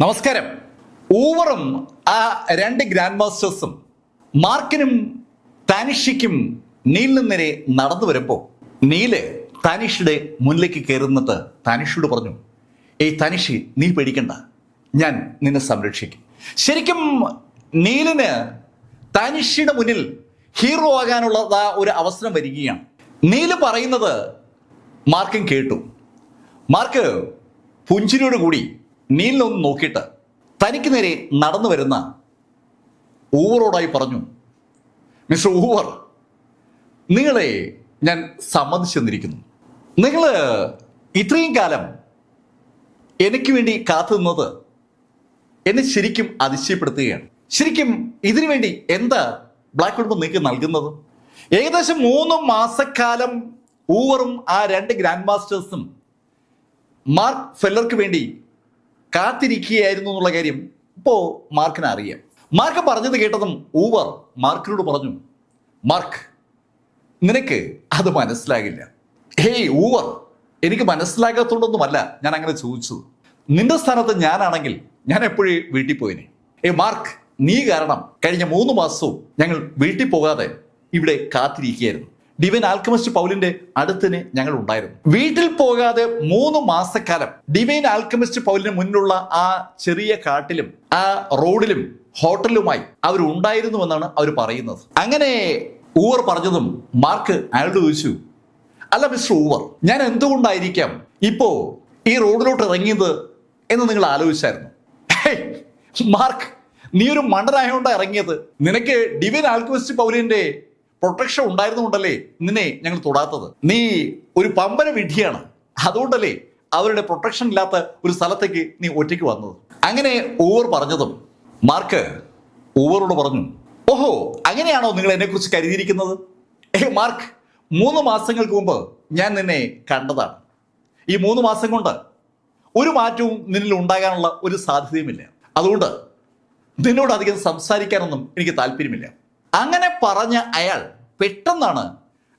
നമസ്കാരം. ഊവറും ആ രണ്ട് ഗ്രാൻഡ് മാസ്റ്റേഴ്സും മാർക്കിനും താനിഷയ്ക്കും നീലിന് നേരെ നടന്നു വരുമ്പോൾ നീല് താനിഷയുടെ മുന്നിലേക്ക് കയറുന്നിട്ട് താനിഷയോട് പറഞ്ഞു, ഏയ് താനിഷി, നീ പേടിക്കണ്ട, ഞാൻ നിന്നെ സംരക്ഷിക്കും. ശരിക്കും നീലിന് താനിഷയുടെ മുന്നിൽ ഹീറോ ആകാനുള്ള ഒരു അവസരം വരികയാണ്. നീല് പറയുന്നത് മാർക്കും കേട്ടു. മാർക്ക് പുഞ്ചിരിയോട് കൂടി നീലിനൊന്ന് നോക്കിയിട്ട് തനിക്ക് നേരെ നടന്നു വരുന്ന ഊവറോടായി പറഞ്ഞു, മിസ്റ്റർ ഊവർ, നിങ്ങളെ ഞാൻ സമ്മതിച്ചു തന്നിരിക്കുന്നു. നിങ്ങൾ ഇത്രയും കാലം എനിക്ക് വേണ്ടി കാത്തു നിന്നത് എന്നെ ശരിക്കും അതിശയപ്പെടുത്തുകയാണ്. ശരിക്കും ഇതിനു വേണ്ടി എന്താ ബ്ലാക്ക് കുടുംബം നിങ്ങൾക്ക് നൽകുന്നത്? ഏകദേശം 3 മാസക്കാലം ഊവറും ആ രണ്ട് ഗ്രാൻഡ് മാസ്റ്റേഴ്സും മാർക്ക് ഫെല്ലർക്ക് വേണ്ടി കാത്തിരിക്കുകയായിരുന്നു എന്നുള്ള കാര്യം ഇപ്പോൾ മാർക്കിന് അറിയാം. മാർക്ക് പറഞ്ഞത് കേട്ടതും ഊവർ മാർക്കിനോട് പറഞ്ഞു, മാർക്ക്, നിനക്ക് അത് മനസ്സിലാകില്ല. ഹേയ് ഊവർ, എനിക്ക് മനസ്സിലാകാത്തതുകൊണ്ടൊന്നുമല്ല ഞാൻ അങ്ങനെ ചോദിച്ചത്. നിന്റെ സ്ഥാനത്ത് ഞാനാണെങ്കിൽ ഞാൻ എപ്പോഴും വീട്ടിൽ പോയിനെ. മാർക്ക്, നീ കാരണം കഴിഞ്ഞ 3 മാസവും ഞങ്ങൾ വീട്ടിൽ പോകാതെ ഇവിടെ കാത്തിരിക്കുകയായിരുന്നു. ഡിവൈൻ ആൽക്കമിസ്റ്റ് പൗലിന്റെ അടുത്തിന് ഞങ്ങൾ ഉണ്ടായിരുന്നു. വീട്ടിൽ പോകാതെ 3 മാസക്കാലം ഡിവൈൻ ആൽക്കമിസ്റ്റ് പൗലിന് മുന്നിലുള്ള ആ ചെറിയ കാട്ടിലും ആ റോഡിലും ഹോട്ടലിലുമായി അവർ ഉണ്ടായിരുന്നുവെന്നാണ് അവർ പറയുന്നത്. അങ്ങനെ ഊവർ പറഞ്ഞതും മാർക്ക് അയാളോട് ചോദിച്ചു, അല്ല മിസ്റ്റർ ഊവർ, ഞാൻ എന്തുകൊണ്ടായിരിക്കാം ഇപ്പോ ഈ റോഡിലോട്ട് ഇറങ്ങിയത് എന്ന് നിങ്ങൾ ആലോചിച്ചായിരുന്നു? മാർക്ക്, നീ ഒരു മണ്ടനായോണ്ടാ ഇറങ്ങിയത്. നിനക്ക് ഡിവൈൻ ആൽക്കമിസ്റ്റ് പൗലിന്റെ പ്രൊട്ടക്ഷൻ ഉണ്ടായിരുന്നുകൊണ്ടല്ലേ നിന്നെ ഞങ്ങൾ തൊടാത്തത്. നീ ഒരു പമ്പന വിഡ്ഢിയാണ്, അതുകൊണ്ടല്ലേ അവരുടെ പ്രൊട്ടക്ഷൻ ഇല്ലാത്ത ഒരു സ്ഥലത്തേക്ക് നീ ഒറ്റയ്ക്ക് വന്നത്. അങ്ങനെ ഊവർ പറഞ്ഞതും മാർക്ക് ഊവറോട് പറഞ്ഞു, ഓഹോ, അങ്ങനെയാണോ നിങ്ങൾ എന്നെ കുറിച്ച് കരുതിയിരിക്കുന്നത്? മാർക്ക്, 3 മാസങ്ങൾക്ക് മുമ്പ് ഞാൻ നിന്നെ കണ്ടതാണ്. ഈ 3 മാസം കൊണ്ട് ഒരു മാറ്റവും നിന്നിൽ ഉണ്ടാകാനുള്ള ഒരു സാധ്യതയുമില്ല. അതുകൊണ്ട് നിന്നോട് അധികം സംസാരിക്കാനൊന്നും എനിക്ക് താല്പര്യമില്ല. അങ്ങനെ പറഞ്ഞ അയാൾ പെട്ടെന്നാണ്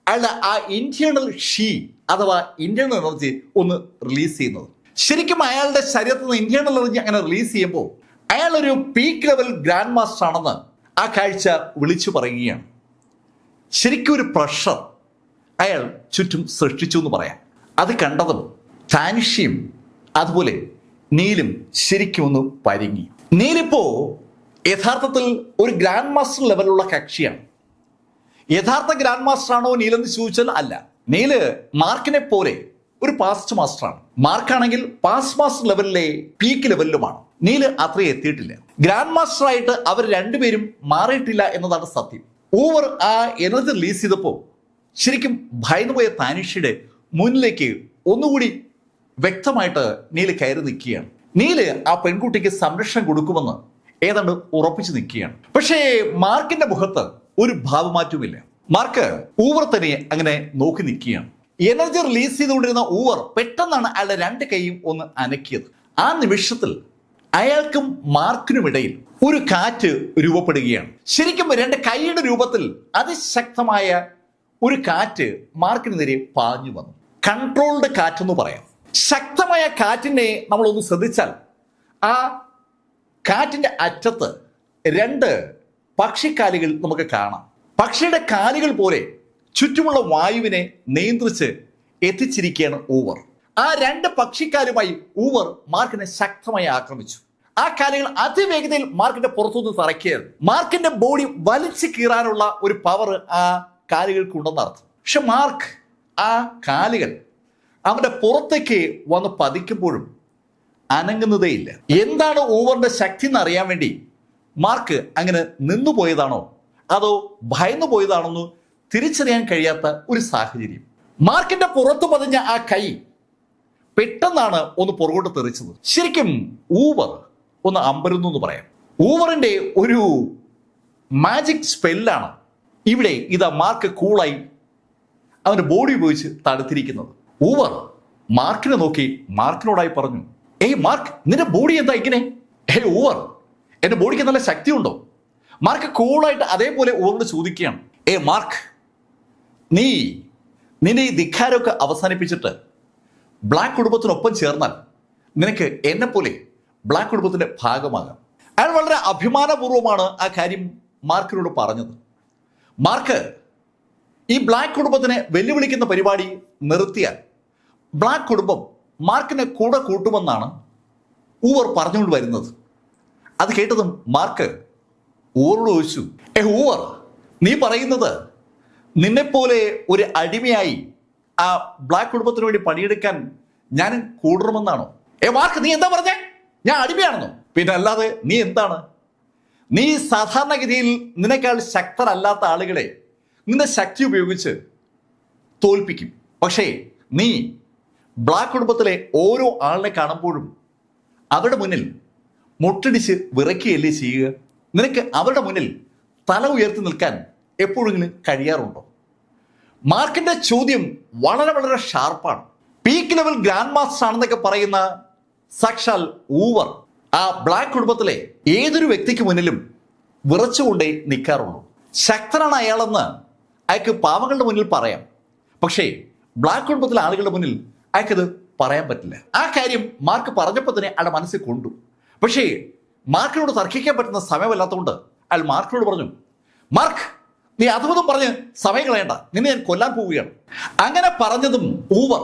അയാളുടെ ആ ഇന്റേണൽ ഷീ അഥവാ ഇന്റേണൽ എനർജി ഒന്ന് റിലീസ് ചെയ്യുന്നത്. ശരിക്കും അയാളുടെ ശരീരത്തിൽ നിന്ന് ഇന്റേണൽ എനർജി അങ്ങനെ റിലീസ് ചെയ്യുമ്പോൾ അയാൾ ഒരു പീക്ക് ലെവൽ ഗ്രാൻഡ് മാസ്റ്റർ ആണെന്ന് ആ കാഴ്ച വിളിച്ചു പറയുകയാണ്. ശരിക്കും ഒരു പ്രഷർ അയാൾ ചുറ്റും സൃഷ്ടിച്ചു എന്ന് പറയാം. അത് കണ്ടതും താനിഷയും അതുപോലെ നീലും ശരിക്കും ഒന്ന് പരിങ്ങി. നീലിപ്പോ യഥാർത്ഥത്തിൽ ഒരു ഗ്രാൻഡ് മാസ്റ്റർ ലെവലുള്ള കക്ഷിയാണ്. യഥാർത്ഥ ഗ്രാൻഡ് മാസ്റ്റർ ആണോ നീലെന്ന് ചോദിച്ചാൽ അല്ല. നീല് മാർക്കിനെ പോലെ ഒരു പാസ്റ്റ് മാസ്റ്ററാണ്. മാർക്കാണെങ്കിൽ പാസ്റ്റ് മാസ്റ്റർ ലെവലിലെ പീക്ക് ലെവലിലുമാണ്. നീല് അത്രയും എത്തിയിട്ടില്ല. ഗ്രാൻഡ് മാസ്റ്റർ ആയിട്ട് അവർ രണ്ടുപേരും മാറിയിട്ടില്ല എന്നതാണ് സത്യം. ഊവർ ആ എനർജി റിലീസ് ചെയ്തപ്പോൾ ശരിക്കും ഭയന്നുപോയ താനിഷയുടെ മുന്നിലേക്ക് ഒന്നുകൂടി വ്യക്തമായിട്ട് നീല് കയറി നിൽക്കുകയാണ്. നീല് ആ പെൺകുട്ടിക്ക് സംരക്ഷണം കൊടുക്കുമെന്ന് ഏതാണ്ട് ഉറപ്പിച്ചു നിൽക്കുകയാണ്. പക്ഷേ മാർക്കിന്റെ മുഖത്ത് ഒരു ഭാവമാറ്റവുമില്ല. മാർക്ക് ഊവർ തന്നെ അങ്ങനെ നോക്കി നിൽക്കുകയാണ്. എനർജി റിലീസ് ചെയ്തുകൊണ്ടിരുന്ന ഊവർ പെട്ടെന്നാണ് അയാളുടെ 2 കൈയും ഒന്ന് അനക്കിയത്. ആ നിമിഷത്തിൽ അയാൾക്കും മാർക്കിനുമിടയിൽ ഒരു കാറ്റ് രൂപപ്പെടുകയാണ്. ശരിക്കും 2 കൈയുടെ രൂപത്തിൽ അതിശക്തമായ ഒരു കാറ്റ് മാർക്കിന് നേരെ പാഞ്ഞു വന്നു. കൺട്രോൾഡ് കാറ്റെന്ന് പറയാം. ശക്തമായ കാറ്റിനെ നമ്മളൊന്ന് ശ്രദ്ധിച്ചാൽ ആ കാറ്റിന്റെ അറ്റത്ത് 2 പക്ഷിക്കാലുകൾ നമുക്ക് കാണാം. പക്ഷിയുടെ കാലുകൾ പോലെ ചുറ്റുമുള്ള വായുവിനെ നിയന്ത്രിച്ച് എത്തിച്ചിരിക്കുകയാണ് ഊവർ. ആ 2 പക്ഷിക്കാലുമായി ഊവർ മാർക്കിനെ ശക്തമായി ആക്രമിച്ചു. ആ കാലുകൾ അതിവേഗതയിൽ മാർക്കിന്റെ പുറത്തുനിന്ന് തറയ്ക്കുകയായിരുന്നു. മാർക്കിന്റെ ബോഡി വലിച്ചു കീറാനുള്ള ഒരു പവർ ആ കാലുകൾക്കുണ്ടെന്നർത്ഥം. പക്ഷെ മാർക്ക് ആ കാലുകൾ അവന്റെ പുറത്തേക്ക് വന്ന് പതിക്കുമ്പോഴും അനങ്ങുന്നതേയില്ല. എന്താണ് ഊവറിന്റെ ശക്തി എന്ന് അറിയാൻ വേണ്ടി മാർക്ക് അങ്ങനെ നിന്നുപോയതാണോ അതോ ഭയന്നു പോയതാണെന്ന് തിരിച്ചറിയാൻ കഴിയാത്ത ഒരു സാഹചര്യം. മാർക്കിന്റെ പുറത്ത് പതിഞ്ഞ ആ കൈ പെട്ടെന്നാണ് ഒന്ന് പുറകോട്ട് തെറിച്ചത്. ശരിക്കും ഊവർ ഒന്ന് അമ്പരുന്നു എന്ന് പറയാം. ഊവറിന്റെ ഒരു മാജിക് സ്പെല്ലാണ് ഇവിടെ ഇതാ മാർക്ക് കൂളായി അവന്റെ ബോഡി ഉപയോഗിച്ച് തടുത്തിരിക്കുന്നത്. ഊവർ മാർക്കിനെ നോക്കി മാർക്കിനോടായി പറഞ്ഞു, മാർക്ക്, നിന്റെ ബോഡി എന്താ ഇങ്ങനെ? ഊവർ, എന്റെ ബോഡിക്ക് നല്ല ശക്തിയുണ്ടോ? മാർക്ക് കൂളായിട്ട് അതേപോലെ ഊവറിനോട് ചോദിക്കുകയാണ്, മാർക്ക്, നിന്റെ ഈ ധിക്കാരമൊക്കെ അവസാനിപ്പിച്ചിട്ട് ബ്ലാക്ക് കുടുംബത്തിനൊപ്പം ചേർന്നാൽ നിനക്ക് എന്നെ പോലെ ബ്ലാക്ക് കുടുംബത്തിന്റെ ഭാഗമാകാം. അയാൾ വളരെ അഭിമാനപൂർവ്വമാണ് ആ കാര്യം മാർക്കിനോട് പറഞ്ഞത്. മാർക്ക് ഈ ബ്ലാക്ക് കുടുംബത്തിനെ വെല്ലുവിളിക്കുന്ന പരിപാടി നിർത്തിയാൽ ബ്ലാക്ക് കുടുംബം മാർക്കിനെ കൂടെ കൂട്ടുമെന്നാണ് ഊവർ പറഞ്ഞുകൊണ്ട് വരുന്നത്. അത് കേട്ടതും മാർക്ക് ഊവറോട് ചോദിച്ചു, ഊവർ, നീ പറയുന്നത് നിന്നെപ്പോലെ ഒരു അടിമയായി ആ ബ്ലാക്ക് കുടുംബത്തിന് വേണ്ടി പണിയെടുക്കാൻ ഞാൻ കൂടണമെന്നാണോ? മാർക്ക്, നീ എന്താ പറഞ്ഞേ? ഞാൻ അടിമയാണെന്നോ? പിന്നെ അല്ലാതെ നീ എന്താണ്? നീ സാധാരണഗതിയിൽ നിനക്കാൾ ശക്തരല്ലാത്ത ആളുകളെ നിന്റെ ശക്തി ഉപയോഗിച്ച് തോൽപ്പിക്കും. പക്ഷേ നീ ബ്ലാക്ക് കുടുംബത്തിലെ ഓരോ ആളിനെ കാണുമ്പോഴും അവരുടെ മുന്നിൽ മുട്ടടിച്ച് വിറയ്ക്കുകയല്ലേ ചെയ്യുക? നിനക്ക് അവരുടെ മുന്നിൽ തല ഉയർത്തി നിൽക്കാൻ എപ്പോഴെങ്കിലും കഴിയാറുണ്ടോ? മാർക്കിന്റെ ചോദ്യം വളരെ വളരെ ഷാർപ്പാണ്. പീക്ക് ലെവൽ ഗ്രാൻഡ് മാസ്റ്റർ ആണെന്നൊക്കെ പറയുന്ന സാക്ഷാൽ ഊവർ ആ ബ്ലാക്ക് കുടുംബത്തിലെ ഏതൊരു വ്യക്തിക്ക് മുന്നിലും വിറച്ചുകൊണ്ടേ നിൽക്കാറുള്ളൂ. ശക്തനാണ് അയാളെന്ന് അയാൾക്ക് പാവങ്ങളുടെ മുന്നിൽ പറയാം, പക്ഷേ ബ്ലാക്ക് കുടുംബത്തിലെ ആളുകളുടെ മുന്നിൽ അയാൾക്കത് പറയാൻ പറ്റില്ല. ആ കാര്യം മാർക്ക് പറഞ്ഞപ്പോൾ തന്നെ അയാളുടെ മനസ്സിൽ കൊണ്ടു. പക്ഷേ മാർക്കിനോട് തർക്കിക്കാൻ പറ്റുന്ന സമയമല്ലാത്തതുകൊണ്ട് അയാൾ മാർക്കിനോട് പറഞ്ഞു, മാർക്ക്, നീ അതും പറഞ്ഞ് സമയം കളയണ്ട, നിന്നെ ഞാൻ കൊല്ലാൻ പോവുകയാണ്. അങ്ങനെ പറഞ്ഞതും ഊവർ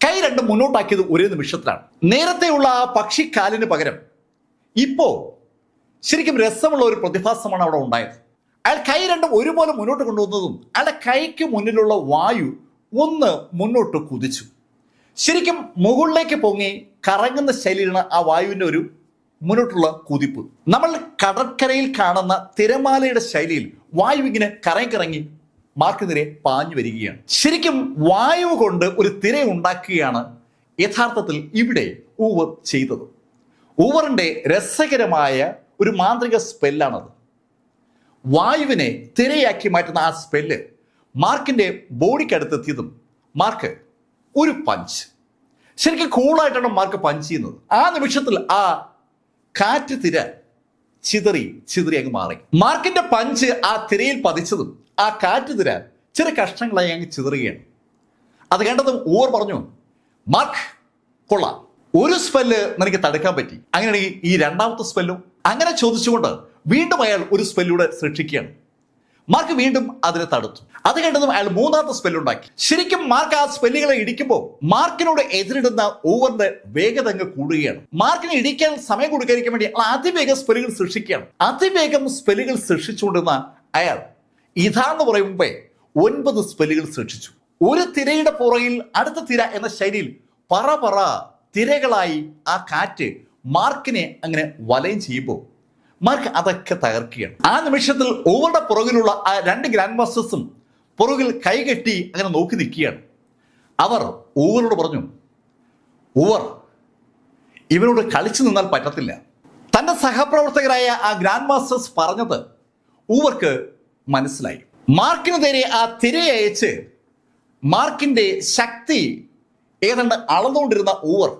കൈ രണ്ടും മുന്നോട്ടാക്കിയത് ഒരേ നിമിഷത്തിലാണ്. നേരത്തെയുള്ള ആ പക്ഷിക്കാലിന് പകരം ഇപ്പോ ശരിക്കും രസമുള്ള ഒരു പ്രതിഭാസമാണ് അവിടെ ഉണ്ടായത്. അയാൾ കൈ രണ്ടും ഒരുപോലെ മുന്നോട്ട് കൊണ്ടുവന്നതും അയാളുടെ കൈക്ക് മുന്നിലുള്ള വായു ഒന്ന് മുന്നോട്ട് കുതിച്ചു. ശരിക്കും മുകളിലേക്ക് പൊങ്ങി കറങ്ങുന്ന ശൈലിയാണ് ആ വായുവിൻ്റെ ഒരു മുന്നോട്ടുള്ള കുതിപ്പ്. നമ്മൾ കടற்കരയിൽ കാണുന്ന തിരമാലയുടെ ശൈലിയിൽ വായു ഇങ്ങനെ കറങ്ങി മാർക്കിനെതിരെ പാഞ്ഞു വരികയാണ്. ശരിക്കും വായു കൊണ്ട് ഒരു തിര ഉണ്ടാക്കുകയാണ് യഥാർത്ഥത്തിൽ ഇവിടെ ഊവർ ചെയ്തത്. ഊവറിന്റെ രസകരമായ ഒരു മാന്ത്രിക സ്പെല്ലാണത്. വായുവിനെ തിരയാക്കി മാറ്റുന്ന ആ സ്പെല്ല് മാർക്കിന്റെ ബോഡിക്കടുത്തെത്തിയതും മാർക്ക് ഒരു പഞ്ച്, ശരിക്കും കൂളായിട്ടാണ് മാർക്ക് പഞ്ച് ചെയ്യുന്നത്. ആ നിമിഷത്തിൽ ആ കാറ്റ് തിര ചിതറി അങ്ങ് മാറി. മാർക്കിന്റെ പഞ്ച് ആ തിരയിൽ പതിച്ചതും ആ കാറ്റ് തിര ചെറിയ കഷ്ണങ്ങളായി അങ്ങ് ചിതറുകയാണ്. അത് കണ്ടതും ഊവർ പറഞ്ഞു, മാർക്ക്, കൊള്ളാം, ഒരു സ്പെല്ല് നിനക്ക് തടുക്കാൻ പറ്റി, അങ്ങനെയാണെങ്കിൽ ഈ രണ്ടാമത്തെ സ്പെല്ലും? അങ്ങനെ ചോദിച്ചുകൊണ്ട് വീണ്ടും അയാൾ ഒരു സ്പെല്ലൂടെ സൃഷ്ടിക്കുകയാണ്. മാർക്ക് വീണ്ടും അതിനെ തടുത്തു. അത് കണ്ടതും അയാൾ മൂന്നാമത്തെ സ്പെല്ലുണ്ടാക്കി. ശരിക്കും മാർക്ക് ആ സ്പെല്ലുകളെ ഇടിക്കുമ്പോൾ മാർക്കിനോട് എതിരിടുന്ന ഊവറിന്റെ വേഗത അങ്ങ് കൂടുകയാണ്. മാർക്കിനെ ഇടിക്കാൻ സമയം കൊടുക്കാതിരിക്കാൻ വേണ്ടി അതിവേഗം സ്പെല്ലുകൾ സൃഷ്ടിക്കുകയാണ്. അതിവേഗം സ്പെല്ലുകൾ സൃഷ്ടിച്ചുകൊണ്ടിരുന്ന അയാൾ ഇതാന്ന് പറയുമ്പേ 9 സ്പെല്ലുകൾ സൃഷ്ടിച്ചു. ഒരു തിരയുടെ പുറകിൽ അടുത്ത തിര എന്ന ശൈലിയിൽ പറ തിരകളായി ആ കാറ്റ് മാർക്കിനെ അങ്ങനെ വലയം ചെയ്യുമ്പോൾ മാർക്ക് അതൊക്കെ തകർക്കുകയാണ്. ആ നിമിഷത്തിൽ ഓവറുടെ പുറകിലുള്ള ആ 2 ഗ്രാൻഡ് മാസ്റ്റേഴ്സും പുറകിൽ കൈകെട്ടി അങ്ങനെ നോക്കി നിൽക്കുകയാണ്. അവർ ഓവറോട് പറഞ്ഞു, ഓവർ, ഇവനോട് കളിച്ചു നിന്നാൽ പറ്റത്തില്ല. തന്റെ സഹപ്രവർത്തകരായ ആ ഗ്രാൻഡ് മാസ്റ്റേഴ്സ് പറഞ്ഞത് ഊവർക്ക് മനസ്സിലായി. മാർക്കിന് നേരെ ആ തിരയയച്ച് മാർക്കിന്റെ ശക്തി ഏതാണ്ട് അളന്നുകൊണ്ടിരുന്ന ഊവർ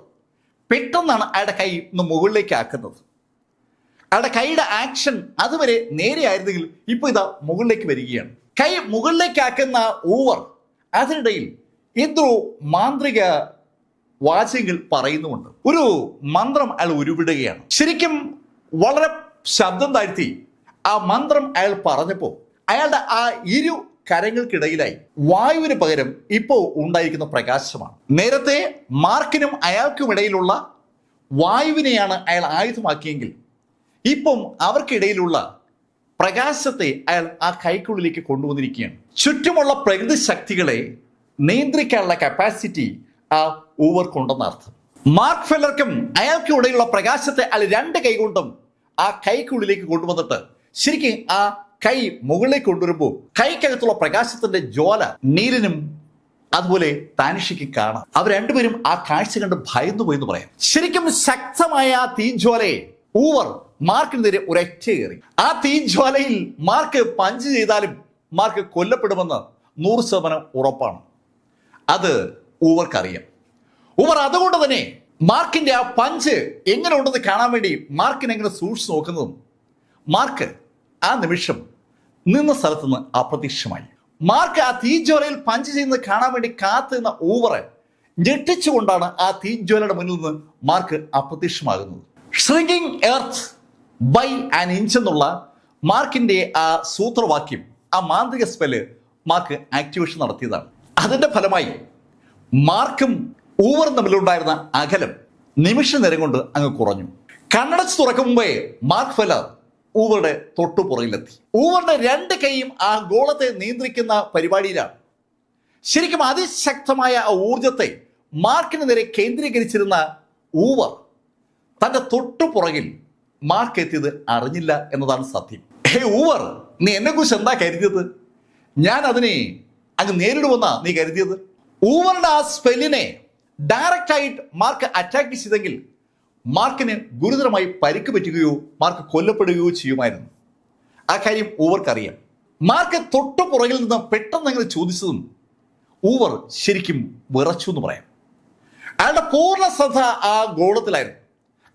പെട്ടെന്നാണ് അയാളുടെ കൈ ഒന്ന് മുകളിലേക്ക് ആക്കുന്നത്. അയാളുടെ കൈയുടെ ആക്ഷൻ അതുവരെ നേരെയായിരുന്നെങ്കിൽ ഇപ്പൊ ഇതാ മുകളിലേക്ക് വരികയാണ്. കൈ മുകളിലേക്ക് ആക്കുന്ന ഊവർ അതിനിടയിൽ എന്തോ മാന്ത്രിക വാചകങ്ങൾ പറയുന്നുമുണ്ട്. ഒരു മന്ത്രം അയാൾ ഉരുവിടുകയാണ്. ശരിക്കും വളരെ ശബ്ദം താഴ്ത്തി ആ മന്ത്രം അയാൾ പറഞ്ഞപ്പോൾ അയാളുടെ ആ ഇരു കരങ്ങൾക്കിടയിലായി വായുവിന് പകരം ഇപ്പോ ഉണ്ടായിരിക്കുന്ന പ്രകാശമാണ്. നേരത്തെ മാർക്കിനും അയാൾക്കും ഇടയിലുള്ള വായുവിനെയാണ് അയാൾ ആയുധമാക്കിയെങ്കിൽ ഇപ്പം അവർക്കിടയിലുള്ള പ്രകാശത്തെ അയാൾ ആ കൈക്കുള്ളിലേക്ക് കൊണ്ടുവന്നിരിക്കുകയാണ്. ചുറ്റുമുള്ള പ്രകൃതി ശക്തികളെ നിയന്ത്രിക്കാനുള്ള കപ്പാസിറ്റി ആ ഊവർക്കുണ്ടെന്ന അർത്ഥം. മാർക്ക് ഫെല്ലർക്കും അയാൾക്കും ഇടയിലുള്ള പ്രകാശത്തെ അയാൾ 2 കൈ കൊണ്ടും ആ കൈക്കുള്ളിലേക്ക് കൊണ്ടുവന്നിട്ട് ശരിക്കും ആ കൈ മുകളിലേക്ക് കൊണ്ടുവരുമ്പോൾ കൈക്കകത്തുള്ള പ്രകാശത്തിന്റെ ജ്വാല നീലിനും അതുപോലെ താനിഷയ്ക്ക് കാണാം. അവർ രണ്ടുപേരും ആ കാഴ്ച കണ്ട് ഭയന്നു പോയെന്ന് പറയാം. ശരിക്കും ശക്തമായ ആ തീജ്വാലയെ ഊവർ മാർക്കിന് നേരെ ഒരൊറ്റ കയറി. ആ തീജ്വാലയിൽ മാർക്ക് പഞ്ച് ചെയ്താലും മാർക്ക് കൊല്ലപ്പെടുമെന്ന് 100% ഉറപ്പാണ്. അത് ഊവർക്കറിയാം. ഊവർ അതുകൊണ്ട് തന്നെ മാർക്കിന്റെ ആ പഞ്ച് എങ്ങനെ ഉണ്ടെന്ന് കാണാൻ വേണ്ടി മാർക്കിനെ എങ്ങനെ സൂക്ഷിച്ചു നോക്കുന്നതും മാർക്ക് ആ നിമിഷം നിന്ന സ്ഥലത്ത് നിന്ന് അപ്രത്യക്ഷമായി. മാർക്ക് ആ തീജ്വാലയിൽ പഞ്ച് ചെയ്യുന്നത് കാണാൻ വേണ്ടി കാത്തു നിന്ന ഊവറെ ഞെട്ടിച്ചുകൊണ്ടാണ് ആ തീജ്വാലയുടെ മുന്നിൽ നിന്ന് മാർക്ക് അപ്രത്യക്ഷമാകുന്നത്. Shrinking earth by an inch എന്നുള്ള മാർക്കിന്റെ ആ സൂത്രവാക്യം, ആ മാന്ത്രിക സ്പെല്ല് മാർക്ക് ആക്ടിവേഷൻ നടത്തിയതാണ്. അതിന്റെ ഫലമായി മാർക്കും ഊവറും തമ്മിലുണ്ടായിരുന്ന അകലം നിമിഷ നേരം കൊണ്ട് അങ്ങ് കുറഞ്ഞു. കണ്ണടച്ച് തുറക്കും മുമ്പേ മാർക്ക് ഫെല്ലർ ഊവറുടെ തൊട്ടു പുറകിലെത്തി. ഊവറുടെ രണ്ട് കൈയും ആ ഗോളത്തെ നിയന്ത്രിക്കുന്ന പരിപാടിയിലാണ്. ശരിക്കും അതിശക്തമായ ആ ഊർജത്തെ മാർക്കിന് നേരെ കേന്ദ്രീകരിച്ചിരുന്ന ഊവർ തന്റെ തൊട്ടു പുറകിൽ മാർക്ക് എത്തിയത് അറിഞ്ഞില്ല എന്നതാണ് സത്യം. ഹേ ഊവർ, നീ എന്നെ കുറിച്ച് എന്താ കരുതിയത്? ഞാൻ അതിനെ അങ്ങ് നേരിടുമെന്നാ നീ കരുതിയത്? ഊവറുടെ ആ സ്പെല്ലിനെ ഡയറക്റ്റ് ആയിട്ട് മാർക്ക് അറ്റാക്ക് ചെയ്തെങ്കിൽ മാർക്കിന് ഗുരുതരമായി പരിക്ക് പറ്റുകയോ മാർക്ക് കൊല്ലപ്പെടുകയോ ചെയ്യുമായിരുന്നു. ആ കാര്യം ഊവർക്കറിയാം. മാർക്ക് തൊട്ടു പുറകിൽ നിന്ന് പെട്ടെന്ന് അങ്ങനെ ചോദിച്ചതും ഊവർ ശരിക്കും വിറച്ചു എന്ന് പറയാം. അയാളുടെ പൂർണ്ണ ശ്രദ്ധ ആ ഗോളത്തിലായിരുന്നു.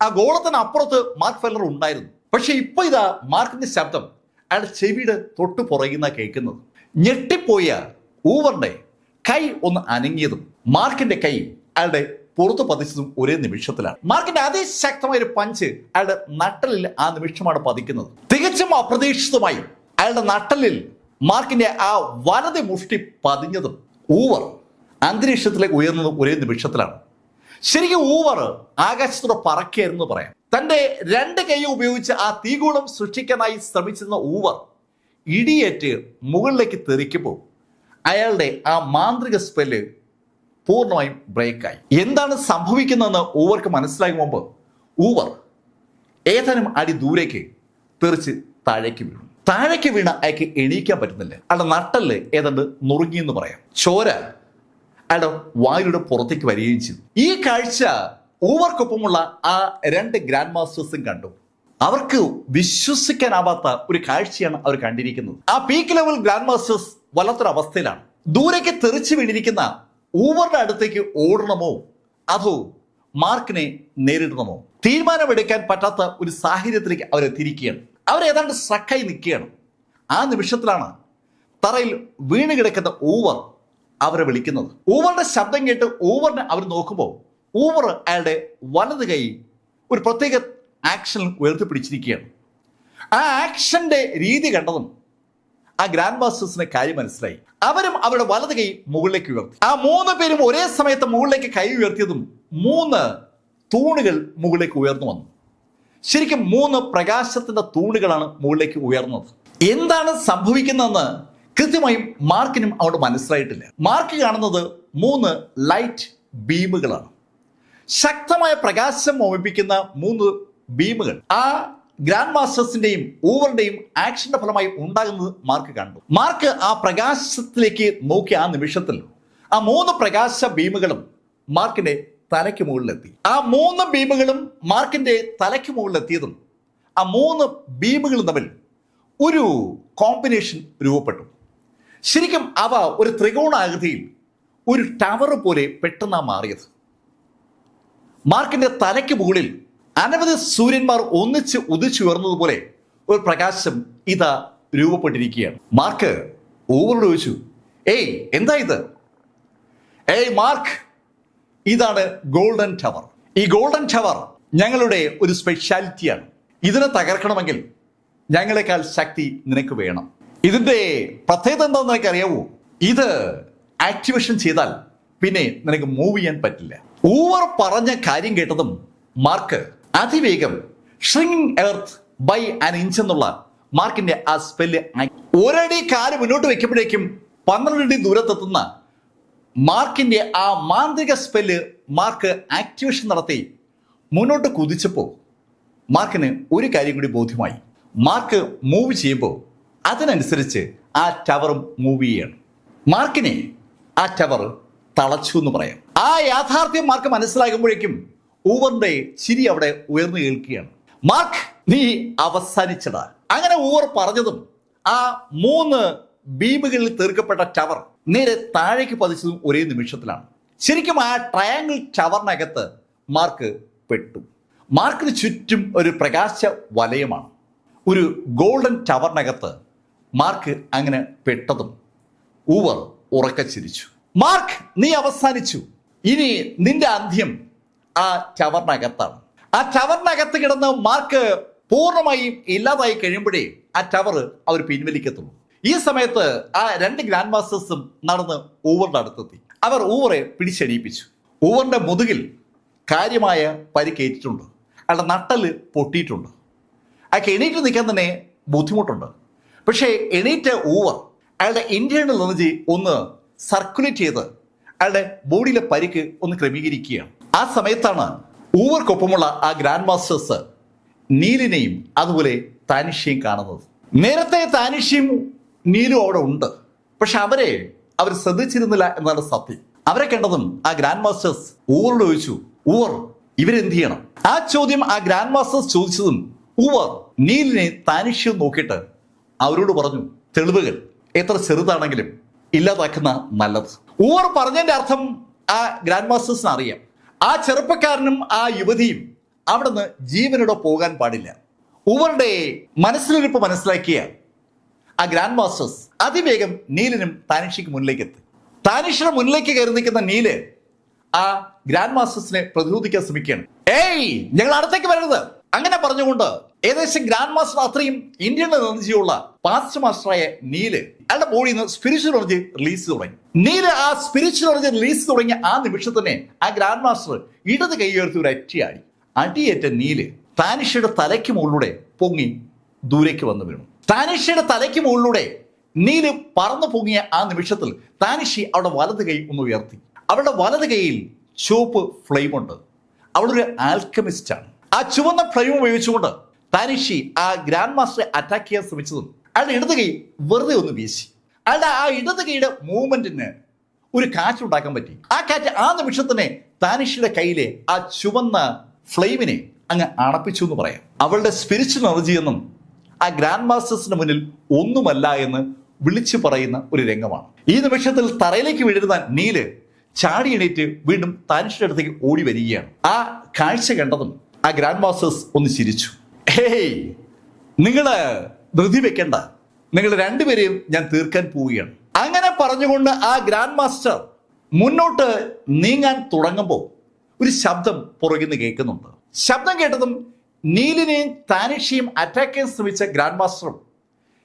ആ ഗോളത്തിന് അപ്പുറത്ത് മാർക്ക് ഫെല്ലർ ഉണ്ടായിരുന്നു. പക്ഷെ ഇപ്പൊ ഇതാ മാർക്കിന്റെ ശബ്ദം അയാളുടെ ചെവിയുടെ തൊട്ടു പുറകിൽ കേൾക്കുന്നത്. ഞെട്ടിപ്പോയ ഊവറിന്റെ കൈ ഒന്ന് അനങ്ങിയതും മാർക്കിന്റെ കൈ അയാളുടെ പുറത്ത് പതിച്ചതും ഒരേ നിമിഷത്തിലാണ്. മാർക്കിന്റെ അതിശക്തമായ ഒരു പഞ്ച് അയാളുടെ നട്ടലിൽ ആ നിമിഷമാണ് പതിക്കുന്നത്. തികച്ചും അപ്രതീക്ഷിതമായി അയാളുടെ നട്ടലിൽ മാർക്കിന്റെ ആ വലത് മുഷ്ടി പതിഞ്ഞതും ഊവർ അന്തരീക്ഷത്തിലേക്ക് ഉയർന്നത് ഒരേ നിമിഷത്തിലാണ്. ശരിക്കും ഊവർ ആകാശത്തോടെ പറക്കുകയായിരുന്നു പറയാം. തന്റെ രണ്ട് കൈ ഉപയോഗിച്ച് ആ തീഗോളം സൃഷ്ടിക്കാനായി ശ്രമിച്ചിരുന്ന ഊവർ ഇടിയേറ്റ് മുകളിലേക്ക് തെറിക്കുമ്പോൾ അയാളുടെ ആ മാന്ത്രിക സ്പെല്ല് പൂർണ്ണമായും ബ്രേക്കായി. എന്താണ് സംഭവിക്കുന്നതെന്ന് ഊവർക്ക് മനസ്സിലാകും മുമ്പ് ഊവർ ഏതാനും അടി ദൂരേക്ക് തെറിച്ച് താഴേക്ക് വീണു. താഴേക്ക് വീണ അയാൾക്ക് എണീക്കാൻ പറ്റുന്നില്ല. അയാളുടെ നട്ടല് ഏതാണ്ട് നുറുങ്ങിയെന്ന് പറയാം. ചോര അയാളുടെ വായുടെ പുറത്തേക്ക് വരികയും ചെയ്തു. ഈ കാഴ്ച ഊവർക്കൊപ്പമുള്ള ആ രണ്ട് ഗ്രാൻഡ് മാസ്റ്റേഴ്സും കണ്ടു. അവർക്ക് വിശ്വസിക്കാനാവാത്ത ഒരു കാഴ്ചയാണ് അവർ കണ്ടിരിക്കുന്നത്. ആ പീക്ക് ലെവൽ ഗ്രാൻഡ് മാസ്റ്റേഴ്സ് വല്ലാത്തൊരു അവസ്ഥയിലാണ്. ദൂരേക്ക് തെറിച്ചു വീണിരിക്കുന്ന ഊവറുടെ അടുത്തേക്ക് ഓടണമോ അതോ മാർക്കിനെ നേരിടണമോ തീരുമാനമെടുക്കാൻ പറ്റാത്ത ഒരു സാഹചര്യത്തിലേക്ക് അവരെത്തിയിരിക്കുകയാണ്. അവരേതാണ്ട് സ്ട്രക്കായി നിൽക്കുകയാണ്. ആ നിമിഷത്തിലാണ് തറയിൽ വീണ് കിടക്കുന്ന ഊവർ അവരെ വിളിക്കുന്നത്. ഊവറുടെ ശബ്ദം കേട്ട് ഊവറിനെ അവർ നോക്കുമ്പോൾ ഊവർ അയാളുടെ വലത് കൈ ഒരു പ്രത്യേക ആക്ഷനിൽ ഉയർത്തിപ്പിടിച്ചിരിക്കുകയാണ്. ആ ആക്ഷന്റെ രീതി കണ്ടതും ആ ഗ്രാൻഡ് മാസ്റ്റേഴ്സിന് കാര്യം മനസ്സിലായി. അവരും അവരുടെ വലത് കൈ മുകളിലേക്ക് ഉയർത്തി. ആ മൂന്ന് പേരും ഒരേ സമയത്ത് മുകളിലേക്ക് കൈ ഉയർത്തിയതും മൂന്ന് തൂണുകൾ മുകളിലേക്ക് ഉയർന്നു വന്നു. ശരിക്കും മൂന്ന് പ്രകാശത്തിന്റെ തൂണുകളാണ് മുകളിലേക്ക് ഉയർന്നത്. എന്താണ് സംഭവിക്കുന്നതെന്ന് കൃത്യമായും മാർക്കിനും അവിടെ മനസ്സിലായിട്ടില്ല. മാർക്ക് കാണുന്നത് മൂന്ന് ലൈറ്റ് ബീമുകളാണ്. ശക്തമായ പ്രകാശം മോഹിപ്പിക്കുന്ന മൂന്ന് ബീമുകൾ ആ ഗ്രാൻഡ് മാസ്റ്റേഴ്സിന്റെയും ഊവറിന്റെയും ആക്ഷന്റെ ഫലമായി ഉണ്ടാകുന്നത് മാർക്ക് കണ്ടു. മാർക്ക് ആ പ്രകാശത്തിലേക്ക് നോക്കിയ ആ നിമിഷത്തിൽ ആ മൂന്ന് പ്രകാശ ബീമുകളും മാർക്കിന്റെ തലയ്ക്ക് മുകളിലെത്തി. ആ മൂന്ന് ബീമുകളും മാർക്കിന്റെ തലയ്ക്ക് മുകളിലെത്തിയതും ആ മൂന്ന് ബീമുകളും തമ്മിൽ ഒരു കോമ്പിനേഷൻ രൂപപ്പെട്ടു. ശരിക്കും അവ ഒരു ത്രികോണാകൃതിയിൽ ഒരു ടവർ പോലെ പെട്ടെന്നാ മാറിയത്. മാർക്കിന്റെ തലയ്ക്ക് മുകളിൽ അനവധി സൂര്യന്മാർ ഒന്നിച്ച് ഉദിച്ചുയർന്നതുപോലെ ഒരു പ്രകാശം ഇതാ രൂപപ്പെട്ടിരിക്കുകയാണ്. മാർക്ക് ഊവറോട് ചോദിച്ചു, ഏയ് എന്താ ഇത്? ഏയ് മാർക്ക്, ഇതാണ് ഗോൾഡൻ ടവർ. ഈ ഗോൾഡൻ ടവർ ഞങ്ങളുടെ ഒരു സ്പെഷ്യാലിറ്റിയാണ്. ഇതിനെ തകർക്കണമെങ്കിൽ ഞങ്ങളെക്കാൾ ശക്തി നിനക്ക് വേണം. ഇതിന്റെ പ്രത്യേകത എന്താണെന്ന് നിനക്ക് അറിയാവോ? ഇത് ആക്ടിവേഷൻ ചെയ്താൽ പിന്നെ നിനക്ക് മൂവ് ചെയ്യാൻ പറ്റില്ല. ഊവർ പറഞ്ഞ കാര്യം കേട്ടതും മാർക്ക് അതിവേഗം shrinking earth by an inch എന്നുള്ള മാർക്കിന്റെ ആ സ്പെല്ല് ഒരടി കാല് മുന്നോട്ട് വെക്കുമ്പോഴേക്കും 12 അടി ദൂരത്തെത്തുന്ന മാർക്കിന്റെ ആ മാന്ത്രിക സ്പെല്ല് മാർക്ക് ആക്ടിവേഷൻ നടത്തി മുന്നോട്ട് കുതിച്ചപ്പോൾ മാർക്കിന് ഒരു കാര്യം കൂടി ബോധ്യമായി. മാർക്ക് മൂവ് ചെയ്യുമ്പോൾ അതിനനുസരിച്ച് ആ ടവറും മൂവ് ചെയ്യണം. മാർക്കിനെ ആ ടവർ തളച്ചു എന്ന് പറയാം. ആ യാഥാർത്ഥ്യം മാർക്ക് മനസ്സിലാകുമ്പോഴേക്കും ഊവറിന്റെ ചിരി അവിടെ ഉയർന്നു കേൾക്കുകയാണ്. മാർക്ക്, നീ അവസാനിച്ചടാ. അങ്ങനെ ഊവർ പറഞ്ഞതും ആ മൂന്ന് ബീമുകളിൽ തീർക്കപ്പെട്ട ടവർ നേരെ താഴേക്ക് പതിച്ചതും ഒരേ നിമിഷത്തിലാണ്. ശരിക്കും ആ ട്രയാങ്കിൾ ടവറിനകത്ത് മാർക്ക് പെട്ടു. മാർക്കിന് ചുറ്റും ഒരു പ്രകാശ വലയമാണ്. ഒരു ഗോൾഡൻ ടവറിനകത്ത് മാർക്ക് അങ്ങനെ പെട്ടതും ഊവർ ഉറക്കെ ചിരിച്ചു. മാർക്ക്, നീ അവസാനിച്ചു. ഇനി നിന്റെ അന്ത്യം ആ ടവറിനകത്താണ്. ആ ടവറിനകത്ത് കിടന്ന് മാർക്ക് പൂർണ്ണമായും ഇല്ലാതായി കഴിയുമ്പോഴേ ആ ടവർ അവർ പിൻവലിക്കത്തുള്ളൂ. ഈ സമയത്ത് ആ രണ്ട് ഗ്രാൻഡ് മാസ്റ്റേഴ്സും നടന്ന് ഊവറിന്റെ അടുത്തെത്തി. അവർ ഊവറെ പിടിച്ചെണീപ്പിച്ചു. ഊവറിന്റെ മുതുകിൽ കാര്യമായ പരിക്കേറ്റിട്ടുണ്ട്. അയാളുടെ നട്ടല് പൊട്ടിയിട്ടുണ്ട്. അയാൾക്ക് എണീറ്റ് നിൽക്കാൻ തന്നെ ബുദ്ധിമുട്ടുണ്ട്. പക്ഷേ എണീറ്റ ഊവർ അയാളുടെ ഇന്റേണൽ എനർജി ഒന്ന് സർക്കുലേറ്റ് ചെയ്ത് അയാളുടെ ബോഡിയിലെ പരിക്ക് ഒന്ന് ക്രമീകരിക്കുകയാണ്. ആ സമയത്താണ് ഊവർക്കൊപ്പമുള്ള ആ ഗ്രാൻഡ് മാസ്റ്റേഴ്സ് നീലിനെയും അതുപോലെ താനിഷയും കാണുന്നത്. നേരത്തെ താനിഷയും നീലും അവിടെ ഉണ്ട്, പക്ഷെ അവർ ശ്രദ്ധിച്ചിരുന്നില്ല എന്നാണ് സത്യം. അവരെ കണ്ടതും ആ ഗ്രാൻഡ് മാസ്റ്റേഴ്സ് ഊവറോട് ചോദിച്ചു, ഊവർ ഇവരെന്ത് ചെയ്യണം? ആ ചോദ്യം ആ ഗ്രാൻഡ് മാസ്റ്റേഴ്സ് ചോദിച്ചതും ഊവർ നീലിനെ താനിഷയും നോക്കിയിട്ട് അവരോട് പറഞ്ഞു, തെളിവുകൾ എത്ര ചെറുതാണെങ്കിലും ഇല്ലാതാക്കുന്ന നല്ലത്. ഊവർ പറഞ്ഞതിന്റെ അർത്ഥം ആ ഗ്രാൻഡ് മാസ്റ്റേഴ്സിന് അറിയാം. ആ ചെറുപ്പക്കാരനും ആ യുവതിയും അവിടുന്ന് ജീവനോടെ പോകാൻ പാടില്ല. ഊവറുടെ മനസ്സിലിരിപ്പ് മനസ്സിലാക്കിയ ആ ഗ്രാൻഡ് മാസ്റ്റേഴ്സ് അതിവേഗം നീലിനും താനിഷയ്ക്ക് മുന്നിലേക്ക് എത്തി. താനിഷിന്റെ മുന്നിലേക്ക് കയറി നിൽക്കുന്ന നീല് ആ ഗ്രാൻഡ് മാസ്റ്റേഴ്സിനെ പ്രതിരോധിക്കാൻ ശ്രമിക്കുകയാണ്. ഏയ്, ഞങ്ങൾ അടുത്തേക്ക് വരരുത് അങ്ങനെ പറഞ്ഞുകൊണ്ട് ഏകദേശം ഗ്രാൻഡ് മാസ്റ്റർ അത്രയും ഇന്ത്യൻ എനർജിയുള്ള പാസ്റ്റ് മാസ്റ്ററായ നീല് അയാളുടെ ബോഡിയിൽ നിന്ന് സ്പിരിച്വൽ എനർജി റിലീസ് തുടങ്ങി. നീല് ആ സ്പിരിച്വൽ എനർജി റിലീസ് തുടങ്ങിയ ആ നിമിഷത്തിൽ തന്നെ ആ ഗ്രാൻഡ് മാസ്റ്റർ ഇടത് കൈ ഉയർത്തി ഒരു അടിയാടി. അടിയേറ്റ നീല് താനിഷയുടെ തലയ്ക്ക് മുകളിലൂടെ പൊങ്ങി ദൂരേക്ക് വന്നു വീണു. താനിഷയുടെ തലയ്ക്ക് മുകളിലൂടെ നീല് പറന്നു പൊങ്ങിയ ആ നിമിഷത്തിൽ താനിഷി അവളുടെ വലത് കൈ ഒന്ന് ഉയർത്തി. അവളുടെ വലത് കൈയിൽ ചുവപ്പ് ഫ്ലെയിം ഉണ്ട്. അവളൊരു ആൽക്കമിസ്റ്റ് ആണ്. ആ ചുവന്ന ഫ്ലെയിം ഉപയോഗിച്ചുകൊണ്ട് താനിഷി ആ ഗ്രാൻഡ് മാസ്റ്ററെ അറ്റാക്ക് ചെയ്യാൻ ശ്രമിച്ചതും അയാളുടെ ഇടത് കൈ വെറുതെ ഒന്ന് വീശി. അയാളുടെ ആ ഇടത് കൈയുടെ മൂവ്മെന്റിന് ഒരു കാറ്റുണ്ടാക്കാൻ പറ്റി. ആ കാറ്റ് ആ നിമിഷത്തിനെ താനിഷിയുടെ കയ്യിലെ ആ ചുവന്ന ഫ്ലെയിമിനെ അങ്ങ് അണപ്പിച്ചു എന്ന് പറയാം. അവളുടെ സ്പിരിച്വൽ എനർജി എന്നും ആ ഗ്രാൻഡ് മാസ്റ്റേഴ്സിന്റെ മുന്നിൽ ഒന്നുമല്ല എന്ന് വിളിച്ചു പറയുന്ന ഒരു രംഗമാണ്. ഈ നിമിഷത്തിൽ തറയിലേക്ക് വീഴുന്ന നീല് ചാടി എണീറ്റ് വീണ്ടും താനിഷിയുടെ അടുത്തേക്ക് ഓടി വരികയാണ്. ആ കാഴ്ച കണ്ടതും ആ ഗ്രാൻഡ് മാസ്റ്റേഴ്സ് ഒന്ന് ചിരിച്ചു. ഹേയ്, നിങ്ങള് ധൃതി വെക്കണ്ട, നിങ്ങൾ രണ്ടുപേരെയും ഞാൻ തീർക്കാൻ പോവുകയാണ്. അങ്ങനെ പറഞ്ഞുകൊണ്ട് ആ ഗ്രാൻഡ് മാസ്റ്റർ മുന്നോട്ട് നീങ്ങാൻ തുടങ്ങുമ്പോൾ ഒരു ശബ്ദം പുറകിൽ നിന്ന് കേൾക്കുന്നുണ്ട്. ശബ്ദം കേട്ടതും നീലിനെയും താനിഷിയും അറ്റാക്ക് ചെയ്യാൻ ശ്രമിച്ച ഗ്രാൻഡ് മാസ്റ്ററും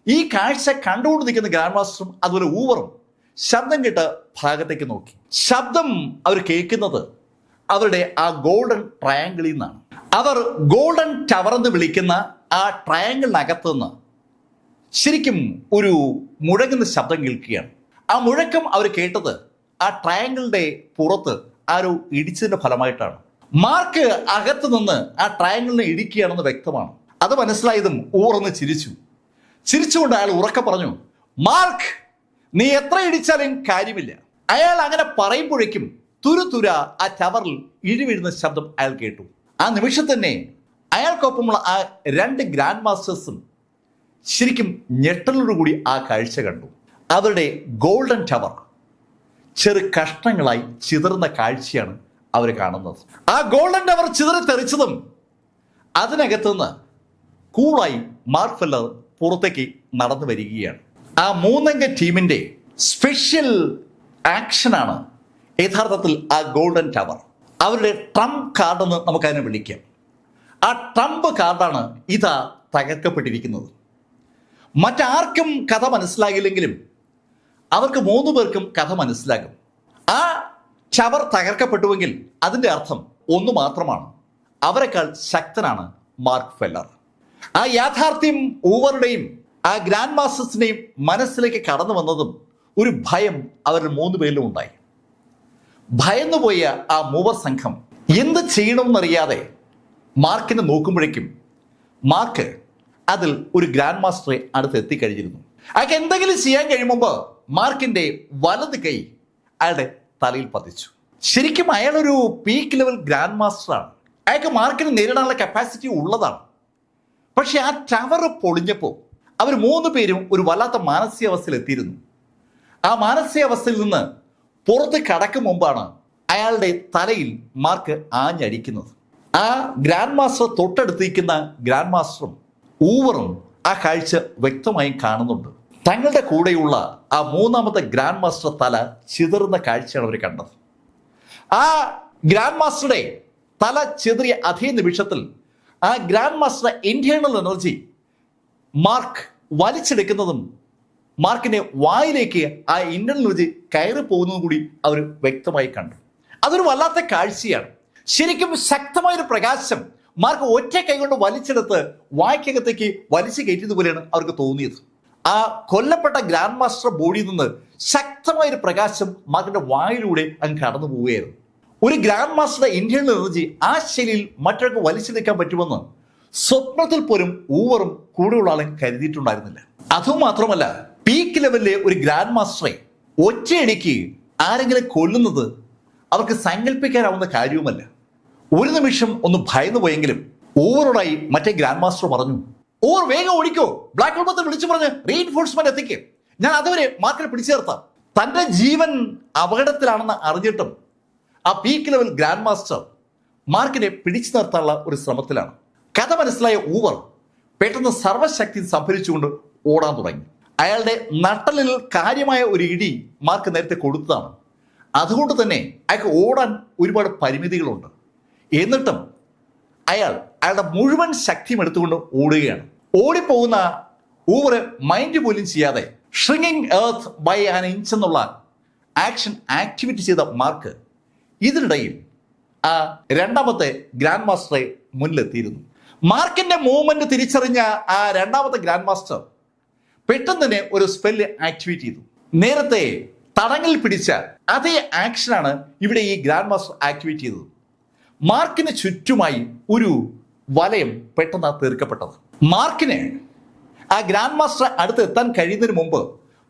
ഈ കാഴ്ച കണ്ടുകൊണ്ട് നിൽക്കുന്ന ഗ്രാൻഡ് മാസ്റ്ററും അതുപോലെ ഊവറും ശബ്ദം കേട്ട ഭാഗത്തേക്ക് നോക്കി. ശബ്ദം അവർ കേൾക്കുന്നത് അവരുടെ ആ ഗോൾഡൻ ട്രയാങ്കിളിൽ നിന്നാണ്. അവർ ഗോൾഡൻ ടവർ എന്ന് വിളിക്കുന്ന ആ ട്രയാങ്കിളിനകത്ത് നിന്ന് ശരിക്കും ഒരു മുഴങ്ങുന്ന ശബ്ദം കേൾക്കുകയാണ്. ആ മുഴക്കം അവർ കേട്ടത് ആ ട്രയാങ്കിളിന്റെ പുറത്ത് ആരോ ഇടിച്ചതിന്റെ ഫലമായിട്ടാണ്. മാർക്ക് അകത്ത് നിന്ന് ആ ട്രയാങ്കിളിനെ ഇടിക്കുകയാണെന്ന് വ്യക്തമാണ്. അത് മനസ്സിലായതും ഊർന്ന് ചിരിച്ചുകൊണ്ട് അയാൾ ഉറക്കെ പറഞ്ഞു, മാർക്ക്, നീ എത്ര ഇടിച്ചാലും കാര്യമില്ല. അയാൾ അങ്ങനെ പറയുമ്പോഴേക്കും തുരുതുര ആ ടവറിൽ ഇടിവീഴുന്ന ശബ്ദം അയാൾ കേട്ടു. ആ നിമിഷം തന്നെ അയാൾക്കൊപ്പമുള്ള ആ രണ്ട് ഗ്രാൻഡ് മാസ്റ്റേഴ്സും ശരിക്കും ഞെട്ടലോടുകൂടി ആ കാഴ്ച കണ്ടു. അവരുടെ ഗോൾഡൻ ടവർ ചെറു കഷ്ണങ്ങളായി ചിതറുന്ന കാഴ്ചയാണ് അവർ കാണുന്നത്. ആ ഗോൾഡൻ ടവർ ചിതറി തെറിച്ചതും അതിനകത്തുനിന്ന് കൂളായി മാർക്ക് ഫെല്ലർ പുറത്തേക്ക് നടന്നു വരികയാണ്. ആ മൂന്നംഗ ടീമിന്റെ സ്പെഷ്യൽ ആക്ഷനാണ് യഥാർത്ഥത്തിൽ ആ ഗോൾഡൻ ടവർ. അവരുടെ ട്രംപ് കാർഡെന്ന് നമുക്കതിനെ വിളിക്കാം. ആ ട്രംപ് കാർഡാണ് ഇതാ തകർക്കപ്പെട്ടിരിക്കുന്നത്. മറ്റാർക്കും കഥ മനസ്സിലാകില്ലെങ്കിലും അവർക്ക് മൂന്നു പേർക്കും കഥ മനസ്സിലാകും. ആ ടവർ തകർക്കപ്പെട്ടുവെങ്കിൽ അതിൻ്റെ അർത്ഥം ഒന്നു മാത്രമാണ്, അവരെക്കാൾ ശക്തനാണ് മാർക്ക് ഫെല്ലർ. ആ യാഥാർത്ഥ്യം ഊവറുടെയും ആ ഗ്രാൻഡ് മാസ്റ്റേഴ്സിന്റെയും മനസ്സിലേക്ക് കടന്നു വന്നതും ഒരു ഭയം അവരുടെ മൂന്ന് പേരിലും ഉണ്ടായി. ഭയന്നുപോയ ആ മൂവർ സംഘം എന്ത് ചെയ്യണമെന്നറിയാതെ മാർക്കിനെ നോക്കുമ്പോഴേക്കും മാർക്ക് അതിൽ ഒരു ഗ്രാൻഡ് മാസ്റ്ററെ അടുത്ത് എത്തിക്കഴിഞ്ഞിരുന്നു. അയാൾക്ക് എന്തെങ്കിലും ചെയ്യാൻ കഴിയുമ്പോൾ മാർക്കിന്റെ വലത് കൈ അയാളുടെ തലയിൽ പതിച്ചു. ശരിക്കും അയാളൊരു പീക്ക് ലെവൽ ഗ്രാൻഡ് മാസ്റ്ററാണ്. അയാൾക്ക് മാർക്കിനെ നേരിടാനുള്ള കപ്പാസിറ്റി ഉള്ളതാണ്. പക്ഷെ ആ ടവർ പൊളിഞ്ഞപ്പോൾ അവർ മൂന്ന് പേരും ഒരു വല്ലാത്ത മാനസികാവസ്ഥയിൽ എത്തിയിരുന്നു. ആ മാനസികാവസ്ഥയിൽ നിന്ന് പുറത്ത് കടക്കും മുമ്പാണ് അയാളുടെ തലയിൽ മാർക്ക് ആഞ്ഞടിക്കുന്നത്. ആ ഗ്രാൻഡ് മാസ്റ്റർ തൊട്ടടുത്തിരിക്കുന്ന ഗ്രാൻഡ് മാസ്റ്ററും ഊവറും ആ കാഴ്ച വ്യക്തമായും കാണുന്നുണ്ട്. തങ്ങളുടെ കൂടെയുള്ള ആ മൂന്നാമത്തെ ഗ്രാൻഡ് മാസ്റ്റർ തല ചിതറുന്ന കാഴ്ചയാണ് അവർ കണ്ടത്. ആ ഗ്രാൻഡ് മാസ്റ്ററുടെ തല ചെറിയ അതേ നിമിഷത്തിൽ ആ grand master internal energy Mark വലിച്ചെടുക്കുന്നതും മാർക്കിന്റെ വായിലേക്ക് ആ ഇന്റേണൽ എനർജി കയറി പോകുന്നതും കൂടി അവർ വ്യക്തമായി കണ്ടു. അതൊരു വല്ലാത്ത കാഴ്ചയാണ്. ശരിക്കും ശക്തമായൊരു പ്രകാശം മാർക്ക് ഒറ്റ കൈകൊണ്ട് വലിച്ചെടുത്ത് വായ്ക്കകത്തേക്ക് വലിച്ചു കയറ്റിയതുപോലെയാണ് അവർക്ക് തോന്നിയത്. ആ കൊല്ലപ്പെട്ട ഗ്രാൻഡ് മാസ്റ്റർ ബോഡിയിൽ നിന്ന് ശക്തമായൊരു പ്രകാശം മാർക്കിന്റെ വായിലൂടെ അങ്ങ് കടന്നു പോവുകയായിരുന്നു. ഒരു ഗ്രാൻഡ് മാസ്റ്ററുടെ ഇന്റേണൽ എനർജി ആ ശൈലിയിൽ മറ്റൊരാൾക്ക് വലിച്ചെടുക്കാൻ പറ്റുമെന്ന് സ്വപ്നത്തിൽ പോലും ഊവറും കൂടെയുള്ള ആളെ കരുതിയിട്ടുണ്ടായിരുന്നില്ല. അതുമാത്രമല്ല, പീക്ക് ലെവലിലെ ഒരു ഗ്രാൻഡ് മാസ്റ്ററെ ഒറ്റയടിക്ക് ആരെങ്കിലും കൊല്ലുന്നത് അവർക്ക് സങ്കല്പിക്കാനാവുന്ന കാര്യവുമല്ല. ഒരു നിമിഷം ഒന്ന് ഭയന്നു പോയെങ്കിലും ഓവറോടായി മറ്റേ ഗ്രാൻഡ് മാസ്റ്റർ പറഞ്ഞു, ഓവർ വേഗം ഓടിക്കോ, ബ്ലാക്ക് ഹോൾ വിളിച്ചു പറഞ്ഞ് റീഇൻഫോഴ്സ്മെന്റ് എത്തിക്കേ, ഞാൻ അതുവരെ മാർക്കിനെ പിടിച്ചു നിർത്താം. തന്റെ ജീവൻ അപകടത്തിലാണെന്ന് അറിഞ്ഞിട്ടും ആ പീക്ക് ലെവൽ ഗ്രാൻഡ് മാസ്റ്റർ മാർക്കിനെ പിടിച്ചു നിർത്താനുള്ള ഒരു ശ്രമത്തിലാണ്. കഥ മനസ്സിലായ ഊവർ പെട്ടെന്ന് സർവശക്തി സംഭരിച്ചുകൊണ്ട് ഓടാൻ തുടങ്ങി. അയാളുടെ നട്ടലിൽ കാര്യമായ ഒരു ഇടി മാർക്ക് നേരത്തെ കൊടുത്തതാണ്. അതുകൊണ്ട് തന്നെ അയാൾക്ക് ഓടാൻ ഒരുപാട് പരിമിതികളുണ്ട്. എന്നിട്ടും അയാളുടെ മുഴുവൻ ശക്തിയും എടുത്തുകൊണ്ട് ഓടുകയാണ്. ഓടിപ്പോകുന്ന ഊവർ മൈൻഡ് പോലും ചെയ്യാതെ ഷ്രിങ്ങിങ് എർത്ത് ബൈ ആൻ ഇഞ്ച് എന്നുള്ള ആക്ഷൻ ആക്ടിവിറ്റി ചെയ്ത മാർക്ക് ഇതിനിടയിൽ ആ രണ്ടാമത്തെ ഗ്രാൻഡ് മാസ്റ്ററെ മുന്നിലെത്തിയിരുന്നു. മാർക്കിന്റെ മൂവ്മെന്റ് തിരിച്ചറിഞ്ഞ ആ രണ്ടാമത്തെ ഗ്രാൻഡ് മാസ്റ്റർ പെട്ടെന്ന് തന്നെ ഒരു സ്പെല്ല് ആക്ടിവേറ്റ് ചെയ്തു. നേരത്തെ തടങ്കിൽ പിടിച്ച അതേ ആക്ഷനാണ് ഇവിടെ ഈ ഗ്രാൻഡ് മാസ്റ്റർ ആക്ടിവേറ്റ് ചെയ്തത്. മാർക്കിന് ചുറ്റുമായി ഒരു വലയം പെട്ടെന്ന് തീർക്കപ്പെട്ടത്. മാർക്കിന് ആ ഗ്രാൻഡ് മാസ്റ്റർ അടുത്ത് എത്താൻ കഴിയുന്നതിന് മുമ്പ്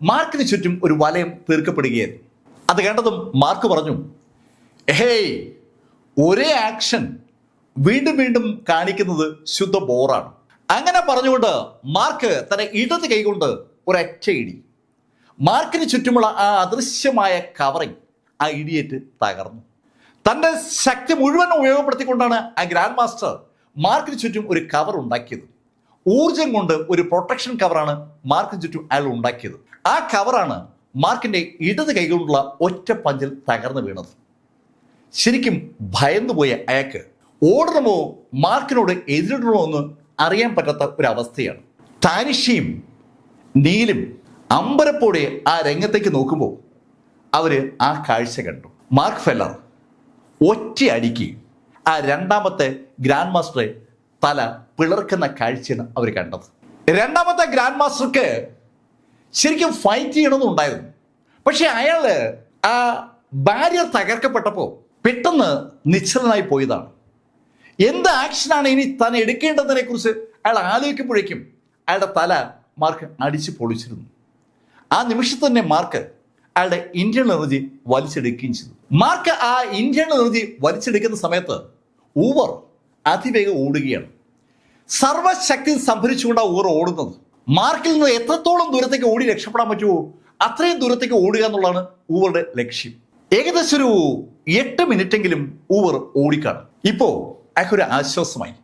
മാർക്കിന് ചുറ്റും ഒരു വലയം തീർക്കപ്പെടുകയായിരുന്നു. അത് കണ്ടതും മാർക്ക് പറഞ്ഞു, ഹേയ്, ഒരേ ആക്ഷൻ വീണ്ടും വീണ്ടും കാണിക്കുന്നത് ശുദ്ധ ബോറാണ്. അങ്ങനെ പറഞ്ഞുകൊണ്ട് മാർക്ക് തന്റെ ഇടത് കൈകൊണ്ട് ഒരൊറ്റ ഇടി. മാർക്കിന് ചുറ്റുമുള്ള ആ അദൃശ്യമായ കവറിങ് ആ ഇടിയേറ്റ് തകർന്നു. തന്റെ ശക്തി മുഴുവൻ ഉപയോഗപ്പെടുത്തിക്കൊണ്ടാണ് ആ ഗ്രാൻഡ് മാസ്റ്റർ മാർക്കിന് ചുറ്റും ഒരു കവർ ഉണ്ടാക്കിയത്. ഊർജം കൊണ്ട് ഒരു പ്രൊട്ടക്ഷൻ കവറാണ് മാർക്കിന് ചുറ്റും അയാൾ ഉണ്ടാക്കിയത്. ആ കവറാണ് മാർക്കിന്റെ ഇടത് കൈകൊണ്ടുള്ള ഒറ്റ പഞ്ചിൽ തകർന്നു വീണത്. ശരിക്കും ഭയന്നുപോയ അയാൾക്ക് ഓടണമോ മാർക്കിനോട് എതിരിടണമോ എന്ന് അറിയാൻ പറ്റാത്ത ഒരവസ്ഥയാണ്. താനിഷയും നീലും അമ്പരപ്പോടെ ആ രംഗത്തേക്ക് നോക്കുമ്പോൾ അവര് ആ കാഴ്ച കണ്ടു. മാർക്ക് ഫെല്ലർ ഒറ്റ അടിക്ക് ആ രണ്ടാമത്തെ ഗ്രാൻഡ് മാസ്റ്ററെ തല പിളർക്കുന്ന കാഴ്ചയാണ് അവർ കണ്ടത്. രണ്ടാമത്തെ ഗ്രാൻഡ് മാസ്റ്റർക്ക് ശരിക്കും ഫൈറ്റ് ചെയ്യണമെന്നുണ്ടായിരുന്നു. പക്ഷെ അയാള് ആ ബാരിയർ തകർക്കപ്പെട്ടപ്പോൾ പെട്ടെന്ന് നിശ്ചലനായി പോയതാണ്. എന്ത് ആക്ഷനാണ് ഇനി താൻ എടുക്കേണ്ടതിനെ കുറിച്ച് അയാൾ ആലോചിക്കുമ്പോഴേക്കും അയാളുടെ തല മാർക്ക് അടിച്ചു പൊളിച്ചിരുന്നു. ആ നിമിഷത്തിൽ തന്നെ മാർക്ക് അയാളുടെ ഇന്റേണൽ എനർജി വലിച്ചെടുക്കുകയും ചെയ്തു. മാർക്ക് ആ ഇന്റേണൽ എനർജി വലിച്ചെടുക്കുന്ന സമയത്ത് ഊവർ അതിവേഗം ഓടുകയാണ്. സർവശക്തി സംഭരിച്ചുകൊണ്ടാണ് ഊവർ ഓടുന്നത്. മാർക്കിൽ നിന്ന് എത്രത്തോളം ദൂരത്തേക്ക് ഓടി രക്ഷപ്പെടാൻ പറ്റുമോ അത്രയും ദൂരത്തേക്ക് ഓടുക എന്നുള്ളതാണ് ഊവറുടെ ലക്ഷ്യം. ഏകദേശം ഒരു 8 മിനിറ്റെങ്കിലും ഊവർ ഓടിക്കാണും. ഇപ്പോ അയാൾക്കൊരു ആശ്വാസമായി.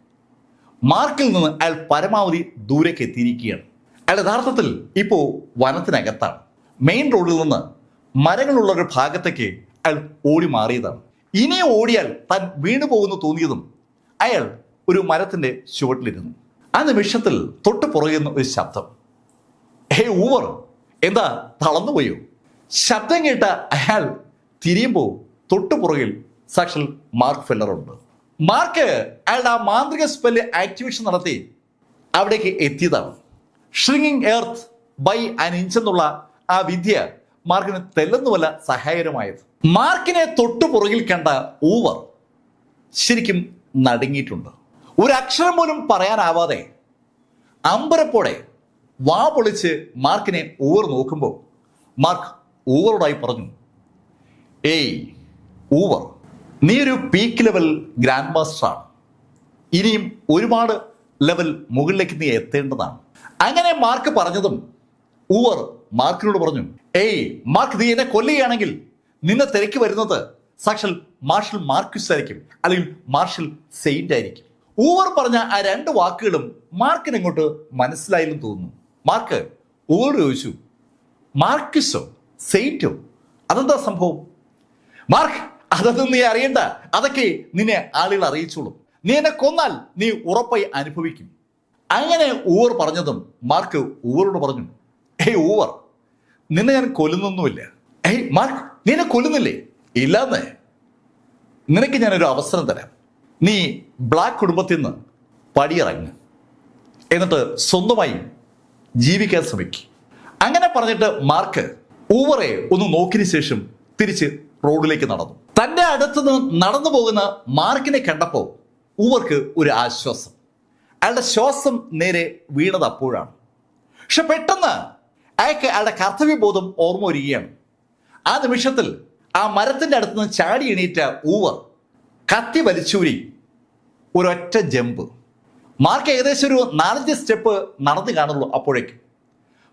മാർക്കിൽ നിന്ന് അയാൾ പരമാവധി ദൂരേക്ക് എത്തിയിരിക്കുകയാണ്. അയാൾ യഥാർത്ഥത്തിൽ ഇപ്പോൾ വനത്തിനകത്താണ്. മെയിൻ റോഡിൽ നിന്ന് മരങ്ങളുള്ള ഒരു ഭാഗത്തേക്ക് അയാൾ ഓടി മാറിയതാണ്. ഇനി ഓടിയാൽ താൻ വീണു പോകുന്നു തോന്നിയതും അയാൾ ഒരു മരത്തിന്റെ ചുവട്ടിലിരുന്നു. ആ നിമിഷത്തിൽ തൊട്ട് പുറകിൽ നിന്ന് ഒരു ശബ്ദം. ഹേ ഊവർ, എന്താ തളർന്നുപോയോ? ശബ്ദം കേട്ട അയാൾ തിരിയുമ്പോൾ തൊട്ടു പുറകിൽ സാക്ഷാൽ മാർക്ക് ഫെല്ലർ ഉണ്ട്. മാർക്ക് അയാളുടെ ആ മാന്ത്രിക സ്പെല്ല് ആക്ടിവേഷൻ നടത്തി അവിടേക്ക് എത്തിയതാണ്. ഷ്രിങ്ങിങ് എർത്ത് ബൈ ആൻ ഇഞ്ച് എന്നുള്ള ആ വിദ്യ മാർക്കിന് തെല്ലുന്നുമല്ല സഹായകരമായത്. മാർക്കിനെ തൊട്ടു പുറകിൽ കണ്ട ഊവർ ശരിക്കും നടുങ്ങിയിട്ടുണ്ട്. ഒരു അക്ഷരം പോലും പറയാനാവാതെ അമ്പരപ്പോടെ വാ പൊളിച്ച് മാർക്കിനെ ഊവർ നോക്കുമ്പോൾ മാർക്ക് ഊവറോടായി പറഞ്ഞു, ഏയ് ഊവർ, നീ ഒരു പീക്ക് ലെവൽ ഗ്രാൻഡ് മാസ്റ്ററാണ്. ഇനിയും ഒരുപാട് ലെവൽ മുകളിലേക്ക് നീ എത്തേണ്ടതാണ്. അങ്ങനെ മാർക്ക് പറഞ്ഞതും ഊവർ മാർക്കിനോട് പറഞ്ഞു, ഏയ് മാർക്ക്, നീ എന്നെ കൊല്ലുകയാണെങ്കിൽ നിന്നെ തിരക്കി വരുന്നത് സാക്ഷാൽ മാർഷൽ മാർക്വിസ് ആയിരിക്കും, അല്ലെങ്കിൽ മാർഷൽ സെയിന്റ് ആയിരിക്കും. ഊവർ പറഞ്ഞ ആ 2 വാക്കുകളും മാർക്കിന് ഇങ്ങോട്ട് മനസ്സിലായില്ലെന്ന് തോന്നുന്നു. മാർക്ക് ഊവർ ചോദിച്ചു, മാർക്വിസോ സെയിന്റോ, അതെന്താ സംഭവം? മാർക്ക് അതൊന്നും നീ അറിയണ്ട, അതൊക്കെ നിന്നെ ആളുകൾ അറിയിച്ചോളും. നീ എന്നെ കൊന്നാൽ നീ ഉറപ്പായി അനുഭവിക്കും. അങ്ങനെ ഊവർ പറഞ്ഞതും മാർക്ക് ഊവറോട് പറഞ്ഞു, ഏയ് ഊവർ, നിന്നെ ഞാൻ കൊല്ലുന്നൊന്നുമില്ല. ഏയ് മാർക്ക്, നീ എന്നെ കൊല്ലുന്നില്ലേ? ഇല്ലാന്ന്. നിനക്ക് ഞാനൊരു അവസരം തരാം. നീ ബ്ലാക്ക് കുടുംബത്തിൽ നിന്ന് പടിയിറങ്ങ്, എന്നിട്ട് സ്വന്തമായി ജീവിക്കാൻ ശ്രമിക്കും. അങ്ങനെ പറഞ്ഞിട്ട് മാർക്ക് ഊവറെ ഒന്ന് നോക്കിയതിനു ശേഷം തിരിച്ച് റോഡിലേക്ക് നടന്നു. തന്റെ അടുത്തുനിന്ന് നടന്നു പോകുന്ന മാർക്കിനെ കണ്ടപ്പോൾ ഊവർക്ക് ഒരു ആശ്വാസം. അയാളുടെ ശ്വാസം നേരെ വീണത് അപ്പോഴാണ്. പക്ഷെ പെട്ടെന്ന് അയാൾക്ക് അയാളുടെ കർത്തവ്യബോധം ഓർമ്മ വരികയാണ്. ആ നിമിഷത്തിൽ ആ മരത്തിന്റെ അടുത്തുനിന്ന് ചാടി എണീറ്റ ഊവർ കത്തി വലിച്ചൂരി ഒരൊറ്റ ജമ്പ്. മാർക്ക് ഏകദേശം ഒരു 4-5 സ്റ്റെപ്പ് നടന്നു കാണുള്ളൂ. അപ്പോഴേക്കും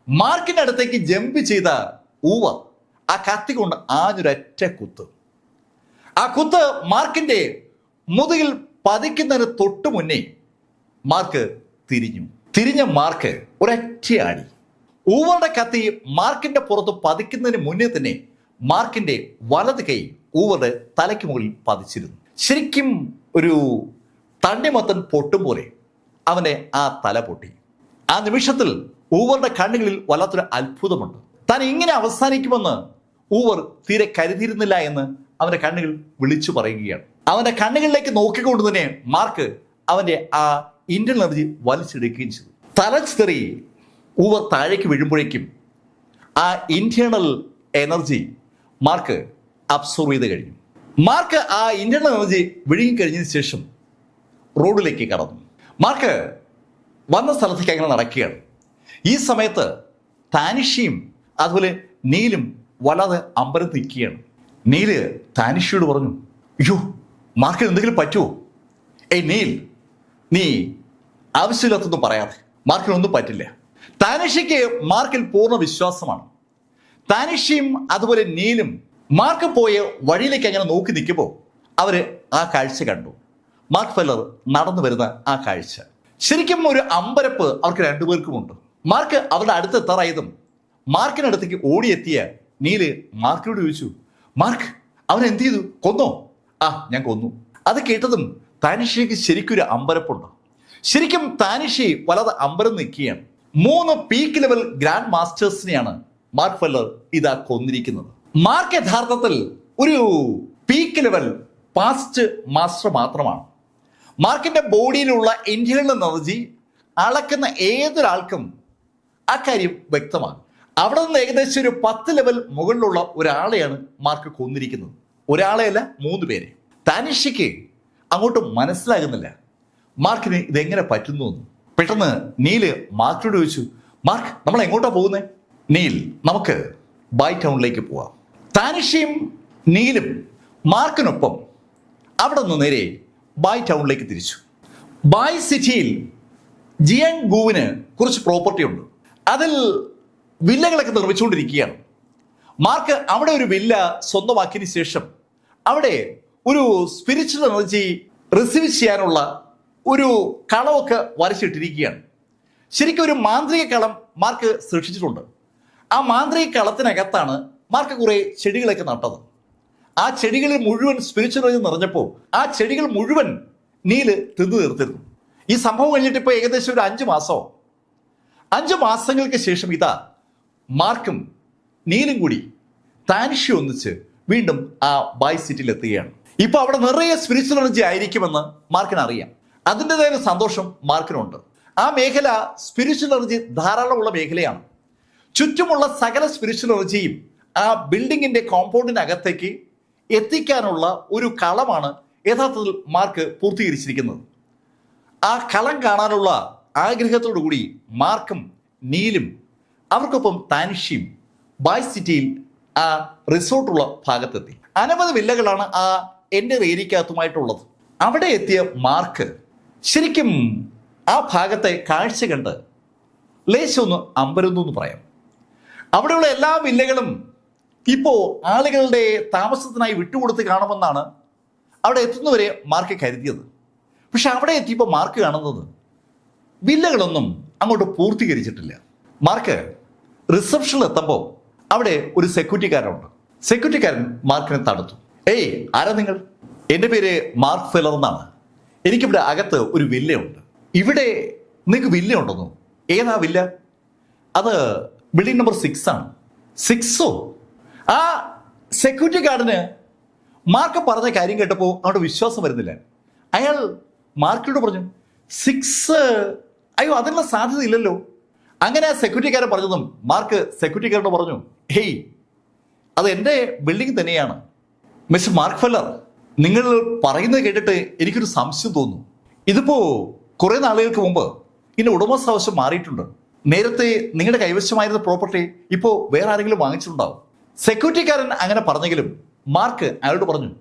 മാർക്കിന്റെ അടുത്തേക്ക് ജമ്പ് ചെയ്ത ഊവർ ആ കത്തി കൊണ്ട് ആഞ്ഞൊരൊറ്റ കുത്ത്. ആ കുത്ത് മാർക്കിന്റെ മുതുകിൽ പതിക്കുന്നതിന് തൊട്ടു മുന്നേ മാർക്ക് തിരിഞ്ഞ മാർക്ക് ഒരൊറ്റ ആടി. ഊവറുടെ കത്തി മാർക്കിന്റെ പുറത്ത് പതിക്കുന്നതിന് മുന്നേ തന്നെ മാർക്കിന്റെ വലത് കൈ ഊവറുടെ തലയ്ക്ക് മുകളിൽ പതിച്ചിരുന്നു. ശരിക്കും ഒരു തണ്ണിമത്തൻ പൊട്ടും പോലെ അവന്റെ ആ തല പൊട്ടി. ആ നിമിഷത്തിൽ ഊവറുടെ കണ്ണുകളിൽ വല്ലാത്തൊരു അത്ഭുതമുണ്ട്. താൻ ഇങ്ങനെ അവസാനിക്കുമെന്ന് ഊവർ തീരെ കരുതിയിരുന്നില്ല എന്ന് അവന്റെ കണ്ണുകൾ വിളിച്ചു പറയുകയാണ്. അവന്റെ കണ്ണുകളിലേക്ക് നോക്കിക്കൊണ്ട് തന്നെ മാർക്ക് അവന്റെ ആ ഇന്റേണൽ എനർജി വലിച്ചെടുക്കുകയും ചെയ്തു. തലച്ചെറി ഊവർ താഴേക്ക് വീഴുമ്പോഴേക്കും ആ ഇന്റേണൽ എനർജി മാർക്ക് അബ്സോർവ് ചെയ്ത് കഴിഞ്ഞു. മാർക്ക് ആ ഇന്റേണൽ എനർജി വിഴുങ്ങിക്കഴിഞ്ഞതിന് ശേഷം റോഡിലേക്ക് കടന്നു. മാർക്ക് വന്ന സ്ഥലത്തേക്ക് അങ്ങനെ നടക്കുകയാണ്. ഈ സമയത്ത് താനിഷയും അതുപോലെ നീലും വല്ലാതെ അമ്പരത്ത് നിൽക്കുകയാണ്. നീല് താനിഷയോട് പറഞ്ഞു, അയ്യോ മാർക്കിന് എന്തെങ്കിലും പറ്റുമോ? ഏയ് നീൽ, നീ ആവശ്യമില്ലാത്തൊന്നും പറയാതെ, മാർക്കിനൊന്നും പറ്റില്ല. താനിഷയ്ക്ക് മാർക്കിൽ പൂർണ്ണ വിശ്വാസമാണ്. താനിഷയും അതുപോലെ നീലും മാർക്ക് പോയ വഴിയിലേക്ക് അങ്ങനെ നോക്കി നിൽക്കുമ്പോൾ അവര് ആ കാഴ്ച കണ്ടു. മാർക്ക് ഫെല്ലർ നടന്നു വരുന്ന ആ കാഴ്ച ശരിക്കും ഒരു അമ്പരപ്പ് അവർക്ക് രണ്ടുപേർക്കുമുണ്ട്. മാർക്ക് അവരുടെ അടുത്തെത്താറായതും മാർക്കിനടുത്തേക്ക് ഓടിയെത്തിയ നീല് മാർക്കിനോട് ചോദിച്ചു, മാർക്ക്, അവൻ എന്ത് ചെയ്തു? കൊന്നോ? ആ, ഞാൻ കൊന്നു. അത് കേട്ടതും താനിഷയ്ക്ക് ശരിക്കൊരു അമ്പരപ്പുണ്ട്. ശരിക്കും താനിഷി വല്ലാതെ അമ്പരം നിൽക്കുകയാണ്. 3 പീക്ക് ലെവൽ ഗ്രാൻഡ് മാസ്റ്റേഴ്സിനെയാണ് മാർക്ക് ഫെല്ലർ ഇതാ കൊന്നിരിക്കുന്നത്. മാർക്ക് യഥാർത്ഥത്തിൽ ഒരു പീക്ക് ലെവൽ പാസ്റ്റ് മാസ്റ്റർ മാത്രമാണ്. മാർക്കിന്റെ ബോഡിയിലുള്ള ഇന്റേണൽ എനർജി അളക്കുന്ന ഏതൊരാൾക്കും അക്കാര്യം വ്യക്തമാണ്. അവിടെ നിന്ന് ഏകദേശം ഒരു 10 ലെവൽ മുകളിലുള്ള ഒരാളെയാണ് മാർക്ക് കൊന്നിരിക്കുന്നത്. ഒരാളെയല്ല, 3 പേരെ. താനിഷയ്ക്ക് അങ്ങോട്ട് മനസ്സിലാകുന്നില്ല മാർക്കിന് ഇതെങ്ങനെ പറ്റുന്നു എന്ന്. പെട്ടെന്ന് നീല് മാർക്കിനോട് ചോദിച്ചു, മാർക്ക്, നമ്മൾ എങ്ങോട്ടാ പോകുന്നത്? നീൽ, നമുക്ക് ബായ് ടൗണിലേക്ക് പോവാം. താനിഷയും നീലും മാർക്കിനൊപ്പം അവിടെ നിന്ന് നേരെ ബായ് ടൗണിലേക്ക് തിരിച്ചു. ബായ് സിറ്റിയിൽ ജിയാങ് ഗുവിന് കുറച്ച് പ്രോപ്പർട്ടി ഉണ്ട്. അതിൽ വില്ലകളൊക്കെ നിർമ്മിച്ചുകൊണ്ടിരിക്കുകയാണ്. മാർക്ക് അവിടെ ഒരു വില്ല സ്വന്തമാക്കിയതിനു ശേഷം അവിടെ ഒരു സ്പിരിച്വൽ എനർജി റിസീവ് ചെയ്യാനുള്ള ഒരു കളമൊക്കെ വരച്ചിട്ടിരിക്കുകയാണ്. ശരിക്കും ഒരു മാന്ത്രിക കളം മാർക്ക് സൃഷ്ടിച്ചിട്ടുണ്ട്. ആ മാന്ത്രിക കളത്തിനകത്താണ് മാർക്ക് കുറെ ചെടികളൊക്കെ നട്ടത്. ആ ചെടികളിൽ മുഴുവൻ സ്പിരിച്വൽ എനർജി നിറഞ്ഞപ്പോൾ ആ ചെടികൾ മുഴുവൻ നീല് തിന്നു തീർത്തിരുന്നു. ഈ സംഭവം കഴിഞ്ഞിട്ട് ഇപ്പോൾ ഏകദേശം ഒരു 5 മാസമോ. 5 മാസങ്ങൾക്ക് ശേഷം ഇതാ മാർക്കും നീലും കൂടി താനിഷി ഒന്നിച്ച് വീണ്ടും ആ ബായ് സിറ്റിയിൽ എത്തുകയാണ്. ഇപ്പൊ അവിടെ നിറയെ സ്പിരിച്വൽ എനർജി ആയിരിക്കുമെന്ന് മാർക്കിന് അറിയാം. അതിൻ്റെതായ സന്തോഷം മാർക്കിനുണ്ട്. ആ മേഖല സ്പിരിച്വൽ എനർജി ധാരാളമുള്ള മേഖലയാണ്. ചുറ്റുമുള്ള സകല സ്പിരിച്വൽ എനർജിയും ആ ബിൽഡിങ്ങിന്റെ കോമ്പൗണ്ടിനകത്തേക്ക് എത്തിക്കാനുള്ള ഒരു കളമാണ് യഥാർത്ഥത്തിൽ മാർക്ക് പൂർത്തീകരിച്ചിരിക്കുന്നത്. ആ കളം കാണാനുള്ള ആഗ്രഹത്തോടു കൂടി മാർക്കും നീലും അവർക്കൊപ്പം താനിഷിയും ബായ് സിറ്റിയിൽ ആ റിസോർട്ടുള്ള ഭാഗത്തെത്തി. അനവധി വില്ലകളാണ് ആ എൻ്റെ ഏരിയക്കകത്തുമായിട്ടുള്ളത്. അവിടെ എത്തിയ മാർക്ക് ശരിക്കും ആ ഭാഗത്തെ കാഴ്ച കണ്ട് ലേശമൊന്ന് അമ്പരന്നു എന്ന് പറയാം. അവിടെയുള്ള എല്ലാ വില്ലകളും ഇപ്പോൾ ആളുകളുടെ താമസത്തിനായി വിട്ടുകൊടുത്ത് കാണുമെന്നാണ് അവിടെ എത്തുന്നവരെ മാർക്ക് കരുതിയത്. പക്ഷെ അവിടെ എത്തിയപ്പോൾ മാർക്ക് കാണുന്നത് വില്ലകളൊന്നും അങ്ങോട്ട് പൂർത്തീകരിച്ചിട്ടില്ല. മാർക്ക് റിസപ്ഷനിൽ എത്തുമ്പോൾ അവിടെ ഒരു സെക്യൂരിറ്റിക്കാരനുണ്ട്. സെക്യൂരിറ്റിക്കാരൻ മാർക്കിനെ തടുത്തു. ഏയ്, ആരാ നിങ്ങൾ? എൻ്റെ പേര് മാർക്ക് ഫെല്ലർ എന്നാണ്. എനിക്കിവിടെ അകത്ത് ഒരു വില്ലയുണ്ട്. ഇവിടെ നിങ്ങൾക്ക് വില്ല ഉണ്ടെന്നോ? ഏതാ വില്ല? അത് ബിൽഡിംഗ് നമ്പർ 6 ആണ്. 6ഓ? ആ സെക്യൂരിറ്റി ഗാർഡിന് മാർക്ക് പറഞ്ഞ കാര്യം കേട്ടപ്പോൾ അവിടെ വിശ്വാസം വരുന്നില്ല. അയാൾ മാർക്കിനോട് പറഞ്ഞു, 6? അയ്യോ, അതിനുള്ള സാധ്യത ഇല്ലല്ലോ. അങ്ങനെ ആ സെക്യൂരിറ്റിക്കാരൻ പറഞ്ഞതും മാർക്ക് സെക്യൂരിറ്റിക്കാരനോട് പറഞ്ഞു, ഹേയ്, അത് എൻ്റെ ബിൽഡിംഗ് തന്നെയാണ്. മിസ്റ്റർ മാർക്ക് ഫെല്ലർ, നിങ്ങൾ പറയുന്നത് കേട്ടിട്ട് എനിക്കൊരു സംശയം തോന്നുന്നു. ഇതിപ്പോ കുറെ നാളുകൾക്ക് മുമ്പ് ഇതിന്റെ ഉടമസ്ഥാവകാശം മാറിയിട്ടുണ്ട്. നേരത്തെ നിങ്ങളുടെ കൈവശമായിരുന്ന പ്രോപ്പർട്ടി ഇപ്പോ വേറെ ആരെങ്കിലും വാങ്ങിച്ചിട്ടുണ്ടാവും. സെക്യൂരിറ്റിക്കാരൻ അങ്ങനെ പറഞ്ഞെങ്കിലും മാർക്ക് അയാളോട് പറഞ്ഞു,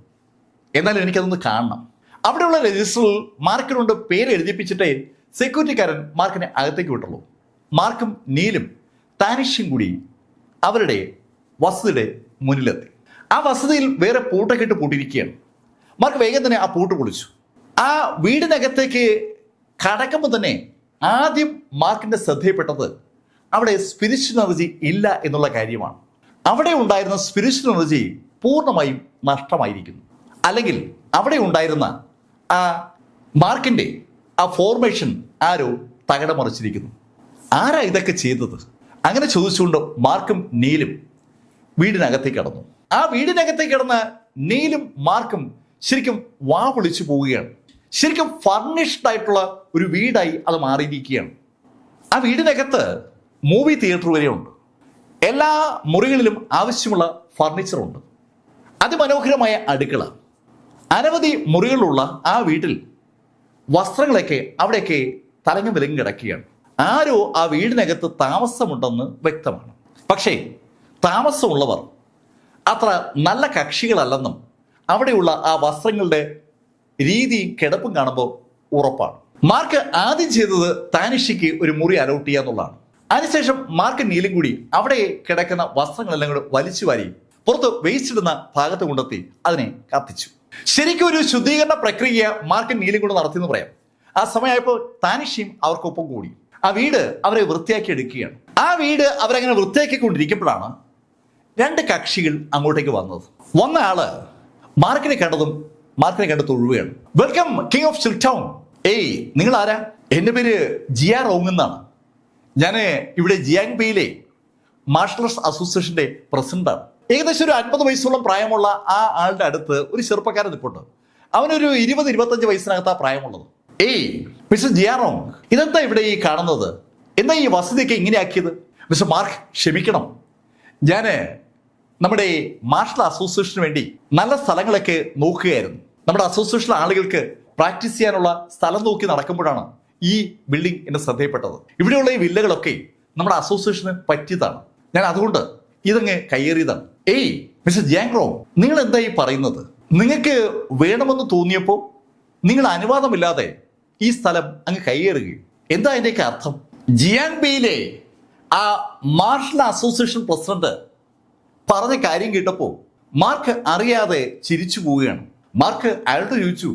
എന്നാലും എനിക്കതൊന്ന് കാണണം. അവിടെയുള്ള രജിസ്റ്ററിൽ മാർക്കിനോട് പേര് എഴുതിപ്പിച്ചിട്ടേ സെക്യൂരിറ്റിക്കാരൻ മാർക്കിനെ അകത്തേക്ക് വിട്ടുള്ളൂ. മാർക്കും നീലും താനിഷും കൂടി അവരുടെ വസതിയുടെ മുന്നിലെത്തി. ആ വസതിയിൽ വേറെ പൂട്ടൊക്കെ ഇട്ട് പൂട്ടിയിരിക്കുകയാണ്. മാർക്ക് വേഗം തന്നെ ആ പൂട്ട് പൊളിച്ചു. ആ വീടിനകത്തേക്ക് കടക്കുമ്പോൾ തന്നെ ആദ്യം മാർക്കിന്റെ ശ്രദ്ധയിൽപ്പെട്ടത് അവിടെ സ്പിരിച്വൽ എനർജി ഇല്ല എന്നുള്ള കാര്യമാണ്. അവിടെ ഉണ്ടായിരുന്ന സ്പിരിച്വൽ എനർജി പൂർണ്ണമായും നഷ്ടമായിരിക്കുന്നു. അല്ലെങ്കിൽ അവിടെ ഉണ്ടായിരുന്ന ആ മാർക്കിന്റെ ആ ഫോർമേഷൻ ആരോ തകിടം മറിച്ചിരിക്കുന്നു. ആരാ ഇതൊക്കെ ചെയ്തത്? അങ്ങനെ ചോദിച്ചുകൊണ്ട് മാർക്കും നീലും വീടിനകത്തേക്ക് കടന്നു. ആ വീടിനകത്തേക്ക് കിടന്ന നീലും മാർക്കും ശരിക്കും വാ പൊളിച്ചു പോവുകയാണ്. ശരിക്കും ഫർണിഷ്ഡ് ആയിട്ടുള്ള ഒരു വീടായി അത് മാറിയിരിക്കുകയാണ്. ആ വീടിനകത്ത് മൂവി തിയേറ്റർ വരെയുണ്ട്. എല്ലാ മുറികളിലും ആവശ്യമുള്ള ഫർണിച്ചറുണ്ട്. അതിമനോഹരമായ അടുക്കള. അനവധി മുറികളുള്ള ആ വീട്ടിൽ വസ്ത്രങ്ങളൊക്കെ അവിടെയൊക്കെ തലങ്ങും വിലങ്ങും കിടക്കുകയാണ്. ആരോ ആ വീടിനകത്ത് താമസമുണ്ടെന്ന് വ്യക്തമാണ്. പക്ഷേ താമസമുള്ളവർ അത്ര നല്ല കക്ഷികളല്ലെന്നും അവിടെയുള്ള ആ വസ്ത്രങ്ങളുടെ രീതിയും കിടപ്പും കാണുമ്പോൾ ഉറപ്പാണ്. മാർക്ക് ആദ്യം ചെയ്തത് താനിഷിക്ക് ഒരു മുറി അലോട്ട് ചെയ്യുക എന്നുള്ളതാണ്. അതിനുശേഷം മാർക്ക് നീലും കൂടി അവിടെ കിടക്കുന്ന വസ്ത്രങ്ങളെല്ലാം കൂടെ വലിച്ചു വാരി പുറത്ത് വേസ്റ്റ് ഇടുന്ന ഭാഗത്ത് കൊണ്ടെത്തി അതിനെ കത്തിച്ചു. ശരിക്കും ഒരു ശുദ്ധീകരണ പ്രക്രിയ മാർക്ക് നീലും കൂടെ നടത്തിയെന്ന് പറയാം. ആ സമയമായപ്പോൾ താനിഷിയും അവർക്കൊപ്പം കൂടി ആ വീട് അവരെ വൃത്തിയാക്കി എടുക്കുകയാണ്. ആ വീട് അവരങ്ങനെ വൃത്തിയാക്കിക്കൊണ്ടിരിക്കുമ്പോഴാണ് രണ്ട് കക്ഷികൾ അങ്ങോട്ടേക്ക് വന്നത്. വന്ന ആള് മാർക്കിനെ കണ്ടതും മാർക്കിനെ കണ്ട് തൊഴുകയാണ്. Welcome king of Chiltown. ഏയ്, നിങ്ങൾ ആരാ? എൻ്റെ പേര് ജിയാ റോങ് എന്നാണ്. ഞാൻ ഇവിടെ ജിയാങ്ബെയിലെ മാർഷൽ ആർട്സ് അസോസിയേഷന്റെ പ്രസിഡന്റാണ്. ഏകദേശം ഒരു 50 വയസ്സോളം പ്രായമുള്ള ആ ആളുടെ അടുത്ത് ഒരു ചെറുപ്പക്കാരൻ നിൽപ്പുണ്ട്. അവനൊരു 20-25 വയസ്സിനകത്താ പ്രായമുള്ളത്. ഏയ് മിസ്റ്റർ ജിയാ റോങ്, ഇതെന്താ ഇവിടെ ഈ കാണുന്നത്? എന്താ ഈ വസതിയൊക്കെ ഇങ്ങനെയാക്കിയത്? മിസ്റ്റർ മാർക്ക്, ക്ഷമിക്കണം, ഞാൻ നമ്മുടെ മാർഷൽ അസോസിയേഷന് വേണ്ടി നല്ല സ്ഥലങ്ങളൊക്കെ നോക്കുകയായിരുന്നു. നമ്മുടെ അസോസിയേഷൻ ആളുകൾക്ക് പ്രാക്ടീസ് ചെയ്യാനുള്ള സ്ഥലം നോക്കി നടക്കുമ്പോഴാണ് ഈ ബിൽഡിംഗ് എന്നെ ശ്രദ്ധയിൽപ്പെട്ടത്. ഇവിടെയുള്ള ഈ വില്ലകളൊക്കെ നമ്മുടെ അസോസിയേഷന് പറ്റിയതാണ്. ഞാൻ അതുകൊണ്ട് ഇതങ്ങ് കയ്യേറിയതാണ്. ഏയ് മിസ്റ്റർ ജിയാങ്റോ, നിങ്ങൾ എന്താ ഈ പറയുന്നത്? നിങ്ങൾക്ക് വേണമെന്ന് തോന്നിയപ്പോൾ നിങ്ങൾ അനുവാദമില്ലാതെ ഈ സ്ഥലം അങ്ങ് കയ്യേറുകയും, എന്താ അതിൻ്റെയൊക്കെ അർത്ഥം? ജിയാങ്ബെയിലെ ആ മാർഷൽ അസോസിയേഷൻ പ്രസിഡന്റ് പറഞ്ഞ കാര്യം കേട്ടപ്പോൾ മാർക്ക് അറിയാതെ ചിരിച്ചു പോവുകയാണ്. മാർക്ക് അയാളോട് ചോദിച്ചു,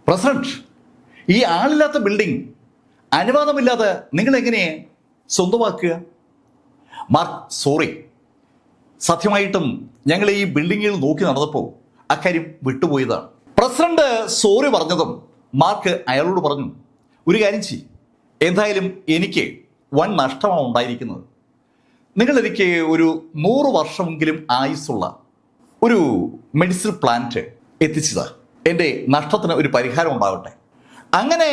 പ്രസിഡന്റ്, ഈ ആളില്ലാത്ത ബിൽഡിംഗ് അനുവാദമില്ലാതെ നിങ്ങൾ എങ്ങനെ സ്വന്തമാക്കുക? മാർക്ക്, സോറി, സത്യമായിട്ടും ഞങ്ങൾ ഈ ബിൽഡിങ്ങിൽ നോക്കി നടന്നപ്പോൾ അക്കാര്യം വിട്ടുപോയതാണ്. പ്രസിഡന്റ് സോറി പറഞ്ഞതും മാർക്ക് അയാളോട് പറഞ്ഞു, ഒരു കാര്യം ചെയ്യും, എന്തായാലും എനിക്ക് വൻ നഷ്ടമാണ് ഉണ്ടായിരിക്കുന്നത്. നിങ്ങൾ എനിക്ക് ഒരു 100 വർഷമെങ്കിലും ആയുസ്സുള്ള ഒരു മെഡിസിൻ പ്ലാന്റ് എത്തിച്ചതാ. എൻ്റെ നഷ്ടത്തിന് ഒരു പരിഹാരം ഉണ്ടാവട്ടെ. അങ്ങനെ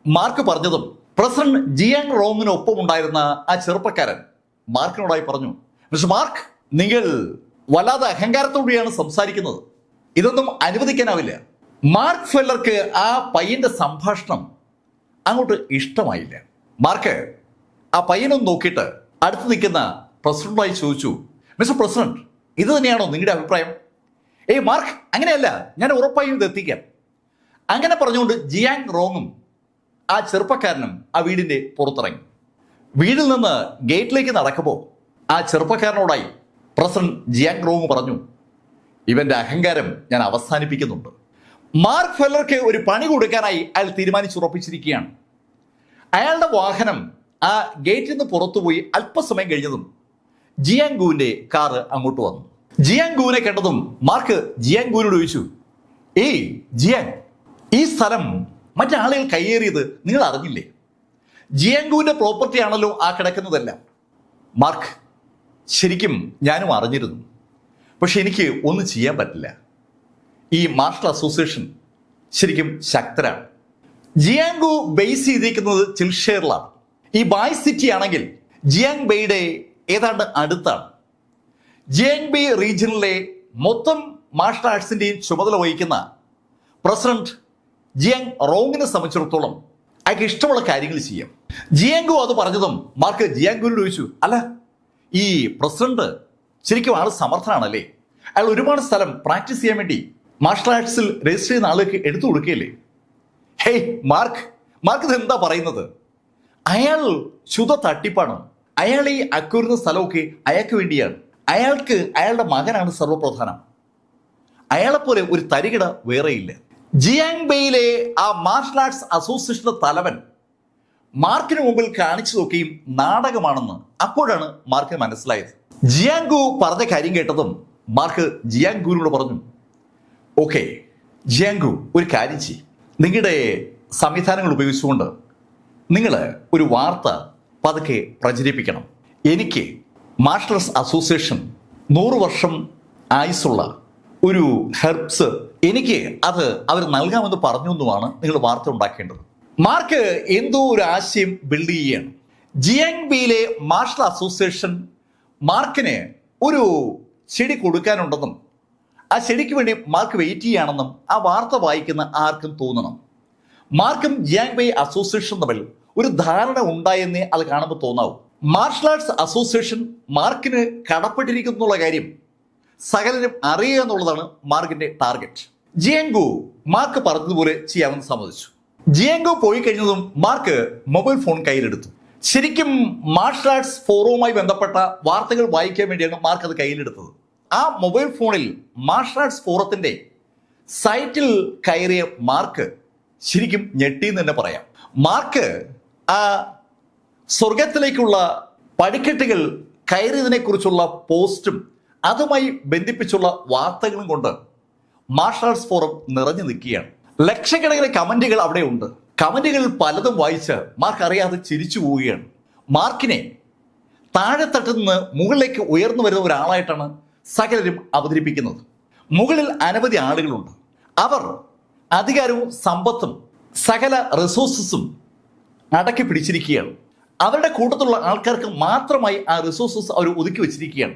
മാർക്ക് പറഞ്ഞതും പ്രസിഡന്റ് ജിയാങ് റോങ്ങിനൊപ്പം ഉണ്ടായിരുന്ന ആ ചെറുപ്പക്കാരൻ മാർക്കിനോടായി പറഞ്ഞു, മിസ്റ്റർ മാർക്ക്, നിങ്ങൾ വല്ലാതെ അഹങ്കാരത്തോടെയാണ് സംസാരിക്കുന്നത്. ഇതൊന്നും അനുവദിക്കാനാവില്ല. മാർക്ക് ഫെല്ലർക്ക് ആ പയ്യന്റെ സംഭാഷണം അങ്ങോട്ട് ഇഷ്ടമായില്ല. മാർക്ക് ആ പയ്യനൊന്ന് നോക്കിയിട്ട് അടുത്ത് നിൽക്കുന്ന പ്രസിഡന്റുമായി ചോദിച്ചു, മിസ്റ്റർ പ്രസിഡന്റ്, ഇത് തന്നെയാണോ നിങ്ങളുടെ അഭിപ്രായം? ഏയ് മാർക്ക്, അങ്ങനെയല്ല, ഞാൻ ഉറപ്പായും ഇത് എത്തിക്കാം. അങ്ങനെ പറഞ്ഞുകൊണ്ട് ജിയാങ് റോങ്ങും ആ ചെറുപ്പക്കാരനും ആ വീടിന്റെ പുറത്തിറങ്ങി. വീടിൽ നിന്ന് ഗേറ്റിലേക്ക് നടക്കുമ്പോൾ ആ ചെറുപ്പക്കാരനോടായി പ്രസിഡന്റ് ജിയാങ് റോങ് പറഞ്ഞു, ഇവന്റെ അഹങ്കാരം ഞാൻ അവസാനിപ്പിക്കുന്നുണ്ട്. മാർക്ക് ഫെല്ലർക്ക് ഒരു പണി കൊടുക്കാനായി അയാൾ തീരുമാനിച്ചുറപ്പിച്ചിരിക്കുകയാണ്. അയാളുടെ വാഹനം ആ ഗേറ്റിൽ നിന്ന് പുറത്തുപോയി അല്പസമയം കഴിഞ്ഞതും ജിയാങ്ഗുവിന്റെ കാറ് അങ്ങോട്ട് വന്നു. ജിയാങ്ഗുവിനെ കണ്ടതും മാർക്ക് ജിയാങ്ഗുവിനോട് ചോദിച്ചു, ഏയ് ജിയാങ്, ഈ സ്ഥലം മറ്റാളുകൾ കയ്യേറിയത് നിങ്ങൾ അറിഞ്ഞില്ലേ? ജിയാങ്ഗുവിന്റെ പ്രോപ്പർട്ടി ആണല്ലോ ആ കിടക്കുന്നതെല്ലാം. മാർക്ക്, ശരിക്കും ഞാനും അറിഞ്ഞിരുന്നു, പക്ഷെ എനിക്ക് ഒന്നും ചെയ്യാൻ പറ്റില്ല. ഈ മാർഷൽ അസോസിയേഷൻ ശരിക്കും ശക്തരാണ്. ജിയാങ്ഗു ബേസ് ചെയ്തിരിക്കുന്നത് ചിൽഷെയറിലാണ്. ഈ ബായ് സിറ്റി ആണെങ്കിൽ ജിയാങ് ബെയുടെ ഏതാണ്ട് അടുത്താണ്. ജിയാങ് ബെയ് റീജിയനിലെ മൊത്തം മാർഷൽ ആർട്സിന്റെയും ചുമതല വഹിക്കുന്ന പ്രസിഡന്റ് ജിയാങ് റോങ്ങിനെ സംബന്ധിച്ചിടത്തോളം അയാൾക്ക് ഇഷ്ടമുള്ള കാര്യങ്ങൾ ചെയ്യാം. ജിയാങ്ഗു അത് പറഞ്ഞതും മാർക്ക് ജിയാങ്ഗുവിനോട് ചോദിച്ചു, അല്ല, ഈ പ്രസിഡന്റ് ശരിക്കും ആൾ സമർത്ഥനാണല്ലേ? അയാൾ ഒരുപാട് സ്ഥലം പ്രാക്ടീസ് ചെയ്യാൻ വേണ്ടി മാർഷൽ ആർട്സിൽ രജിസ്റ്റർ ചെയ്യുന്ന ആൾക്ക് എടുത്തു കൊടുക്കുകയല്ലേ? ഹേയ് മാർക്ക് ഇത് എന്താ പറയുന്നത്? അയാൾ ശുദ്ധ തട്ടിപ്പാണ്. അയാൾ ഈ അക്കൂരുന്ന സ്ഥലമൊക്കെ അയാൾക്ക് വേണ്ടിയാണ്. അയാൾക്ക് അയാളുടെ മകനാണ് സർവ്വപ്രധാനം. അയാളെപ്പോലെ ഒരു തരികിട വേറെയില്ല. ജിയാങ് ബെയിലെ ആ മാർഷൽ ആർട്സ് അസോസിയേഷന്റെ തലവൻ മാർക്കിന് മുമ്പിൽ കാണിച്ചു നോക്കുകയും നാടകമാണെന്ന് അപ്പോഴാണ് മാർക്കിന് മനസ്സിലായത്. ജിയാങ്ഗു പറഞ്ഞ കാര്യം കേട്ടതും മാർക്ക് ജിയാങ്ഗുവിനോട് പറഞ്ഞു, ഓക്കെ ജിയാങ്ഗു, ഒരു കാര്യം ചെയ്യും, നിങ്ങളുടെ സംവിധാനങ്ങൾ ഉപയോഗിച്ചുകൊണ്ട് നിങ്ങൾ ഒരു വാർത്ത പതുക്കെ പ്രചരിപ്പിക്കണം. എനിക്ക് മാർഷൽ ആർട്സ് അസോസിയേഷൻ 100 വർഷം ആയുസുള്ള ഒരു ഹെർബ്സ് എനിക്ക് അത് അവർ നൽകാമെന്ന് പറഞ്ഞു എന്നുമാണ് നിങ്ങൾ വാർത്ത ഉണ്ടാക്കേണ്ടത്. മാർക്ക് എന്തോ ഒരു ആശയം ബിൽഡ് ചെയ്യുകയാണ്. ജിയാങ് ബെയിലെ മാർഷൽ അസോസിയേഷൻ മാർക്കിന് ഒരു ചെടി കൊടുക്കാനുണ്ടെന്നും ആ ചെടിക്ക് വേണ്ടി മാർക്ക് വെയിറ്റ് ചെയ്യുകയാണെന്നും ആ വാർത്ത വായിക്കുന്ന ആർക്കും തോന്നണം. മാർക്കും ജിയാങ് ബെയ് അസോസിയേഷൻ തമ്മിൽ ഒരു ധാരണ ഉണ്ടായെന്നേ അത് കാണുമ്പോൾ തോന്നാവും. മാർഷൽ ആർട്സ് അസോസിയേഷൻ മാർക്കിന് കടപ്പെട്ടിരിക്കുന്നുള്ള കാര്യം സകലരും അറിയുക എന്നുള്ളതാണ് മാർക്കിന്റെ ടാർഗറ്റ്. ജിയാങ്ഗു മാർക്ക് പറഞ്ഞതുപോലെ ചെയ്യാമെന്ന് സമ്മതിച്ചു. ജിയാങ്ഗു പോയി കഴിഞ്ഞതും മാർക്ക് മൊബൈൽ ഫോൺ കയ്യിലെടുത്തു. ശരിക്കും മാർഷൽ ആർട്സ് ഫോറവുമായി ബന്ധപ്പെട്ട വാർത്തകൾ വായിക്കാൻ വേണ്ടിയാണ് മാർക്ക് അത് കയ്യിലെടുത്തത്. ആ മൊബൈൽ ഫോണിൽ മാർഷൽ ആർട്സ് ഫോറത്തിന്റെ സൈറ്റിൽ കയറിയ മാർക്ക് ശരിക്കും ഞെട്ടിയെന്ന് തന്നെ പറയാം. മാർക്ക് ആ സ്വർഗത്തിലേക്കുള്ള പടിക്കെട്ടുകൾ കയറിയതിനെ കുറിച്ചുള്ള പോസ്റ്റും അതുമായി ബന്ധിപ്പിച്ചുള്ള വാർത്തകളും കൊണ്ട് മാർഷൽ ആർട്സ് ഫോറം നിറഞ്ഞു നിൽക്കുകയാണ്. ലക്ഷക്കണക്കിന് കമന്റുകൾ അവിടെ ഉണ്ട്. കമന്റുകളിൽ പലതും വായിച്ച് മാർക്ക് അറിയാതെ ചിരിച്ചു പോവുകയാണ്. മാർക്കിനെ താഴെത്തട്ടിൽ നിന്ന് മുകളിലേക്ക് ഉയർന്നു വരുന്ന ഒരാളായിട്ടാണ് സകലരും അവതരിപ്പിക്കുന്നത്. മുകളിൽ അനവധി ആളുകളുണ്ട്. അവർ അധികാരവും സമ്പത്തും സകല റിസോഴ്സസും അടക്കി പിടിച്ചിരിക്കുകയാണ്. അവരുടെ കൂട്ടത്തിലുള്ള ആൾക്കാർക്ക് മാത്രമായി ആ റിസോഴ്സസ് അവർ ഒതുക്കി വെച്ചിരിക്കുകയാണ്.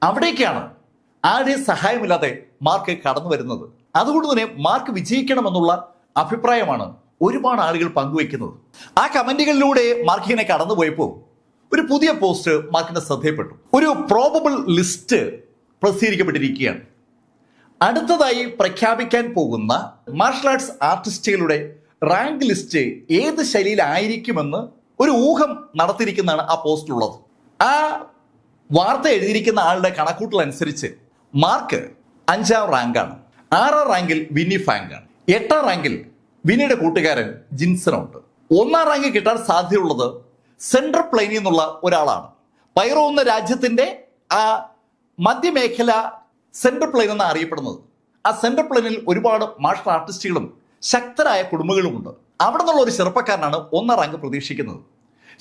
അവിടേക്കാണ് ആരുടെയും സഹായമില്ലാതെ മാർക്ക് കടന്നു വരുന്നത്. അതുകൊണ്ട് തന്നെ മാർക്ക് വിജയിക്കണമെന്നുള്ള അഭിപ്രായമാണ് ഒരുപാട് ആളുകൾ പങ്കുവെക്കുന്നത്. ആ കമന്റുകളിലൂടെ മാർക്ക് ഇങ്ങനെ കടന്നുപോയപ്പോൾ ഒരു പുതിയ പോസ്റ്റ് മാർക്കിന്റെ ശ്രദ്ധയിൽപ്പെട്ടു. ഒരു പ്രോബബിൾ ലിസ്റ്റ് പ്രസിദ്ധീകരിക്കപ്പെട്ടിരിക്കുകയാണ്. അടുത്തതായി പ്രഖ്യാപിക്കാൻ പോകുന്ന മാർഷൽ ആർട്സ് ആർട്ടിസ്റ്റുകളുടെ റാങ്ക് ലിസ്റ്റ് ഏത് ശൈലിയിലായിരിക്കുമെന്ന് ഒരു ഊഹം നടത്തിയിരിക്കുന്നതാണ് ആ പോസ്റ്റിലുള്ളത്. ആ വാർത്ത എഴുതിയിരിക്കുന്ന ആളുടെ കണക്കൂട്ടൽ അനുസരിച്ച് മാർക്ക് 5ാം റാങ്കാണ്. 6ാം റാങ്കിൽ വിന്നി ഫാങ്കാണ്. 8ാം റാങ്കിൽ വിനിയുടെ കൂട്ടുകാരൻ ജിൻസനുണ്ട്. 1ാം റാങ്ക് കിട്ടാൻ സാധ്യതയുള്ളത് സെൻട്രൽ പ്ലെയിനിൽ നിന്നുള്ള ഒരാളാണ്. പൈറോ എന്ന രാജ്യത്തിന്റെ ആ മധ്യമേഖല സെൻട്രൽ പ്ലെയിൻ എന്നാണ് അറിയപ്പെടുന്നത്. ആ സെൻട്രൽ പ്ലെയിനിൽ ഒരുപാട് മാർഷൽ ആർട്ടിസ്റ്റുകളും ശക്തരായ കുടുംബങ്ങളുമുണ്ട്. അവിടെ നിന്നുള്ള ഒരു ചെറുപ്പക്കാരനാണ് 1ാം റാങ്ക് പ്രതീക്ഷിക്കുന്നത്.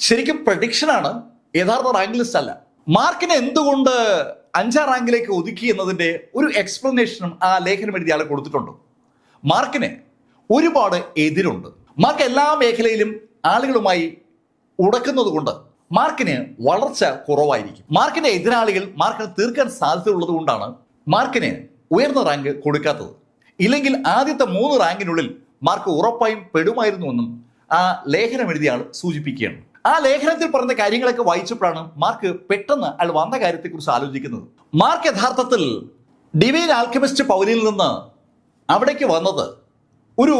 ശരിക്കും പ്രഡിക്ഷനാണ്, യഥാർത്ഥ റാങ്ക് ലിസ്റ്റ് അല്ല. മാർക്കിനെ എന്തുകൊണ്ട് 5ാം റാങ്കിലേക്ക് ഒതുക്കി എന്നതിന്റെ ഒരു എക്സ്പ്ലനേഷനും ആ ലേഖനം എഴുതിയ ആളെ കൊടുത്തിട്ടുണ്ട്. മാർക്കിന് ഒരുപാട് എതിരുണ്ട്. മാർക്ക് എല്ലാ മേഖലയിലും ആളുകളുമായി ഉടക്കുന്നത് കൊണ്ട് മാർക്കിന് വളർച്ച കുറവായിരിക്കും. മാർക്കിന്റെ എതിരാളികൾ മാർക്കിന് തീർക്കാൻ സാധ്യതയുള്ളത് കൊണ്ടാണ് മാർക്കിന് ഉയർന്ന റാങ്ക് കൊടുക്കാത്തത്. ഇല്ലെങ്കിൽ ആദ്യത്തെ 3 റാങ്കിനുള്ളിൽ മാർക്ക് ഉറപ്പായും പെടുമായിരുന്നുവെന്നും ആ ലേഖനം എഴുതിയ ആൾ സൂചിപ്പിക്കുകയാണ്. ആ ലേഖനത്തിൽ പറഞ്ഞ കാര്യങ്ങളൊക്കെ വായിച്ചപ്പോഴാണ് മാർക്ക് പെട്ടെന്ന് അയാൾ വന്ന കാര്യത്തെക്കുറിച്ച് ആലോചിക്കുന്നത്. മാർക്ക് യഥാർത്ഥത്തിൽ ഡിവൈൻ ആൽക്കെമിസ്റ്റ് പൗലിയിൽ നിന്ന് അവിടേക്ക് വന്നത് ഒരു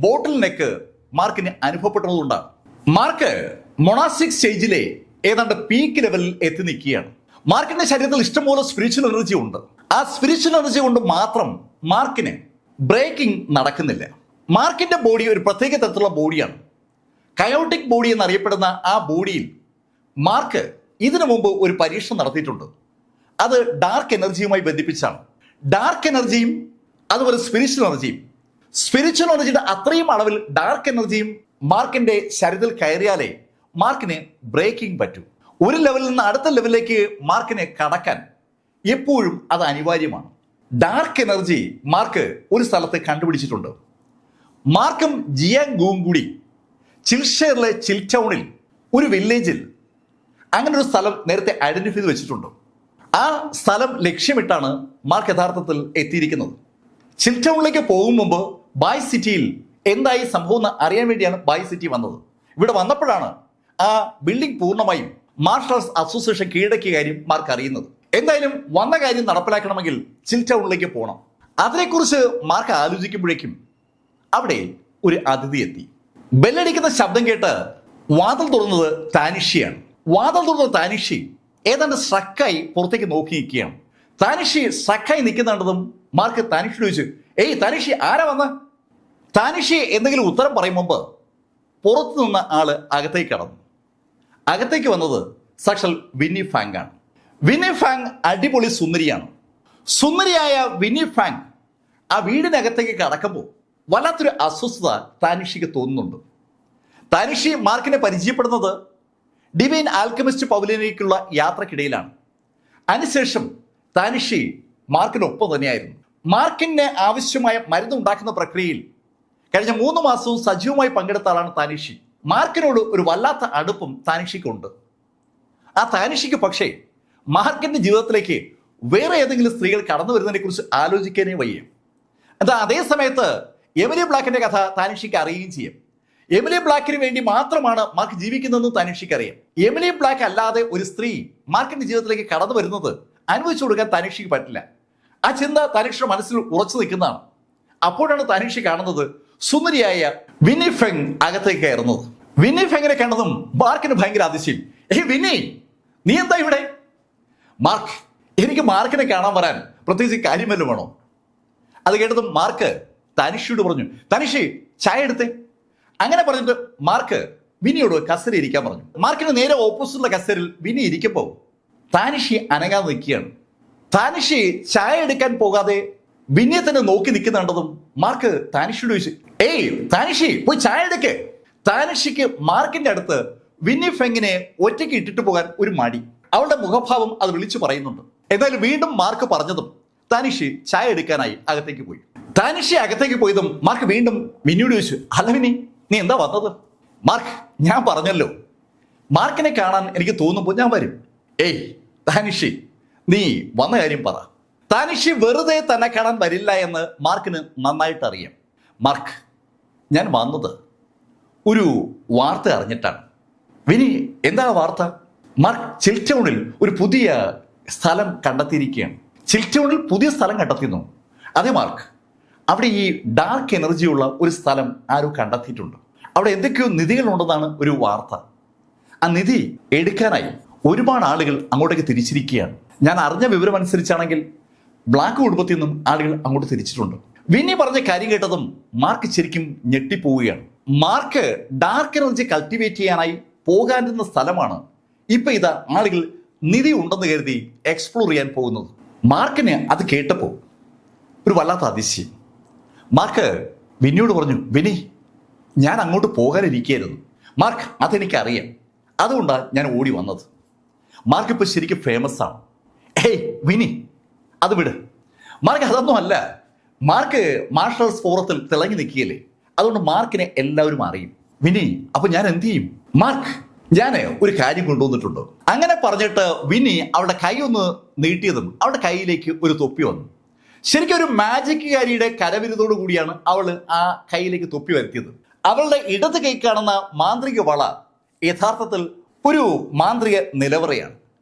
ബോട്ടിൽ നെക്ക് മാർക്കിന് അനുഭവപ്പെട്ടതുകൊണ്ടാണ്. മാർക്ക് മൊണാസ്റ്റിക് സ്റ്റേജിലെ ഏതാണ്ട് പീക്ക് ലെവലിൽ എത്തി നിൽക്കുകയാണ്. മാർക്കിന്റെ ശരീരത്തിൽ ഇഷ്ടംപോലെ സ്പിരിച്വൽ എനർജി ഉണ്ട്. ആ സ്പിരിച്വൽ എനർജി കൊണ്ട് മാത്രം മാർക്കിന് ബ്രേക്കിംഗ് നടക്കുന്നില്ല. മാർക്കിന്റെ ബോഡി ഒരു പ്രത്യേക തരത്തിലുള്ള ബോഡിയാണ്. കയോട്ടിക് ബോഡി എന്നറിയപ്പെടുന്ന ആ ബോഡിയിൽ മാർക്ക് ഇതിനു മുമ്പ് ഒരു പരീക്ഷണം നടത്തിയിട്ടുണ്ട്. അത് ഡാർക്ക് എനർജിയുമായി ബന്ധിപ്പിച്ചാണ്. ഡാർക്ക് എനർജിയും അതുപോലെ സ്പിരിച്വൽ എനർജിയുടെ അത്രയും അളവിൽ ഡാർക്ക് എനർജിയും മാർക്കിന്റെ ശരീരത്തിൽ കയറിയാലേ മാർക്കിന് ബ്രേക്കിംഗ് പറ്റൂ. ഒരു ലെവലിൽ നിന്ന് അടുത്ത ലെവലിലേക്ക് മാർക്കിനെ കടക്കാൻ എപ്പോഴും അത് അനിവാര്യമാണ്. ഡാർക്ക് എനർജി മാർക്ക് ഒരു സ്ഥലത്ത് കണ്ടുപിടിച്ചിട്ടുണ്ട്. മാർക്കും ജിയാങ് കൂടി ചിൽഷെയറിലെ ചിൽടൗണിൽ ഒരു വില്ലേജിൽ അങ്ങനെ ഒരു സ്ഥലം നേരത്തെ ഐഡന്റിഫൈ ചെയ്ത് വെച്ചിട്ടുണ്ട്. ആ സ്ഥലം ലക്ഷ്യമിട്ടാണ് മാർക്ക് യഥാർത്ഥത്തിൽ എത്തിയിരിക്കുന്നത്. ചിൽടൗണിലേക്ക് പോകും മുമ്പ് ബായ് സിറ്റിയിൽ എന്തായി സംഭവം എന്ന് അറിയാൻ വേണ്ടിയാണ് ബായ് സിറ്റി വന്നത്. ഇവിടെ വന്നപ്പോഴാണ് ആ ബിൽഡിംഗ് പൂർണ്ണമായും മാർഷൽ ആർട്സ് അസോസിയേഷൻ കീഴടക്കിയ കാര്യം മാർക്ക് അറിയുന്നത്. എന്തായാലും വന്ന കാര്യം നടപ്പിലാക്കണമെങ്കിൽ ചിൽടൗണിലേക്ക് പോകണം. അതിനെക്കുറിച്ച് മാർക്ക് ആലോചിക്കുമ്പോഴേക്കും അവിടെ ഒരു അതിഥി എത്തി. ബെല്ലടിക്കുന്ന ശബ്ദം കേട്ട് വാതിൽ തുറന്നത് താനിഷിയാണ്. വാതിൽ തുറന്ന താനിഷി ഏതാണ്ട് സ്ട്രക്കായി പുറത്തേക്ക് നോക്കി നിൽക്കുകയാണ്. താനിഷി സ്ട്രക്കായി നിൽക്കുന്നുണ്ടതും മാർക്ക് താനിഷിയോട് ചോദിച്ചു, ഏയ് താനിഷി, ആരാ വന്ന? താനിഷി എന്തെങ്കിലും ഉത്തരം പറയും മുമ്പ് പുറത്തു നിന്ന ആള് അകത്തേക്ക് കടന്നു. അകത്തേക്ക് വന്നത് സാക്ഷാൽ വിന്നി ഫാങ് ആണ്. വിന്നി ഫാങ് അടിപൊളി സുന്ദരിയാണ്. സുന്ദരിയായ വിന്നി ഫാങ് ആ വീടിനകത്തേക്ക് കടക്കുമ്പോൾ വല്ലാത്തൊരു അസ്വസ്ഥത താനിഷിക്ക് തോന്നുന്നുണ്ട്. താനിഷി മാർക്കിനെ പരിചയപ്പെടുന്നത് ഡിവൈൻ ആൽക്കമിസ്റ്റ് പവലിയനിലേക്കുള്ള യാത്രക്കിടയിലാണ്. അതിനുശേഷം താനിഷി മാർക്കിനൊപ്പം തന്നെയായിരുന്നു. മാർക്കിന് ആവശ്യമായ മരുന്ന് ഉണ്ടാക്കുന്ന പ്രക്രിയയിൽ കഴിഞ്ഞ 3 മാസവും സജീവമായി പങ്കെടുത്ത ആളാണ് താനിഷി. മാർക്കിനോട് ഒരു വല്ലാത്ത അടുപ്പം താനിഷിക്കുണ്ട്. ആ താനിഷിക്ക് പക്ഷേ മാർക്കിന്റെ ജീവിതത്തിലേക്ക് വേറെ ഏതെങ്കിലും സ്ത്രീകൾ കടന്നു വരുന്നതിനെ കുറിച്ച് ആലോചിക്കാനേ വയ്യ. എന്താ അതേ സമയത്ത് എമിലി ബ്ലാക്കിന്റെ കഥ താനിഷിക്ക് അറിയുകയും ചെയ്യും. എമിലി ബ്ലാക്കിന് വേണ്ടി മാത്രമാണ് മാർക്ക് ജീവിക്കുന്നതെന്ന് താനിഷിക്ക് അറിയാം. എമിലി ബ്ലാക്ക് അല്ലാതെ ഒരു സ്ത്രീ മാർക്കിന്റെ ജീവിതത്തിലേക്ക് കടന്നു വരുന്നത് അനുവദിച്ചു കൊടുക്കാൻ താനിഷിക്ക് പറ്റില്ല. ആ ചിന്ത താനിഷിയുടെ മനസ്സിൽ ഉറച്ചു നിൽക്കുന്നതാണ്. അപ്പോഴാണ് താനിഷി കാണുന്നത് സുന്ദരിയായ വിന്നി ഫെങ് അകത്തേക്ക് കയറുന്നത്. വിന്നി ഫെങ്ങിനെ കണ്ടതും മാർക്കിന് ഭയങ്കര അതിശയം. വിന്നി, നീ എന്താ ഇവിടെ? മാർക്ക്, എനിക്ക് മാർക്കിനെ കാണാൻ വരാൻ പ്രത്യേകിച്ച് കാര്യം വല്ലതും വേണോ? അത് കേട്ടതും മാർക്ക് താനിഷിയോട് പറഞ്ഞു, താനിഷി ചായ എടുത്തേ. അങ്ങനെ പറഞ്ഞിട്ട് മാർക്ക് വിനിയോട് കസേര ഇരിക്കാൻ പറഞ്ഞു. മാർക്കിന് നേരെ ഓപ്പോസിറ്റുള്ള കസേരയിൽ വിനി ഇരിക്കുമ്പോൾ താനിഷി അനങ്ങാതെ നിൽക്കുകയാണ്. താനിഷി ചായ എടുക്കാൻ പോകാതെ വിനിയെ തന്നെ നോക്കി നിൽക്കുന്നുണ്ടതും മാർക്ക് താനിഷിയോട് ചോദിച്ചു, ഏയ് താനിഷി, പോയി ചായ എടുക്ക്. താനിഷിക്ക് മാർക്കിന്റെ അടുത്ത് വിന്നി ഫെങ്ങിനെ ഒറ്റയ്ക്ക് ഇട്ടിട്ട് പോകാൻ ഒരു മടി. അവളുടെ മുഖഭാവം അത് വിളിച്ചു പറയുന്നുണ്ട്. എന്തായാലും വീണ്ടും മാർക്ക് പറഞ്ഞതും താനിഷി ചായ എടുക്കാനായി അകത്തേക്ക് പോയി. താനിഷി അകത്തേക്ക് പോയതും മാർക്ക് വീണ്ടും വിനിയോട് ചോദിച്ചു, അല്ല വിനി, നീ എന്താ വന്നത്? മാർക്ക്, ഞാൻ പറഞ്ഞല്ലോ മാർക്കിനെ കാണാൻ എനിക്ക് തോന്നുമ്പോൾ ഞാൻ വരും. ഏയ് താനിഷി, നീ വന്ന കാര്യം പറ. താനിഷി വെറുതെ തന്നെ കാണാൻ വരില്ല എന്ന് മാർക്കിന് നന്നായിട്ട് അറിയാം. മാർക്ക്, ഞാൻ വന്നത് ഒരു വാർത്ത അറിഞ്ഞിട്ടാണ്. വിനി, എന്താ വാർത്ത? മാർക്ക് ചിൽടൗണിൽ ഒരു പുതിയ സ്ഥലം കണ്ടെത്തിയിരിക്കുകയാണ്. ചിൽടൗണിൽ പുതിയ സ്ഥലം കണ്ടെത്തിയിരുന്നു. അതെ മാർക്ക്, അവിടെ ഈ ഡാർക്ക് എനർജിയുള്ള ഒരു സ്ഥലം ആരോ കണ്ടെത്തിയിട്ടുണ്ട്. അവിടെ എന്തൊക്കെയോ നിധികളുണ്ടെന്നാണ് ഒരു വാർത്ത. ആ നിധി എടുക്കാനായി ഒരുപാട് ആളുകൾ അങ്ങോട്ടേക്ക് തിരിച്ചിരിക്കുകയാണ്. ഞാൻ അറിഞ്ഞ വിവരം അനുസരിച്ചാണെങ്കിൽ ബ്ലാക്ക് കുടുംബത്തിൽ നിന്നും ആളുകൾ അങ്ങോട്ട് തിരിച്ചിട്ടുണ്ട്. വിന്നി പറഞ്ഞ കാര്യം കേട്ടതും മാർക്ക് ശരിക്കും ഞെട്ടിപ്പോവുകയാണ്. മാർക്ക് ഡാർക്ക് എനർജി കൾട്ടിവേറ്റ് ചെയ്യാനായി പോകാനിരുന്ന സ്ഥലമാണ് ഇപ്പൊ ഇതാ ആളുകൾ നിധി ഉണ്ടെന്ന് കരുതി എക്സ്പ്ലോർ ചെയ്യാൻ പോകുന്നത്. മാർക്കിന് അത് കേട്ടപ്പോൾ ഒരു വല്ലാത്ത അതിശയം. മാർക്ക് വിന്നിയോട് പറഞ്ഞു, വിനി, ഞാൻ അങ്ങോട്ട് പോകാനിരിക്കുകയായിരുന്നു. മാർക്ക്, അതെനിക്കറിയാം, അതുകൊണ്ടാണ് ഞാൻ ഓടി വന്നത്. മാർക്ക് ഇപ്പോൾ ശരിക്കും ഫേമസ് ആണ്. ഏയ് വിനി, അത് വിട്. മാർക്ക് അതൊന്നും അല്ല. മാർക്ക് മാർഷൽ ആർട്സ് ഫോറത്തിൽ തിളങ്ങി നിൽക്കുകയല്ലേ, അതുകൊണ്ട് മാർക്കിനെ എല്ലാവരും അറിയും. വിനി, അപ്പൊ ഞാൻ എന്ത് ചെയ്യും? മാർക്ക്, ഞാൻ ഒരു കാര്യം കൊണ്ടുവന്നിട്ടുണ്ട്. അങ്ങനെ പറഞ്ഞിട്ട് വിനി അവളുടെ കൈ ഒന്ന് നീട്ടിയതും അവളുടെ കൈയിലേക്ക് ഒരു തൊപ്പി വന്നു. ശരിക്കും ഒരു മാജിക്കുകാരിയുടെ കരവിരുതോടു കൂടിയാണ് അവൾ ആ കൈയിലേക്ക് തൊപ്പി വരുത്തിയത്. അവളുടെ ഇടത് കൈ കാണുന്ന മാന്ത്രിക വള യഥാർത്ഥത്തിൽ ഒരു മാന്ത്രിക നിലവറയാണ്.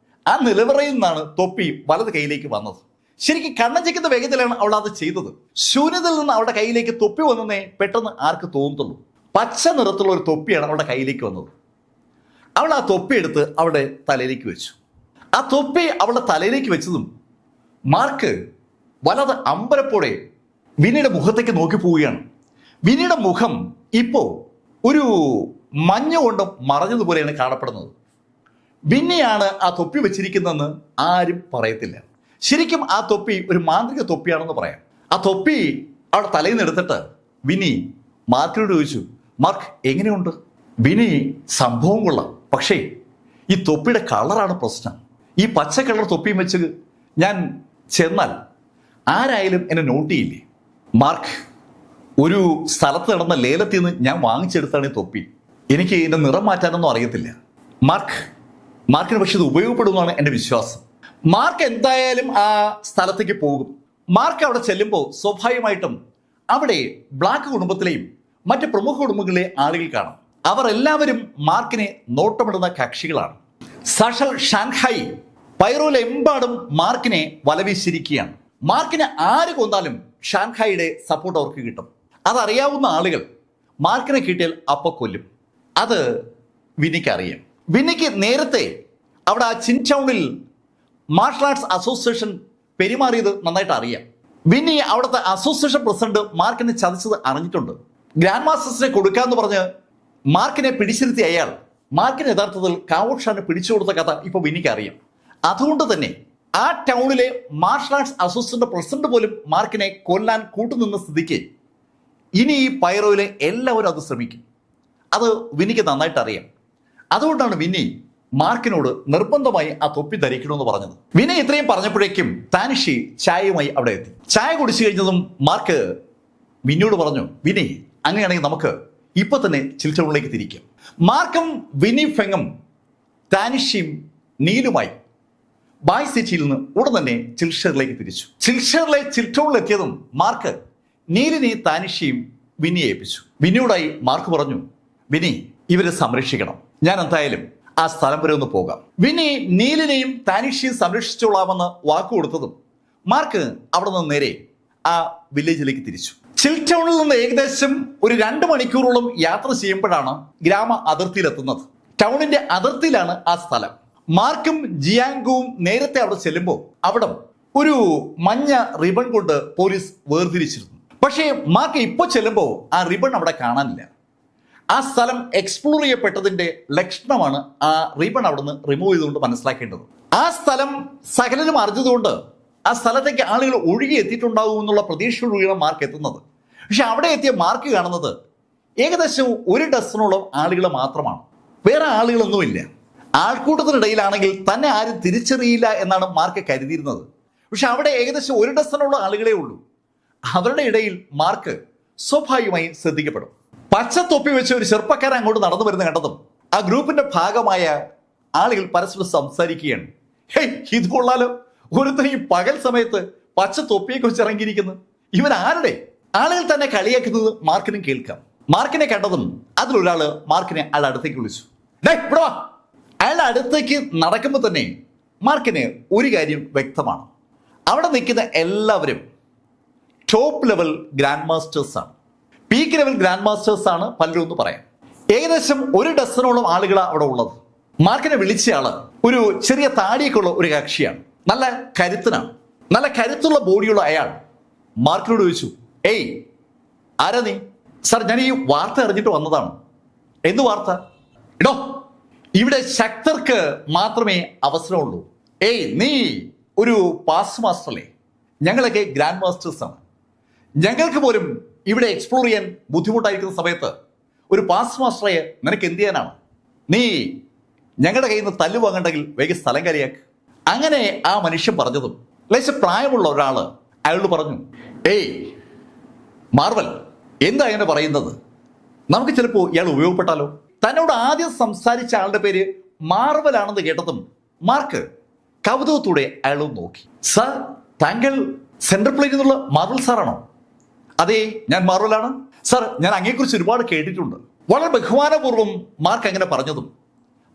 ആ നിലവറയിൽ നിന്നാണ് തൊപ്പി വലത് കൈയിലേക്ക് വന്നത്. ശരിക്കും കണ്ണഞ്ചിക്കുന്ന വേഗത്തിലാണ് അവൾ അത് ചെയ്തത്. ശൂന്യതയിൽ നിന്ന് അവളുടെ കയ്യിലേക്ക് തൊപ്പി വന്നതേ പെട്ടെന്ന് ആർക്ക് തോന്നത്തുള്ളൂ. പച്ച നിറത്തുള്ള ഒരു തൊപ്പിയാണ് അവളുടെ കയ്യിലേക്ക് വന്നത്. അവൾ ആ തൊപ്പി എടുത്ത് അവളുടെ തലയിലേക്ക് വെച്ചു. ആ തൊപ്പി അവളുടെ തലയിലേക്ക് വെച്ചതും മാർക്ക് വല്ലാതെ അമ്പരപ്പോടെ വിനിയുടെ മുഖത്തേക്ക് നോക്കി പോവുകയാണ്. വിനിയുടെ മുഖം ഇപ്പോ ഒരു മഞ്ഞ കൊണ്ട് മറഞ്ഞതുപോലെയാണ് കാണപ്പെടുന്നത്. വിന്നിയാണ് ആ തൊപ്പി വെച്ചിരിക്കുന്നതെന്ന് ആരും പറയത്തില്ല. ശരിക്കും ആ തൊപ്പി ഒരു മാന്ത്രിക തൊപ്പിയാണെന്ന് പറയാം. ആ തൊപ്പി അവിടെ തലയിൽ നിന്ന് എടുത്തിട്ട് വിനി മാർക്കിനോട് ചോദിച്ചു, മാർക്ക് എങ്ങനെയുണ്ട്? വിനി സംഭവം കൊള്ളാം, പക്ഷേ ഈ തൊപ്പിയുടെ കളറാണ് പ്രശ്നം. ഈ പച്ച കളർ തൊപ്പിയും വെച്ച് ഞാൻ ചെന്നാൽ ആരായാലും എന്നെ നോട്ട് ചെയ്യില്ലേ? മാർക്ക്, ഒരു സ്ഥലത്ത് നടന്ന ലേലത്തിൽ നിന്ന് ഞാൻ വാങ്ങിച്ചെടുത്താണ് ഈ തൊപ്പി. എനിക്ക് ഇതിൻ്റെ നിറം മാറ്റാനൊന്നും അറിയത്തില്ല. മാർക്കിന് പക്ഷെ ഇത് ഉപയോഗപ്പെടുമെന്നാണ് എൻ്റെ വിശ്വാസം. മാർക്ക് എന്തായാലും ആ സ്ഥലത്തേക്ക് പോകും. മാർക്ക് അവിടെ ചെല്ലുമ്പോൾ സ്വാഭാവികമായിട്ടും അവിടെ ബ്ലാക്ക് കുടുംബത്തിലെയും മറ്റ് പ്രമുഖ കുടുംബങ്ങളിലെ ആളുകൾ കാണാം. അവർ എല്ലാവരും മാർക്കിനെ നോട്ടമിടുന്ന കക്ഷികളാണ്. സഷൽ ഷാൻഹായി പൈറോയിലെമ്പാടും മാർക്കിനെ വലവീശിരിക്കുകയാണ്. മാർക്കിനെ ആര് കൊന്നാലും ഷാൻഹായിയുടെ സപ്പോർട്ട് അവർക്ക് കിട്ടും. അതറിയാവുന്ന ആളുകൾ മാർക്കിനെ കിട്ടിയാൽ അപ്പൊ കൊല്ലും. അത് വിനിക്ക് അറിയാം. വിനിക്ക് നേരത്തെ അവിടെ ആ ചിൻടൗണിൽ മാർഷൽ ആർട്സ് അസോസിയേഷൻ പെരുമാറിയത് നന്നായിട്ട് അറിയാം. വിന്നി അവിടുത്തെ അസോസിയേഷൻ പ്രസിഡന്റ് മാർക്കിനെ ചതിച്ചത് അറിഞ്ഞിട്ടുണ്ട്. ഗ്രാൻഡ് മാസ്റ്റേഴ്സിനെ കൊടുക്കാന്ന് പറഞ്ഞ് മാർക്കിനെ പിടിച്ചിരുത്തിയ അയാൾ മാർക്കിന് യഥാർത്ഥത്തിൽ കാവോഷാനെ പിടിച്ചു കൊടുത്ത കഥ ഇപ്പൊ വിന്നിക്ക് അറിയാം. അതുകൊണ്ട് തന്നെ ആ ടൗണിലെ മാർഷൽ ആർട്സ് അസോസിയേഷന്റെ പ്രസിഡന്റ് പോലും മാർക്കിനെ കൊല്ലാൻ കൂട്ടുനിന്ന സ്ഥിതിക്ക് ഇനി ഈ പൈറോയിലെ എല്ലാവരും അത് ശ്രമിക്കും. അത് വിന്നിക്ക് നന്നായിട്ട് അറിയാം. അതുകൊണ്ടാണ് വിന്നി മാർക്കിനോട് നിർബന്ധമായി ആ തൊപ്പി ധരിക്കണമെന്ന് പറഞ്ഞത്. വിനി ഇത്രയും പറഞ്ഞപ്പോഴേക്കും താനിഷി ചായയുമായി അവിടെ എത്തി. ചായ കുടിച്ചു കഴിഞ്ഞതും മാർക്ക് വിന്നിയോട് പറഞ്ഞു, വിനി അങ്ങനെയാണെങ്കിൽ നമുക്ക് ഇപ്പൊ തന്നെ ചിൽറ്റൗണിലേക്ക് തിരിക്കാം. മാർക്കും വിനി ഫെങ്ങും താനിഷിയും നീലുമായി ബായ് സിറ്റിയിൽ നിന്ന് ഉടൻ തന്നെ ചിൽഷറിലേക്ക് തിരിച്ചു. ചിൽഷറിലെ ചിൽറ്റൗണിലെത്തിയതും മാർക്ക് നീലിനെ താനിഷിയും വിനിയെ ഏൽപ്പിച്ചു. വിനിയോടായി മാർക്ക് പറഞ്ഞു, വിനി ഇവരെ സംരക്ഷിക്കണം, ഞാൻ എന്തായാലും ആ സ്ഥലം വരെ ഒന്ന് പോകാം. വിനി നീലിനെയും താനിഷിയും സംരക്ഷിച്ചോളാമെന്ന് വാക്കുകൊടുത്തതും മാർക്ക് അവിടെ നിന്ന് നേരെ ആ വില്ലേജിലേക്ക് തിരിച്ചു. ചിൽടൗണിൽ നിന്ന് ഏകദേശം ഒരു 2 മണിക്കൂറോളം യാത്ര ചെയ്യുമ്പോഴാണ് ഗ്രാമ അതിർത്തിയിലെത്തുന്നത്. ടൗണിന്റെ അതിർത്തിയിലാണ് ആ സ്ഥലം. മാർക്കും ജിയാങ്കുവും നേരത്തെ അവിടെ ചെല്ലുമ്പോൾ അവിടെ ഒരു മഞ്ഞ റിബൺ കൊണ്ട് പോലീസ് വേർതിരിച്ചിരുന്നു. പക്ഷേ മാർക്ക് ഇപ്പോൾ ചെല്ലുമ്പോൾ ആ റിബൺ അവിടെ കാണാനില്ല. ആ സ്ഥലം എക്സ്പ്ലോർ ചെയ്യപ്പെട്ടതിന്റെ ലക്ഷണമാണ് ആ റിബൺ അവിടെ നിന്ന് റിമൂവ് ചെയ്തുകൊണ്ട് മനസ്സിലാക്കേണ്ടത്. ആ സ്ഥലം സകലരും അറിഞ്ഞതുകൊണ്ട് ആ സ്ഥലത്തേക്ക് ആളുകൾ ഒഴുകി എത്തിയിട്ടുണ്ടാകും എന്നുള്ള പ്രതീക്ഷയോടുകൂടിയാണ് മാർക്ക് എത്തുന്നത്. പക്ഷെ അവിടെ എത്തിയ മാർക്ക് കാണുന്നത് ഏകദേശം 1 ഡസനോളം ആളുകൾ മാത്രമാണ്. വേറെ ആളുകളൊന്നുമില്ല. ആൾക്കൂട്ടത്തിനിടയിലാണെങ്കിൽ തന്നെ ആരും തിരിച്ചറിയില്ല എന്നാണ് മാർക്ക് കരുതിയിരുന്നത്. പക്ഷെ അവിടെ ഏകദേശം 1 ഡസനോളം ആളുകളേ ഉള്ളൂ. അവരുടെ ഇടയിൽ മാർക്ക് സ്വാഭാവികമായി ശ്രദ്ധിക്കപ്പെടും. പച്ച തൊപ്പി വെച്ച് ഒരു ചെറുപ്പക്കാരൻ അങ്ങോട്ട് നടന്നു വരുന്ന കണ്ടതും ആ ഗ്രൂപ്പിന്റെ ഭാഗമായ ആളുകൾ പരസ്പരം സംസാരിക്കുകയാണ്. ഹേയ്, ഇത് കൊള്ളാലോ, ഒരുത്തൻ ഈ പകൽ സമയത്ത് പച്ച തൊപ്പിയൊക്കെ വെച്ച് ഇറങ്ങിയിരിക്കുന്നു, ഇവൻ ആരുടെ? ആളുകൾ തന്നെ കളിയാക്കുന്നത് മാർക്കിനും കേൾക്കാം. മാർക്കിനെ കണ്ടതും അതിലൊരാള് മാർക്കിനെ അയാളുടെ അടുത്തേക്ക് വിളിച്ചു. ഇവിടെ വാ. അയാളുടെ അടുത്തേക്ക് നടക്കുമ്പോൾ തന്നെ മാർക്കിന് ഒരു കാര്യം വ്യക്തമാണ്, അവിടെ നിൽക്കുന്ന എല്ലാവരും ടോപ്പ് ലെവൽ ഗ്രാൻഡ് മാസ്റ്റേഴ്സ് ആണ്, പീക്ക് ലെവൽ ഗ്രാൻഡ് മാസ്റ്റേഴ്സ് ആണ് പലരും എന്ന് പറയാം. ഏകദേശം 1 ഡസനോളം ആളുകളാണ് അവിടെ ഉള്ളത്. മാർക്കിനെ വിളിച്ചയാള് ഒരു ചെറിയ താടിയൊക്കെ ഉള്ള ഒരു കക്ഷിയാണ്. നല്ല കരുത്തനാണ്, നല്ല കരുത്തുള്ള ബോഡിയുള്ള അയാൾ മാർക്കിനോട് ചോദിച്ചു, ഏയ് ആരാ നീ? സാർ, ഞാൻ ഈ വാർത്ത അറിഞ്ഞിട്ട് വന്നതാണ്. എന്ത് വാർത്ത? ഇടോ, ഇവിടെ ശക്തർക്ക് മാത്രമേ അവസരമുള്ളൂ. ഏയ്, നീ ഒരു പാസ് മാസ്റ്റർ അല്ലേ? ഞങ്ങളൊക്കെ ഗ്രാൻഡ് മാസ്റ്റേഴ്സ് ആണ്. ഞങ്ങൾക്ക് പോലും ഇവിടെ എക്സ്പ്ലോർ ചെയ്യാൻ ബുദ്ധിമുട്ടായിരിക്കുന്ന സമയത്ത് ഒരു പാസ് മാസ്റ്ററെ നിനക്ക് എന്ത് ചെയ്യാനാണ്? നീ ഞങ്ങളുടെ കയ്യിൽ നിന്ന് തല്ലു വാങ്ങണ്ടെങ്കിൽ വേഗം സ്ഥലം കാര്യാക്ക്. അങ്ങനെ ആ മനുഷ്യൻ പറഞ്ഞതും ലേശ പ്രായമുള്ള ഒരാള് അയാളോട് പറഞ്ഞു, ഏയ് മാർവൽ, എന്താ അങ്ങനെ പറയുന്നത്? നമുക്ക് ചിലപ്പോൾ ഇയാൾ ഉപയോഗപ്പെട്ടാലോ? തന്നോട് ആദ്യം സംസാരിച്ച ആളുടെ പേര് മാർവൽ ആണെന്ന് കേട്ടതും മാർക്ക് കൗതുകത്തോടെ അയാളൊന്ന് നോക്കി. സാർ, താങ്കൾ സെൻട്രൽ പ്ലേറ്റിൽ നിന്നുള്ള മാർവൽ സാറാണോ? അതെ, ഞാൻ മാർവലാണ് സാർ. ഞാൻ അങ്ങയെക്കുറിച്ച് ഒരുപാട് കേട്ടിട്ടുണ്ട്. വളരെ ബഹുമാനപൂർവ്വം മാർക്ക് അങ്ങനെ പറഞ്ഞതും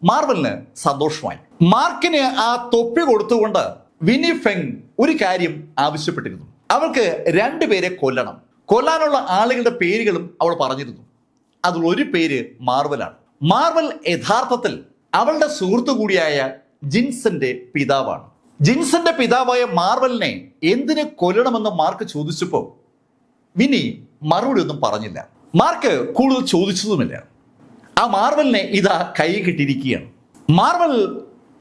മാർവലിന് സന്തോഷമായി. മാർക്കിന് ആ തൊപ്പി കൊടുത്തുകൊണ്ട് വിനി ഫെങ് ഒരു കാര്യം ആവശ്യപ്പെട്ടിരുന്നു. അവൾക്ക് 2 പേരെ കൊല്ലണം. കൊല്ലാനുള്ള ആളുകളുടെ പേരുകളും അവൾ പറഞ്ഞിരുന്നു. അതിൽ ഒരു പേര് മാർവലാണ്. മാർവൽ യഥാർത്ഥത്തിൽ അവളുടെ സുഹൃത്തു കൂടിയായ ജിൻസന്റെ പിതാവാണ്. ജിൻസന്റെ പിതാവായ മാർവലിനെ എന്തിന് കൊല്ലണമെന്ന് മാർക്ക് ചോദിച്ചപ്പോൾ വിനി മറുപടി ഒന്നും പറഞ്ഞില്ല. മാർക്ക് കൂടുതൽ ചോദിച്ചതുമില്ല. ആ മാർവലിനെ ഇതാ കൈ കിട്ടിയിരിക്കുകയാണ്. മാർവൽ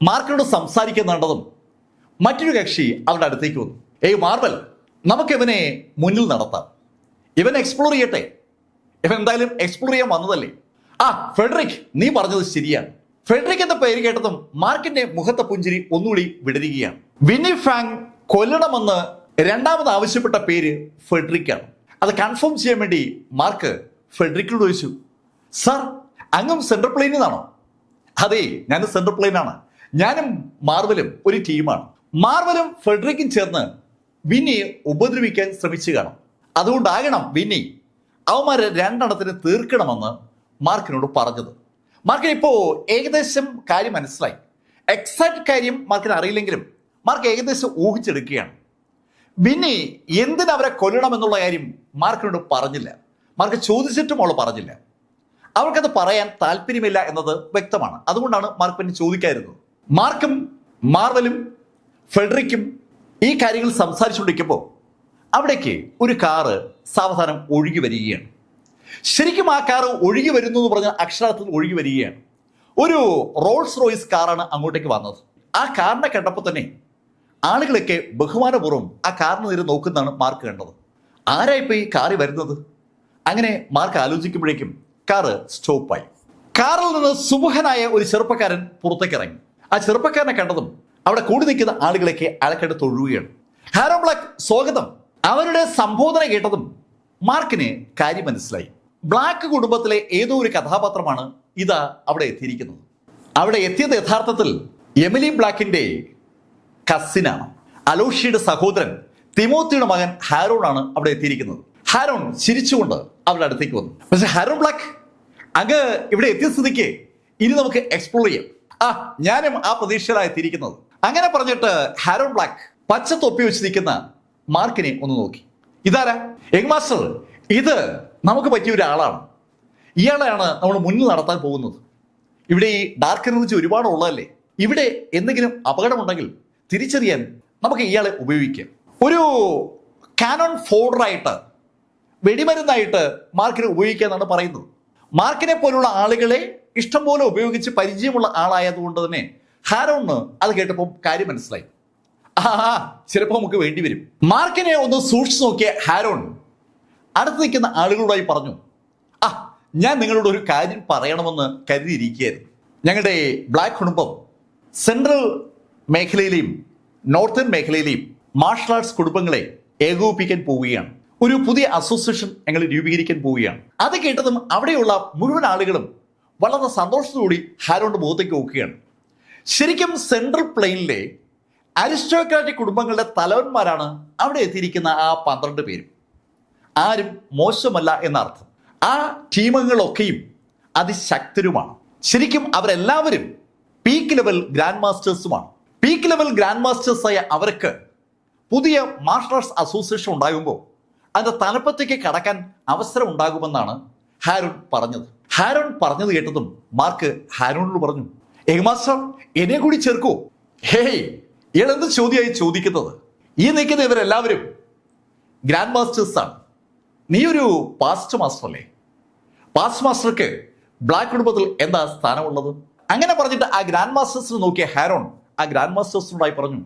മാർക്കിനോട് സംസാരിക്കുന്നുണ്ടതും മറ്റൊരു കക്ഷി അവരുടെ അടുത്തേക്ക് വന്നു. ഏയ് മാർവൽ, നമുക്ക് ഇവനെ മുന്നിൽ നടത്താം, ഇവൻ എക്സ്പ്ലോർ ചെയ്യട്ടെ, ഇവൻ എന്തായാലും എക്സ്പ്ലോർ ചെയ്യാൻ വന്നതല്ലേ. ഫെഡറിക്, നീ പറഞ്ഞത് ശരിയാണ്. ഫെഡറിക് എന്ന പേര് കേട്ടതും മാർക്കിന്റെ മുഖത്തെ പുഞ്ചിരി ഒന്നുകൂടി വിടരുകയാണ്. വിന്നി ഫാങ് കൊല്ലണമെന്ന് രണ്ടാമത് ആവശ്യപ്പെട്ട പേര് ഫെഡറിക്കാണ്. അത് കൺഫേം ചെയ്യാൻ വേണ്ടി മാർക്ക് ഫെഡറിക്കിനോട് ചോദിച്ചു, സാർ അങ്ങും സെൻട്രൽ പ്ലെയിനിൽ നിന്നാണോ? അതെ, ഞാൻ സെൻട്രൽ പ്ലെയിനാണ്. ഞാനും മാർവലും ഒരു ടീമാണ്. മാർവലും ഫെഡറിക്കും ചേർന്ന് വിന്നിയെ ഉപദ്രവിക്കാൻ ശ്രമിച്ചു കാണും. അതുകൊണ്ടാകണം വിന്നി അവന്മാരെ രണ്ടെണ്ണത്തിന് തീർക്കണമെന്ന് മാർക്കിനോട് പറഞ്ഞത്. മാർക്കിന് ഇപ്പോ ഏകദേശം കാര്യം മനസ്സിലായി. എക്സാക്ട് കാര്യം മാർക്കിന് അറിയില്ലെങ്കിലും മാർക്ക് ഏകദേശം ഊഹിച്ചെടുക്കുകയാണ്. വിന്നി എന്തിനവരെ കൊല്ലണമെന്നുള്ള കാര്യം മാർക്കിനോട് പറഞ്ഞില്ല. മാർക്ക് ചോദിച്ചിട്ടും അവൾ പറഞ്ഞില്ല. അവർക്കത് പറയാൻ താല്പര്യമില്ല എന്നത് വ്യക്തമാണ്. അതുകൊണ്ടാണ് മാർക്ക് പിന്നെ ചോദിക്കാതിരുന്നത്. മാർക്കും മാർവലും ഫെഡറിക്കും ഈ കാര്യങ്ങൾ സംസാരിച്ചുകൊണ്ടിരിക്കുമ്പോൾ അവിടേക്ക് ഒരു കാറ് സാവധാനം ഒഴുകി വരികയാണ്. ശരിക്കും ആ കാറ് ഒഴുകി വരുന്നു എന്ന് പറഞ്ഞാൽ അക്ഷരാർത്ഥത്തിൽ ഒഴുകി വരികയാണ്. ഒരു റോൾസ് റോയ്സ് കാറാണ് അങ്ങോട്ടേക്ക് വന്നത്. ആ കാറിനെ കണ്ടപ്പോൾ തന്നെ ആളുകളൊക്കെ ബഹുമാനപൂർവ്വം ആ കാറിന് നേരെ നോക്കുന്നതാണ് മാർക്ക് കണ്ടത്. ആരായിപ്പോൾ ഈ കാറിൽ വരുന്നത്? അങ്ങനെ മാർക്ക് ആലോചിക്കുമ്പോഴേക്കും കാറ് സ്റ്റോപ്പായി. കാറിൽ നിന്ന് സുമുഖനായ ഒരു ചെറുപ്പക്കാരൻ പുറത്തേക്ക് ഇറങ്ങി. ആ ചെറുപ്പക്കാരനെ കണ്ടതും അവിടെ കൂടി നിൽക്കുന്ന ആളുകളൊക്കെ അയാൾക്കായിട്ട് തൊഴുകയാണ്. ഹാരോ ബ്ലാക്ക്, സ്വാഗതം. അവരുടെ സംബോധന കേട്ടതും മാർക്കിന് കാര്യം മനസ്സിലായി. ബ്ലാക്ക് കുടുംബത്തിലെ ഏതോ ഒരു കഥാപാത്രമാണ് ഇതാ അവിടെ എത്തിയിരിക്കുന്നത്. അവിടെ എത്തിയത് യഥാർത്ഥത്തിൽ എമിലി ബ്ലാക്കിന്റെ കസിനാണ്. അലോഷിയുടെ സഹോദരൻ തിമോത്തിയുടെ മകൻ ഹാരോൺ ആണ് അവിടെ എത്തിയിരിക്കുന്നത്. ഹാരോൺ ചിരിച്ചുകൊണ്ട് അവരുടെ അടുത്തേക്ക് വന്നു. പക്ഷെ ഹാരോ ബ്ലാക്ക്, അങ്ങ് ഇവിടെ എത്തിയ സ്ഥിതിക്ക് ഇനി നമുക്ക് എക്സ്പ്ലോർ ചെയ്യാം. ഞാനും ആ പ്രതീക്ഷയിലാണ് എത്തിയിരിക്കുന്നത്. അങ്ങനെ പറഞ്ഞിട്ട് ഹാരോൺ ബ്ലാക്ക് പച്ച തൊപ്പി വെച്ച് നിൽക്കുന്ന മാർക്കിനെ ഒന്ന് നോക്കി. ഇതാരാ? യങ് മാസ്റ്റർ, ഇത് നമുക്ക് പറ്റിയ ഒരാളാണ്. ഇയാളെയാണ് നമ്മൾ മുന്നിൽ നടത്താൻ പോകുന്നത്. ഇവിടെ ഈ ഡാർക്ക് എനർജി ഒരുപാട് ഉള്ളതല്ലേ. ഇവിടെ എന്തെങ്കിലും അപകടമുണ്ടെങ്കിൽ തിരിച്ചറിയാൻ നമുക്ക് ഇയാളെ ഉപയോഗിക്കാം. ഒരു കാനോൺ ഫോഡറായിട്ട്, വെടിമരുന്നായിട്ട് മാർക്കിനെ ഉപയോഗിക്കാന്നാണ് പറയുന്നത്. മാർക്കിനെ പോലുള്ള ആളുകളെ ഇഷ്ടംപോലെ ഉപയോഗിച്ച് പരിചയമുള്ള ആളായതുകൊണ്ട് തന്നെ ഹാരോണ് അത് കേട്ടപ്പോൾ കാര്യം മനസ്സിലായി. ചിലപ്പോൾ നമുക്ക് വേണ്ടി വരും. മാർക്കിനെ ഒന്ന് സൂക്ഷിച്ചു നോക്കിയ ഹാരോൺ അടുത്ത് നിൽക്കുന്ന ആളുകളോടായി പറഞ്ഞു, ഞാൻ നിങ്ങളോട് ഒരു കാര്യം പറയണമെന്ന് കരുതിയിരിക്കുകയായിരുന്നു. ഞങ്ങളുടെ ബ്ലാക്ക് കുടുംബം സെൻട്രൽ മേഖലയിലെയും നോർത്തേൺ മേഖലയിലെയും മാർഷൽ ആർട്സ് കുടുംബങ്ങളെ ഏകോപിപ്പിക്കാൻ പോവുകയാണ്. ഒരു പുതിയ അസോസിയേഷൻ ഞങ്ങൾ രൂപീകരിക്കാൻ പോവുകയാണ്. അത് കേട്ടതും അവിടെയുള്ള മുഴുവൻ ആളുകളും വളരെ സന്തോഷത്തോടുകൂടി ഹാരോണിന്റെ മുഖത്തേക്ക് നോക്കുകയാണ്. ശരിക്കും സെൻട്രൽ പ്ലെയിനിലെ അരിസ്റ്റോക്രാറ്റിക് കുടുംബങ്ങളുടെ തലവന്മാരാണ് അവിടെ എത്തിയിരിക്കുന്ന ആ 12 പേരും. ആരും മോശമല്ല എന്നർത്ഥം. ആ ടീമുകളൊക്കെയും അതിശക്തരുമാണ്. ശരിക്കും അവരെല്ലാവരും പീക്ക് ലെവൽ ഗ്രാൻഡ് മാസ്റ്റേഴ്സുമാണ്. പീക്ക് ലെവൽ ഗ്രാൻഡ് മാസ്റ്റേഴ്സായ അവർക്ക് പുതിയ മാർഷൽ ആർട്സ് അസോസിയേഷൻ ഉണ്ടാകുമ്പോൾ അതിന്റെ തലപ്പത്തേക്ക് കടക്കാൻ അവസരം ഉണ്ടാകുമെന്നാണ് ഹാരോൺ പറഞ്ഞത്. ഹാരോൺ പറഞ്ഞത് കേട്ടതും മാർക്ക് ഹാരോണിനോട് പറഞ്ഞു, യങ് മാസ്റ്റർ, എന്നെ കൂടി ചേർക്കൂ. ഹേയ്, ഇയാൾ എന്ത് ചോദ്യമായി ചോദിക്കുന്നത്? ഈ നിൽക്കുന്ന ഇവരെല്ലാവരും ഗ്രാൻഡ് മാസ്റ്റേഴ്സാണ്. നീ ഒരു പാസ്റ്റ് മാസ്റ്റർ അല്ലേ? പാസ്റ്റ് മാസ്റ്റർക്ക് ബ്ലാക്ക് കുടുംബത്തിൽ എന്താ സ്ഥാനമുള്ളത്? അങ്ങനെ പറഞ്ഞിട്ട് ആ ഗ്രാൻഡ് മാസ്റ്റേഴ്സിനെ നോക്കിയ ഹാരോൺ ആ ഗ്രാൻഡ് മാസ്റ്റേഴ്സിനോടായി പറഞ്ഞു,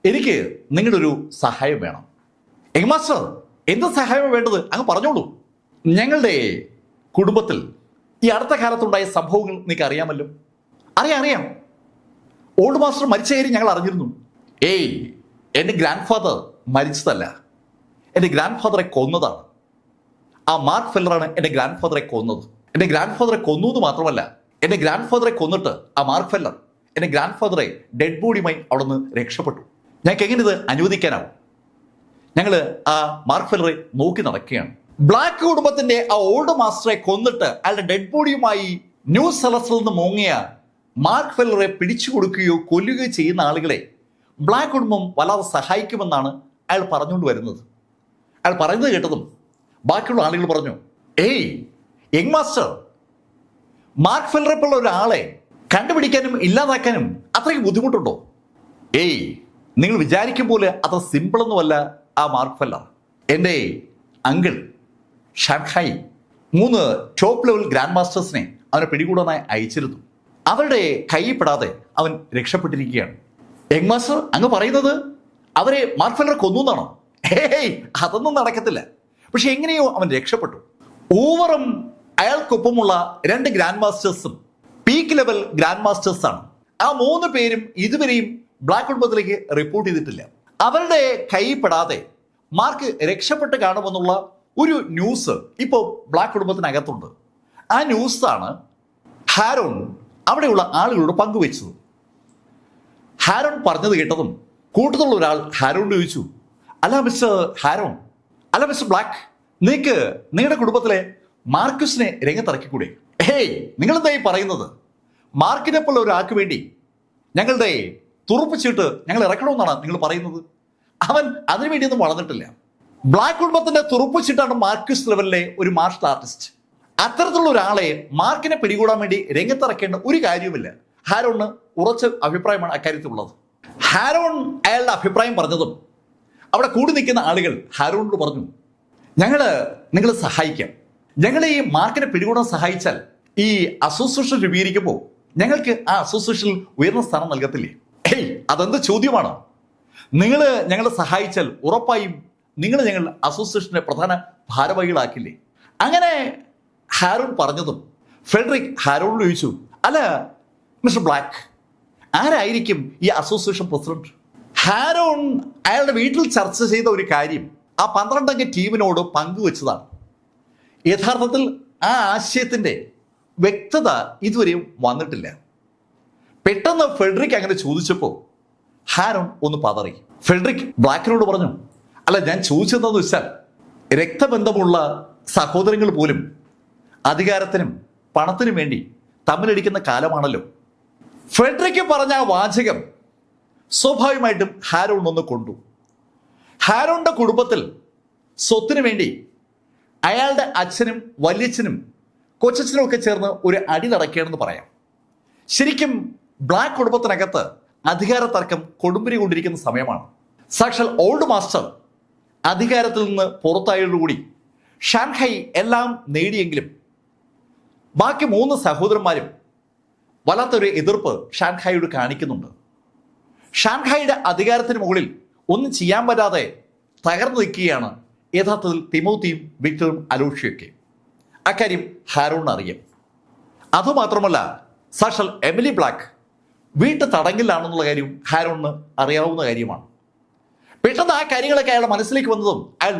എനിക്ക് നിങ്ങളുടെ ഒരു സഹായം വേണം. യങ് മാസ്റ്റർ, എന്ത് സഹായമാണ് വേണ്ടത്? അങ്ങ് പറഞ്ഞോളൂ. ഞങ്ങളുടെ കുടുംബത്തിൽ ഈ അടുത്ത കാലത്തുണ്ടായ സംഭവങ്ങൾ നിങ്ങൾക്ക് അറിയാമല്ലോ. അറിയാം. ഓൾഡ് മാസ്റ്റർ മരിച്ച കാര്യം ഞങ്ങൾ അറിഞ്ഞിരുന്നു. എൻ്റെ ഗ്രാൻഡ് ഫാദർ മരിച്ചതല്ല, എൻ്റെ ഗ്രാൻഡ് ഫാദറെ കൊന്നതാണ്. ആ മാർക്ക് ഫെല്ലറാണ് എൻ്റെ ഗ്രാൻഡ് ഫാദറെ കൊന്നത്. എൻ്റെ ഗ്രാൻഡ് ഫാദറെ കൊന്നു എന്ന് മാത്രമല്ല, എൻ്റെ ഗ്രാൻഡ് ഫാദറെ കൊന്നിട്ട് ആ മാർക്ക് ഫെല്ലർ എൻ്റെ ഗ്രാൻഡ് ഫാദറെ ഡെഡ് ബോഡിയുമായി അവിടെ നിന്ന് രക്ഷപ്പെട്ടു. ഞങ്ങൾക്ക് എങ്ങനെ ഇത് അനുവദിക്കാനാവും? ഞങ്ങൾ ആ മാർക്ക് ഫെല്ലറെ നോക്കി നടക്കുകയാണ്. ബ്ലാക്ക് കുടുംബത്തിന്റെ ആ ഓൾഡ് മാസ്റ്ററെ കൊന്നിട്ട് അയാളുടെ ഡെഡ് ബോഡിയുമായി ന്യൂ സെലസ്റ്റിൽ നിന്ന് മുങ്ങിയ മാർക്ക് ഫെല്ലറെ പിടിച്ചു കൊടുക്കുകയോ കൊല്ലുകയോ ചെയ്യുന്ന ആളുകളെ ബ്ലാക്ക് കുടുംബം വല്ലാതെ സഹായിക്കുമെന്നാണ് അയാൾ പറഞ്ഞുകൊണ്ട് വരുന്നത്. അയാൾ പറയുന്നത് കേട്ടതും ബാക്കിയുള്ള ആളുകൾ പറഞ്ഞു, യങ് മാസ്റ്റർ, മാർക്ക് ഫെല്ലറെ പോലുള്ള ഒരാളെ കണ്ടുപിടിക്കാനും ഇല്ലാതാക്കാനും അത്രയ്ക്ക് ബുദ്ധിമുട്ടുണ്ടോ? നിങ്ങൾ വിചാരിക്കും പോലെ അത്ര സിമ്പിളൊന്നുമല്ല ആ മാർക്ക് ഫെല്ലർ. എൻ്റെ uncle Shanghai 3 top level grand മാസ്റ്റേഴ്സിനെ അവനെ പിടികൂടാനായി അയച്ചിരുന്നു. അവരുടെ കൈപ്പെടാതെ അവൻ രക്ഷപ്പെട്ടിരിക്കുകയാണ്. യങ് മാസ്റ്റർ അങ്ങ് പറയുന്നത് അവരെ മാർക്ക് ഫെല്ലർ കൊന്നു എന്നാണോ? ഹേയ്, അതൊന്നും നടക്കത്തില്ല. പക്ഷെ എങ്ങനെയോ അവൻ രക്ഷപ്പെട്ടു. ഓവറും അയാൾക്കൊപ്പമുള്ള 2 ഗ്രാൻഡ് മാസ്റ്റേഴ്സും പീക്ക് ലെവൽ ഗ്രാൻഡ് മാസ്റ്റേഴ്സ് ആണ്. ആ 3 പേരും ഇതുവരെയും ബ്ലാക്ക് കുടുംബത്തിലേക്ക് റിപ്പോർട്ട് ചെയ്തിട്ടില്ല. അവരുടെ കൈപ്പെടാതെ മാർക്ക് രക്ഷപ്പെട്ട് കാണുമെന്നുള്ള ഒരു ന്യൂസ് ഇപ്പോൾ ബ്ലാക്ക് കുടുംബത്തിനകത്തുണ്ട്. ആ ന്യൂസാണ് ഹാരോൺ അവിടെയുള്ള ആളുകളോട് പങ്കുവെച്ചത്. ഹാരോൺ പറഞ്ഞത് കേട്ടതും കൂട്ടത്തിലുള്ള ഒരാൾ ഹാരോണിനോട് ചോദിച്ചു, അല്ല മിസ്റ്റർ ഹാരോൺ, അല്ല മിസ്റ്റർ ബ്ലാക്ക്, നിങ്ങളുടെ കുടുംബത്തിലെ മാർക്കസിനെ രംഗത്തിറക്കിക്കൂടെ? ഹേയ്, നിങ്ങളെന്തായി പറയുന്നത്? മാർക്കിനെ പോലെ ഒരാൾക്ക് വേണ്ടി ഞങ്ങളുടെ തുറപ്പിച്ചിട്ട് ഞങ്ങൾ ഇറക്കണമെന്നാണ് നിങ്ങൾ പറയുന്നത്? അവൻ അതിനു വേണ്ടിയൊന്നും വളർന്നിട്ടില്ല. ബ്ലാക്ക് കുടുംബത്തിന്റെ തുറപ്പിച്ചിട്ടാണ് മാർക്കസ് ലെവലിലെ ഒരു മാർഷൽ ആർട്ടിസ്റ്റ്. അത്തരത്തിലുള്ള ഒരാളെ മാർക്കിനെ പിടികൂടാൻ വേണ്ടി രംഗത്തിറക്കേണ്ട ഒരു കാര്യവുമില്ല. ഹാരോണിന് ഉറച്ച അഭിപ്രായമാണ് അക്കാര്യത്തിലുള്ളത്. ഹാരോൺ അയാളുടെ അഭിപ്രായം പറഞ്ഞതും അവിടെ കൂടി നിൽക്കുന്ന ആളുകൾ ഹാരോണിനോട് പറഞ്ഞു, നിങ്ങളെ സഹായിക്കാം. ഞങ്ങൾ ഈ മാർക്കിനെ പിടികൂടാൻ സഹായിച്ചാൽ ഈ അസോസിയേഷൻ രൂപീകരിക്കുമ്പോൾ ഞങ്ങൾക്ക് ആ അസോസിയേഷനിൽ ഉയർന്ന സ്ഥാനം നൽകത്തില്ലേ? ഏയ്, അതെന്ത് ചോദ്യമാണ്? നിങ്ങൾ ഞങ്ങളെ സഹായിച്ചാൽ ഉറപ്പായും ഞങ്ങൾ അസോസിയേഷന്റെ പ്രധാന ഭാരവാഹികളാക്കില്ലേ? അങ്ങനെ ഹാരോൺ പറഞ്ഞതും ഫെഡറിക് ഹാരോണിനോട് ചോദിച്ചു, അല്ല മിസ്റ്റർ ബ്ലാക്ക്, ആരായിരിക്കും ഈ അസോസിയേഷൻ പ്രസിഡന്റ്? ഹാരോൺ അയാളുടെ വീട്ടിൽ ചർച്ച ചെയ്ത ഒരു കാര്യം ആ 12 അംഗ ടീമിനോട് പങ്കുവെച്ചതാണ്. യഥാർത്ഥത്തിൽ ആ ആശയത്തിന്റെ വ്യക്തത ഇതുവരെയും വന്നിട്ടില്ല. പെട്ടെന്ന് ഫെഡറിക് അങ്ങനെ ചോദിച്ചപ്പോൾ ഹാരോൺ ഒന്ന് പതറി. ഫെഡറിക് ബ്ലാക്കിനോട് പറഞ്ഞു, അല്ല, ഞാൻ ചോദിച്ചതെന്ന് വെച്ചാൽ രക്തബന്ധമുള്ള സഹോദരങ്ങൾ പോലും അധികാരത്തിനും പണത്തിനും വേണ്ടി തമ്മിലടിക്കുന്ന കാലമാണല്ലോ. ഫെഡറിക് പറഞ്ഞ ആ വാചകം സ്വാഭാവികമായിട്ടും ഹാരോൺ ഒന്ന് കൊണ്ടു. ഹാരോണിന്റെ കുടുംബത്തിൽ സ്വത്തിനു വേണ്ടി അയാളുടെ അച്ഛനും വല്യച്ഛനും കൊച്ചച്ഛനും ഒക്കെ ചേർന്ന് ഒരു അടി നടക്കുകയാണെന്ന് പറയാം. ശരിക്കും ബ്ലാക്ക് കുടുംബത്തിനകത്ത് അധികാര തർക്കം കൊടുമ്പിരി കൊണ്ടിരിക്കുന്ന സമയമാണ്. സാക്ഷാൽ ഓൾഡ് മാസ്റ്റർ അധികാരത്തിൽ നിന്ന് പുറത്തായതോടുകൂടി ഷാൻഹായ് എല്ലാം നേടിയെങ്കിലും ബാക്കി 3 സഹോദരന്മാരും വല്ലാത്തൊരു എതിർപ്പ് ഷാൻഹായോട് കാണിക്കുന്നുണ്ട്. ഷാൻഹായുടെ അധികാരത്തിന് മുകളിൽ ഒന്നും ചെയ്യാൻ പറ്റാതെ തകർന്നു നിൽക്കുകയാണ് യഥാർത്ഥത്തിൽ തിമോത്തിയും വിക്ടറും അലോഷ്യയൊക്കെ. അക്കാര്യം ഹാരോണിന് അറിയാം. അതുമാത്രമല്ല, സാക്ഷാൽ എമിലി ബ്ലാക്ക് വീട്ടു തടങ്കിലാണെന്നുള്ള കാര്യം ഹാരോണിന് അറിയാവുന്ന കാര്യമാണ്. പെട്ടെന്ന് ആ കാര്യങ്ങളൊക്കെ അയാളുടെ മനസ്സിലേക്ക് വന്നതും അയാൾ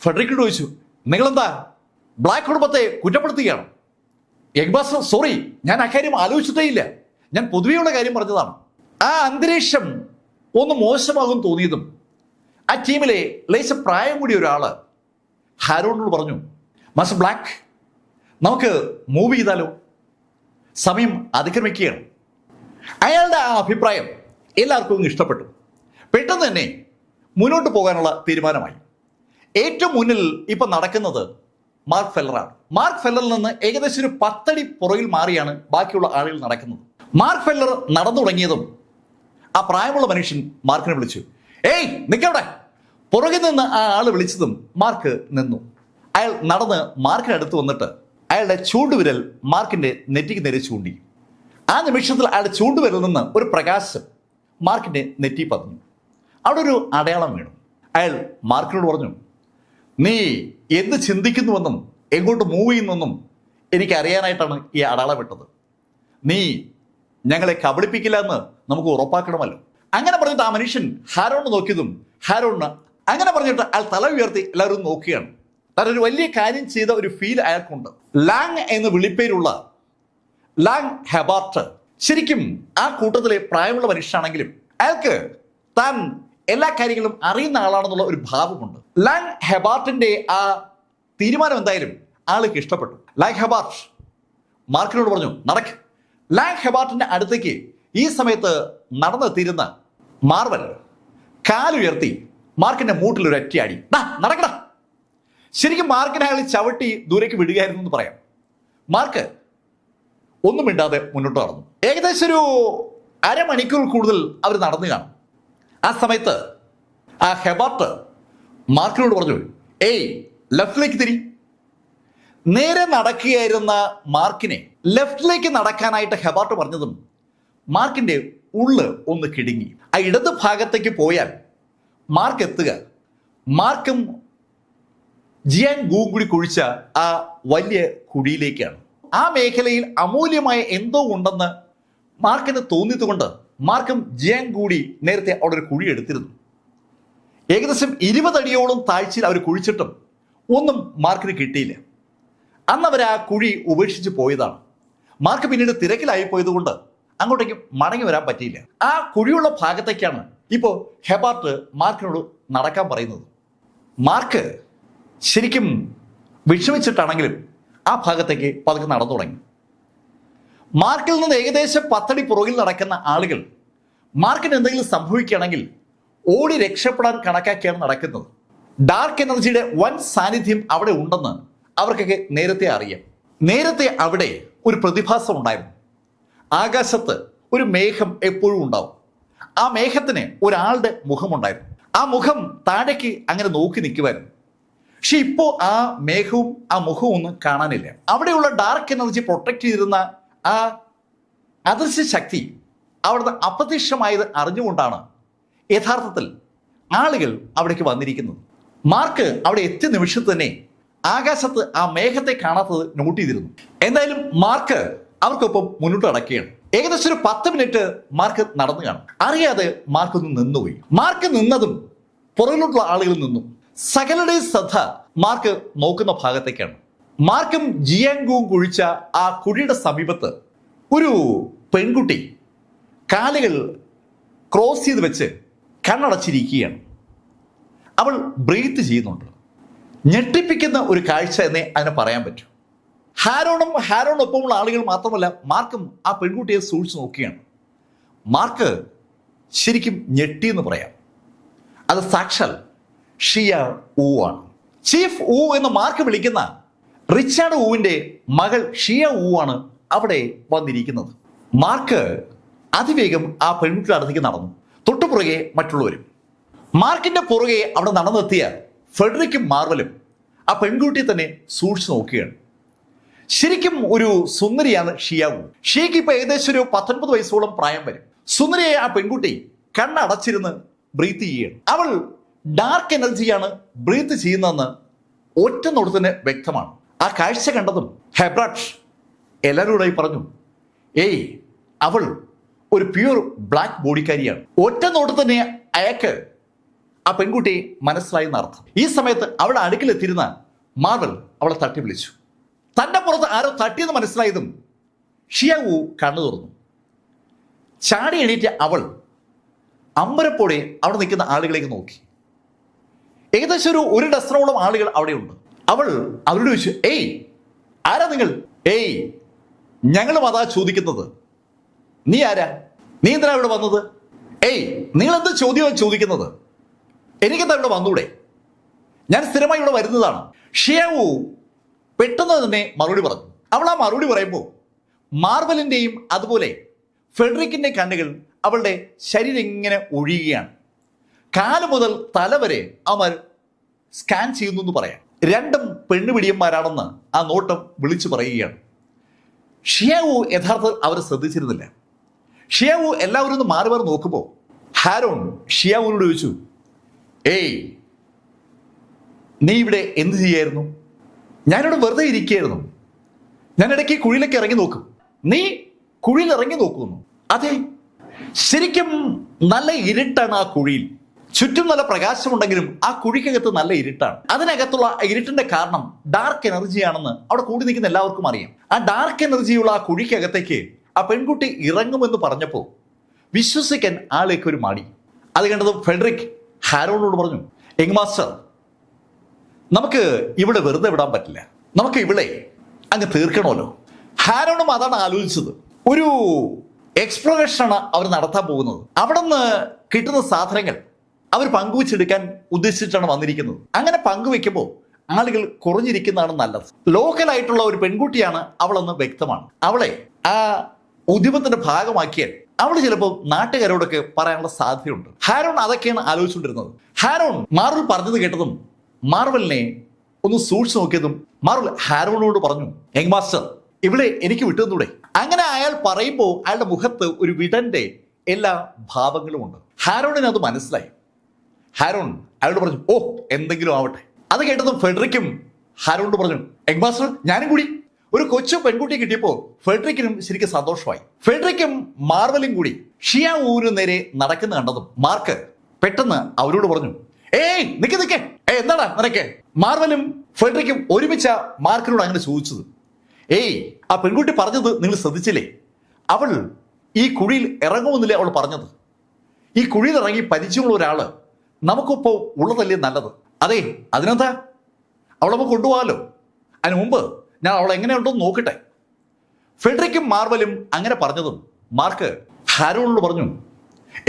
ഫെഡറിക്കിനോട് ചോദിച്ചു, നിങ്ങളെന്താ ബ്ലാക്ക് കുടുംബത്തെ കുറ്റപ്പെടുത്തുകയാണ്? യങ് മാസ്റ്റർ, സോറി, ഞാൻ അക്കാര്യം ആലോചിച്ചിട്ടേ ഇല്ല. ഞാൻ പൊതുവെയുള്ള കാര്യം പറഞ്ഞതാണ്. ആ അന്തരീക്ഷം ഒന്ന് മോശമാകും തോന്നിയതും ആ ടീമിലെ ലേശ പ്രായം കൂടിയ ഒരാള് ഹാരോണിനോട് പറഞ്ഞു, മാസ്റ്റർ ബ്ലാക്ക്, നമുക്ക് മൂവ് ചെയ്താലോ? സമയം അതിക്രമിക്കുകയാണ്. അയാളുടെ ആ അഭിപ്രായം എല്ലാവർക്കും ഇഷ്ടപ്പെട്ടു. പെട്ടെന്ന് തന്നെ മുന്നോട്ട് പോകാനുള്ള തീരുമാനമായി. ഏറ്റവും മുന്നിൽ ഇപ്പൊ നടക്കുന്നത് മാർക്ക് ഫെല്ലറാണ്. മാർക്ക് ഫെല്ലറിൽ നിന്ന് ഏകദേശം ഒരു 10 അടി പുറകിൽ മാറിയാണ് ബാക്കിയുള്ള ആളുകൾ നടക്കുന്നത്. മാർക്ക് ഫെല്ലർ നടന്നു തുടങ്ങിയതും ആ പ്രായമുള്ള മനുഷ്യൻ മാർക്കിനെ വിളിച്ചു, ഏയ് നിൽക്കവിടെ. പുറകിൽ നിന്ന് ആ ആള് വിളിച്ചതും മാർക്ക് നിന്നു. അയാൾ നടന്ന് മാർക്കിന് അടുത്ത് വന്നിട്ട് അയാളുടെ ചൂണ്ടുവിരൽ മാർക്കിന്റെ നെറ്റിക്ക് നേരെ ചൂണ്ടി. ആ നിമിഷത്തിൽ അയാളുടെ ചൂണ്ടുവിരലിൽ നിന്ന് ഒരു പ്രകാശം മാർക്കിന്റെ നെറ്റി പതിഞ്ഞു. അവിടെ ഒരു അടയാളം വീണു. അയാൾ മാർക്കിനോട് പറഞ്ഞു, നീ എന്ത് ചിന്തിക്കുന്നുവെന്നും എങ്ങോട്ട് മൂവ് ചെയ്യുന്നെന്നും എനിക്ക് അറിയാനായിട്ടാണ് ഈ അടയാളം ഇട്ടത്. നീ ഞങ്ങളെ കബളിപ്പിക്കില്ല എന്ന് നമുക്ക് ഉറപ്പാക്കണമല്ലോ. അങ്ങനെ പറഞ്ഞിട്ട് ആ മനുഷ്യൻ ഹാരോണിനെ നോക്കിയതും ഹാരോണിന് അങ്ങനെ പറഞ്ഞിട്ട് അയാൾ തല ഉയർത്തി എല്ലാവരും നോക്കുകയാണ്. ഒരു വലിയ കാര്യം ചെയ്ത ഒരു ഫീൽ അയാൾക്കുണ്ട്. ലാങ് എന്ന് വിളിപ്പേരുള്ള ലാങ് ഹെബാർട്ട് ശരിക്കും ആ കൂട്ടത്തിലെ പ്രായമുള്ള മനുഷ്യനാണെങ്കിലും അയാൾക്ക് താൻ എല്ലാ കാര്യങ്ങളും അറിയുന്ന ആളാണെന്നുള്ള ഒരു ഭാവമുണ്ട്. ലാങ് ഹെബാർട്ടിന്റെ ആ തീരുമാനം എന്തായാലും ആൾക്ക് ഇഷ്ടപ്പെട്ടു. ലാങ് ഹെബാർട്ട് മാർക്കിനോട് പറഞ്ഞു, നടക്ക്. ലാങ് ഹെബാർട്ടിന്റെ അടുത്തേക്ക് ഈ സമയത്ത് നടന്നെത്തിയിരുന്ന മാർവൽ കാലുയർത്തി മാർക്കിന്റെ മൂട്ടിൽ ഒരു ഒറ്റയടി, നടക്കടാ. ശരിക്കും മാർക്കിനെ അയാൾ ചവിട്ടി ദൂരേക്ക് വിടുകയായിരുന്നു എന്ന് പറയാം. മാർക്ക് ഒന്നും മിണ്ടാതെ മുന്നോട്ട് നടന്നു. ഏകദേശം ഒരു അരമണിക്കൂർ കൂടുതൽ അവർ നടന്നു കാണും. ആ സമയത്ത് ആ ഹെബാർട്ട് മാർക്കിനോട് പറഞ്ഞു, ഏയ് ലെഫ്റ്റിലേക്ക് തിരി. നേരെ നടക്കുകയായിരുന്ന മാർക്കിനെ ലെഫ്റ്റിലേക്ക് നടക്കാനായിട്ട് ഹെബാർട്ട് പറഞ്ഞതും മാർക്കിന്റെ ഉള്ള് ഒന്ന് കിടുങ്ങി. ആ ഇടത് ഭാഗത്തേക്ക് പോയാൽ മാർക്ക് എത്തുക മാർക്കും ജിയാൻ ഗൂ കൂടി കുഴിച്ച ആ വലിയ കുഴിയിലേക്കാണ്. ആ മേഖലയിൽ അമൂല്യമായ എന്തോ ഉണ്ടെന്ന് മാർക്കിന് തോന്നിയതുകൊണ്ട് മാർക്കും ജിയാൻ കൂടി നേരത്തെ അവിടെ ഒരു കുഴി എടുത്തിരുന്നു. ഏകദേശം 20 അടിയോളം താഴ്ചയിൽ അവർ കുഴിച്ചിട്ടും ഒന്നും മാർക്കിന് കിട്ടിയില്ല. അന്ന് അവർ ആ കുഴി ഉപേക്ഷിച്ച് പോയതാണ്. മാർക്ക് പിന്നീട് തിരക്കിലായി പോയതുകൊണ്ട് അങ്ങോട്ടേക്ക് മടങ്ങി വരാൻ പറ്റിയില്ല. ആ കുഴിയുള്ള ഭാഗത്തേക്കാണ് ഇപ്പോൾ ഹെബാർട്ട് മാർക്കിനോട് നടക്കാൻ പറയുന്നത്. മാർക്ക് ശരിക്കും വിഷമിച്ചിട്ടാണെങ്കിലും ആ ഭാഗത്തേക്ക് പതുക്കെ നടന്നു തുടങ്ങി. മാർക്കിൽ നിന്ന് ഏകദേശം 10 അടി പുറകിൽ നടക്കുന്ന ആളുകൾ മാർക്കിന് എന്തെങ്കിലും സംഭവിക്കുകയാണെങ്കിൽ ഓടി രക്ഷപ്പെടാൻ കണക്കാക്കിയാണ് നടക്കുന്നത്. ഡാർക്ക് എനർജിയുടെ വൻ സാന്നിധ്യം അവിടെ ഉണ്ടെന്ന് അവർക്കൊക്കെ നേരത്തെ അറിയാം. നേരത്തെ അവിടെ ഒരു പ്രതിഭാസം ഉണ്ടായിരുന്നു. ആകാശത്ത് ഒരു മേഘം എപ്പോഴും ഉണ്ടാവും. ആ മേഘത്തിന് ഒരാളുടെ മുഖമുണ്ടായിരുന്നു. ആ മുഖം താഴേക്ക് അങ്ങനെ നോക്കി നിൽക്കുമായിരുന്നു. പക്ഷെ ഇപ്പോൾ ആ മേഘവും ആ മുഖവും ഒന്നും കാണാനില്ല. അവിടെയുള്ള ഡാർക്ക് എനർജി പ്രൊട്ടക്ട് ചെയ്തിരുന്ന ആ അദൃശ്യ ശക്തി അവിടുന്ന് അപ്രത്യക്ഷമായത് അറിഞ്ഞുകൊണ്ടാണ് യഥാർത്ഥത്തിൽ ആളുകൾ അവിടേക്ക് വന്നിരിക്കുന്നത്. മാർക്ക് അവിടെ എത്തിയ നിമിഷത്ത് തന്നെ ആകാശത്ത് ആ മേഘത്തെ കാണാത്തത് നോട്ട് ചെയ്തിരുന്നു. എന്തായാലും മാർക്ക് അവർക്കൊപ്പം മുന്നോട്ട് നടക്കുകയാണ്. ഏകദേശം ഒരു 10 മിനിറ്റ് മാർക്ക് നടന്നു കാണും. അറിയാതെ മാർക്ക് ഒന്ന് നിന്നുപോയി. മാർക്ക് നിന്നതും പുറകിലോട്ടുള്ള ആളുകൾ നിന്നു. സകലരുടെയും ശ്രദ്ധ മാർക്ക് നോക്കുന്ന ഭാഗത്തേക്കാണ്. മാർക്കും ജിയാങ്കുവും കുഴിച്ച ആ കുഴിയുടെ സമീപത്ത് ഒരു പെൺകുട്ടി കാലുകൾ ക്രോസ് ചെയ്ത് വെച്ച് കണ്ണടച്ചിരിക്കുകയാണ്. അവൾ ബ്രീത്ത് ചെയ്യുന്നുണ്ട്. ഞെട്ടിപ്പിക്കുന്ന ഒരു കാഴ്ച എന്നേ അതിനെ പറയാൻ പറ്റൂ. ഹാരോണൊപ്പമുള്ള ആളുകൾ മാത്രമല്ല, മാർക്കും ആ പെൺകുട്ടിയെ സൂക്ഷിച്ചു നോക്കുകയാണ്. മാർക്ക് ശരിക്കും ഞെട്ടിയെന്ന് പറയാം. അത് സാക്ഷാൽ ഷിയ ഊ ആണ്. ചീഫ് ഊ എന്ന് മാർക്ക് വിളിക്കുന്ന റിച്ചാർഡ് ഊവിന്റെ മകൾ ഷിയ ഊ ആണ് അവിടെ വന്നിരിക്കുന്നത്. മാർക്ക് അതിവേഗം ആ പെൺകുട്ടിയുടെ അടുത്തേക്ക് നടന്നു. തൊട്ടുപുറകെ മറ്റുള്ളവരും. മാർക്കിന്റെ പുറകെ അവിടെ നടന്നെത്തിയ ഫെഡറിക്കും മാർവലും ആ പെൺകുട്ടിയെ തന്നെ സൂക്ഷിച്ചു നോക്കുകയാണ്. ശരിക്കും ഒരു സുന്ദരിയാണ് ഷിയ ഊ. ഷിയയ്ക്ക് ഇപ്പൊ ഏകദേശം ഒരു 19 വയസ്സോളം പ്രായം വരും. സുന്ദരിയായ ആ പെൺകുട്ടി കണ്ണടച്ചിരുന്ന് ബ്രീത്ത് ചെയ്യുകയാണ്. അവൾ ഡാർക്ക് എനർജിയാണ് ബ്രീത്ത് ചെയ്യുന്നതെന്ന് ഒറ്റ നോട്ടത്തിന് വ്യക്തമാണ്. ആ കാഴ്ച കണ്ടതും ഹെബ്രാട്ട് എല്ലാവരോടായി പറഞ്ഞു, ഏയ് അവൾ ഒരു പ്യൂർ ബ്ലാക്ക് ബോഡിക്കാരിയാണ്. ഒറ്റ നോട്ടത്തിൽ തന്നെ അയാൾക്ക് ആ പെൺകുട്ടിയെ മനസ്സിലായി എന്നർത്ഥം. ഈ സമയത്ത് അവളുടെ അടുക്കിലെത്തിയിരുന്ന മാർവൽ അവളെ തട്ടി വിളിച്ചു. തന്റെ പുറത്ത് ആരോ തട്ടിയെന്ന് മനസ്സിലായതും ഷിയ ഊ കണ്ണു തുറന്നു. ചാടി എണീറ്റ് അവൾ അമ്പരപ്പോടെ അവിടെ നിൽക്കുന്ന ആളുകളിലേക്ക് നോക്കി. ഏകദേശം ഒരു ഡസനോളം ആളുകൾ അവിടെയുണ്ട്. അവൾ അവരോട് ചോദിച്ചു, ഏയ് ആരാ നിങ്ങൾ? ഏയ് ഞങ്ങളും അതാ ചോദിക്കുന്നത്. നീ ആരാ? നീ എന്തിനാ ഇവിടെ വന്നത്? ഏയ് നിങ്ങൾ എന്ത് ചോദ്യമാണ് ചോദിക്കുന്നത്? എനിക്കെന്താ ഇവിടെ വന്നൂടെ? ഞാൻ സ്ഥിരമായി ഇവിടെ വരുന്നതാണ്. ഷിയ ഊ പെട്ടെന്ന് തന്നെ മറുപടി പറഞ്ഞു. അവൾ ആ മറുപടി പറയുമ്പോൾ മാർവലിന്റെയും അതുപോലെ ഫെഡറിക്കിന്റെ കണ്ണുകൾ അവളുടെ ശരീരം ഇങ്ങനെ ഒഴിയുകയാണ്. കാല് മുതൽ തല വരെ അവർ സ്കാൻ ചെയ്യുന്നു എന്ന് പറയാം. രണ്ടും പെണ്ണുപിടിയന്മാരാണെന്ന് ആ നോട്ടം വിളിച്ചു പറയുകയാണ്. ഷിയ ഊ യഥാർത്ഥത്തിൽ അവർ ശ്രദ്ധിച്ചിരുന്നില്ല. ഷിയ ഊ എല്ലാവരും ഒന്ന് മാറി മാറി നോക്കുമ്പോൾ ഹാരോൺ ഷിയ ഊനോട് ചോദിച്ചു, ഏയ് നീ ഇവിടെ എന്ത് ചെയ്യായിരുന്നു? ഞാനിവിടെ വെറുതെ ഇരിക്കുകയായിരുന്നു. ഞാൻ ഇടയ്ക്ക് കുഴിയിലേക്ക് ഇറങ്ങി നോക്കും. നീ കുഴിയിൽ ഇറങ്ങി നോക്കുന്നു? അതെ, ശരിക്കും നല്ല ഇരുട്ടാണ് ആ കുഴിയിൽ. ചുറ്റും നല്ല പ്രകാശമുണ്ടെങ്കിലും ആ കുഴിക്കകത്ത് നല്ല ഇരുട്ടാണ്. അതിനകത്തുള്ള ഇരുട്ടിന്റെ കാരണം ഡാർക്ക് എനർജിയാണെന്ന് അവിടെ കൂടി നിൽക്കുന്ന എല്ലാവർക്കും അറിയാം. ആ ഡാർക്ക് എനർജിയുള്ള ആ കുഴിക്കകത്തേക്ക് ആ പെൺകുട്ടി ഇറങ്ങുമെന്ന് പറഞ്ഞപ്പോൾ വിശ്വസിക്കാൻ ആളേക്ക് ഒരു മടി. അത് കണ്ടത് ഫെഡറിക് ഹാരോണോട് പറഞ്ഞു, യങ് മാസ്റ്റർ, നമുക്ക് ഇവിടെ വെറുതെ വിടാൻ പറ്റില്ല. നമുക്ക് ഇവിടെ അങ്ങ് തീർക്കണമല്ലോ. ഹാരോണും അതാണ് ആലോചിച്ചത്. ഒരു എക്സ്പ്ലോറേഷനാണ് അവർ നടത്താൻ പോകുന്നത്. അവിടെ നിന്ന് കിട്ടുന്ന സാധനങ്ങൾ അവർ പങ്കുവെച്ചെടുക്കാൻ ഉദ്ദേശിച്ചിട്ടാണ് വന്നിരിക്കുന്നത്. അങ്ങനെ പങ്കുവെക്കുമ്പോൾ ആളുകൾ കുറഞ്ഞിരിക്കുന്നതാണ് നല്ലത്. ലോക്കലായിട്ടുള്ള ഒരു പെൺകുട്ടിയാണ് അവളെന്ന് വ്യക്തമാണ്. അവളെ ആ ഉദ്യമത്തിന്റെ ഭാഗമാക്കിയാൽ അവൾ ചിലപ്പോൾ നാട്ടുകാരോടൊക്കെ പറയാനുള്ള സാധ്യതയുണ്ട്. ഹാരോൺ അതൊക്കെയാണ് ആലോചിച്ചുകൊണ്ടിരുന്നത്. ഹാരോൺ മാർവൽ പറഞ്ഞത് കേട്ടതും മാർവലിനെ ഒന്ന് സൂക്ഷിച്ചു നോക്കിയതും മാർവൽ ഹാരോണിനോട് പറഞ്ഞു, യങ് മാസ്റ്റർ ഇവിടെ എനിക്ക് വിട്ടുതന്നൂടെ? അങ്ങനെ അയാൾ പറയുമ്പോൾ അയാളുടെ മുഖത്ത് ഒരു വിടന്റെ എല്ലാ ഭാവങ്ങളും ഉണ്ട്. ഹാരോണിന് അത് മനസ്സിലായി. ഹാരോൺ അയാളോട് പറഞ്ഞു, ഓ എന്തെങ്കിലും ആവട്ടെ. അത് കേട്ടതും ഫെഡറിക്കും ഹാരോണിനോട് പറഞ്ഞു, യങ് മാസ്റ്റർ ഞാനും കൂടി. ഒരു കൊച്ചു പെൺകുട്ടിയെ കിട്ടിയപ്പോൾ ഫെഡറിക്കിനും ശരിക്കും സന്തോഷമായി. ഫെഡറിക്കും മാർവലും കൂടി ഷിയാ ഊവിന് നേരെ നടക്കുന്ന കണ്ടതും മാർക്ക് പെട്ടെന്ന് അവരോട് പറഞ്ഞു, ഏയ് നിക്ക് എന്താടാ നിനക്ക്? മാർവലും ഫെഡറിക്കും ഒരുമിച്ച മാർക്കിനോട് അങ്ങനെ ചോദിച്ചത്. ഏയ് ആ പെൺകുട്ടി പറഞ്ഞത് നിങ്ങൾ ശ്രദ്ധിച്ചില്ലേ? അവൾ ഈ കുഴിയിൽ ഇറങ്ങുമെന്നില്ലേ അവൾ പറഞ്ഞത്? ഈ കുഴിയിൽ ഇറങ്ങി പരിചയമുള്ള ഒരാള് നമുക്കിപ്പോൾ ഉള്ളതല്ലേ നല്ലത്? അതെ, അതിനെന്താ, അവളെ നമുക്ക് കൊണ്ടുപോകാമല്ലോ. അതിന് മുമ്പ് ഞാൻ അവളെ എങ്ങനെയുണ്ടോന്ന് നോക്കട്ടെ. ഫെഡറിക്കും മാർവലും അങ്ങനെ പറഞ്ഞതും മാർക്ക് ഹാരോണിനോട് പറഞ്ഞു,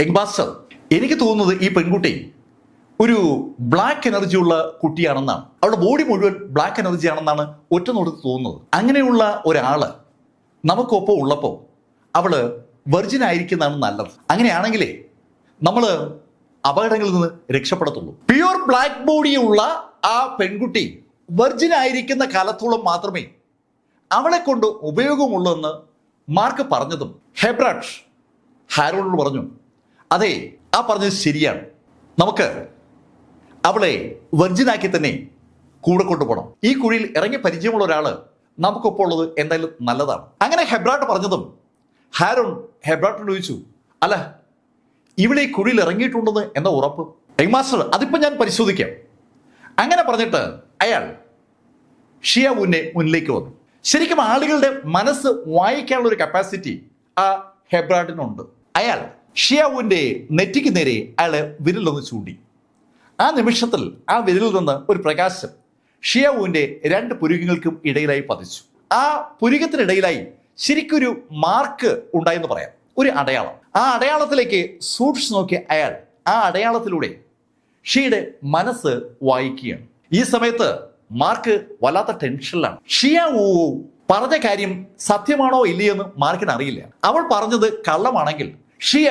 യങ് മാസ്റ്റർ എനിക്ക് തോന്നുന്നത് ഈ പെൺകുട്ടി ഒരു ബ്ലാക്ക് എനർജി ഉള്ള കുട്ടിയാണെന്നാണ്. അവളുടെ ബോഡി മുഴുവൻ ബ്ലാക്ക് എനർജി ആണെന്നാണ് ഒറ്റ നോട്ടത്തിൽ തോന്നുന്നത്. അങ്ങനെയുള്ള ഒരാള് നമുക്കൊപ്പം ഉള്ളപ്പോൾ അവള് വെർജിൻ ആയിരിക്കുന്നതാണ് നല്ലത്. അങ്ങനെയാണെങ്കിലേ നമ്മള് അപകടങ്ങളിൽ നിന്ന് രക്ഷപ്പെടത്തുള്ളൂ. പ്യുവർ ബ്ലാക്ക് ബോഡിയുള്ള ആ പെൺകുട്ടി വെർജിൻ ആയിരിക്കുന്ന കാലത്തോളം മാത്രമേ അവളെ കൊണ്ട് ഉപയോഗമുള്ളൂ എന്ന് മാർക്ക് പറഞ്ഞതും ഹെബ്രാട്ട് ഹാരോണിനോട് പറഞ്ഞു, അതെ ആ പറഞ്ഞത് ശരിയാണ്. നമുക്ക് അവളെ വെർജിനാക്കി തന്നെ കൂടെ കൊണ്ടുപോകണം. ഈ കുഴിയിൽ ഇറങ്ങി പരിചയമുള്ള ഒരാള് നമുക്കൊപ്പം ഉള്ളത് എന്തായാലും നല്ലതാണ്. അങ്ങനെ ഹെബ്രാട്ട് പറഞ്ഞതും ഹാരോൺ ഹെബ്രാട്ടിനോട് ചോദിച്ചു, അല്ല ഇവിടെ ഈ കുഴിയിൽ ഇറങ്ങിയിട്ടുണ്ടെന്ന് എന്താ ഉറപ്പ്? യങ് മാസ്റ്റർ അതിപ്പോ ഞാൻ പരിശോധിക്കാം. അങ്ങനെ പറഞ്ഞിട്ട് അയാൾ ഷിയാ ഊവിന്റെ മുന്നിലേക്ക് വന്നു. ശരിക്കും ആളുകളുടെ മനസ്സ് വായിക്കാനുള്ള ഒരു കപ്പാസിറ്റി ആ ഹെബ്രാട്ടിനുണ്ട്. അയാൾ ഷിയാ ഊവിന്റെ നെറ്റിക്ക് നേരെ അയാളെ വിരലൊന്ന് ചൂണ്ടി. ആ നിമിഷത്തിൽ ആ വിരലിൽ നിന്ന് ഒരു പ്രകാശം ഷിയാ ഊവിന്റെ രണ്ട് പുരുകങ്ങൾക്കും ഇടയിലായി പതിച്ചു. ആ പുരുകത്തിനിടയിലായി ശരിക്കൊരു മാർക്ക് ഉണ്ടായെന്ന് പറയാം, ഒരു അടയാളം. ആ അടയാളത്തിലേക്ക് സൂക്ഷിച്ചു നോക്കിയ അയാൾ ആ അടയാളത്തിലൂടെ ഷിയുടെ മനസ്സ് വായിക്കുകയാണ്. ഈ സമയത്ത് മാർക്ക് വല്ലാത്ത ടെൻഷനിലാണ്. ഷിയാ ഊ പറഞ്ഞ കാര്യം സത്യമാണോ ഇല്ലയെന്ന് മാർക്കിന് അറിയില്ല. അവൾ പറഞ്ഞത് കള്ളമാണെങ്കിൽ ഷിയ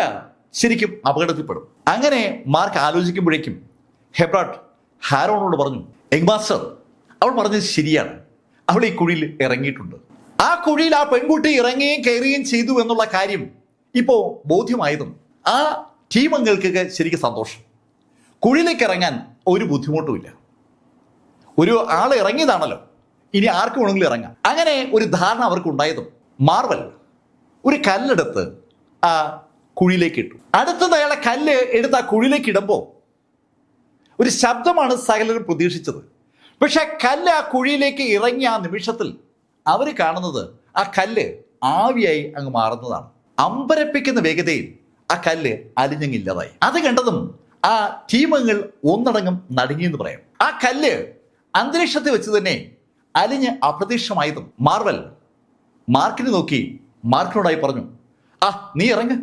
ശരിക്കും അപകടത്തിൽപ്പെടും. അങ്ങനെ മാർക്ക് ആലോചിക്കുമ്പോഴേക്കും ഹെബ്രാട്ട് ഹാരോണിനോട് പറഞ്ഞു, യങ് മാസ്റ്റർ അവൾ പറഞ്ഞത് ശരിയാണ്. അവൾ ഈ കുഴിയിൽ ഇറങ്ങിയിട്ടുണ്ട്. ആ കുഴിയിൽ ആ പെൺകുട്ടി ഇറങ്ങുകയും കയറുകയും ചെയ്തു എന്നുള്ള കാര്യം ഇപ്പോ ബോധ്യമായതും ആ ടീം അംഗങ്ങൾക്കൊക്കെ ശരിക്കും സന്തോഷം. കുഴിയിലേക്ക് ഇറങ്ങാൻ ഒരു ബുദ്ധിമുട്ടുമില്ല. ഒരു ആൾ ഇറങ്ങിയതാണല്ലോ, ഇനി ആർക്ക് വേണമെങ്കിലും ഇറങ്ങാം. അങ്ങനെ ഒരു ധാരണ അവർക്ക് ഉണ്ടായതും മാർവൽ ഒരു കല്ലെടുത്ത് ആ കുഴിയിലേക്ക് ഇട്ടു. അടുത്തത് അയാളെ കല്ല് എടുത്ത് ആ കുഴിയിലേക്ക് ഇടുമ്പോൾ ഒരു ശബ്ദമാണ് സകലരും പ്രതീക്ഷിച്ചത്. പക്ഷെ കല്ല് ആ കുഴിയിലേക്ക് ഇറങ്ങിയ ആ നിമിഷത്തിൽ അവർ കാണുന്നത് ആ കല്ല് ആവിയായി അങ്ങ് മാറുന്നതാണ്. അമ്പരപ്പിക്കുന്ന വേഗതയിൽ ആ കല്ല് അലിഞ്ഞങ്ങില്ലാതായി. അത് കണ്ടതും ആ ടീമങ്ങൾ ഒന്നടങ്കം നടുങ്ങിയെന്ന് പറയാം. ആ കല്ല് അന്തരീക്ഷത്തിൽ വെച്ച് തന്നെ അലിഞ്ഞ് അപ്രത്യക്ഷമായതും മാർവൽ മാർക്കിനെ നോക്കി മാർക്കിനോടായി പറഞ്ഞു, ആ നീ ഇറങ്ങ്.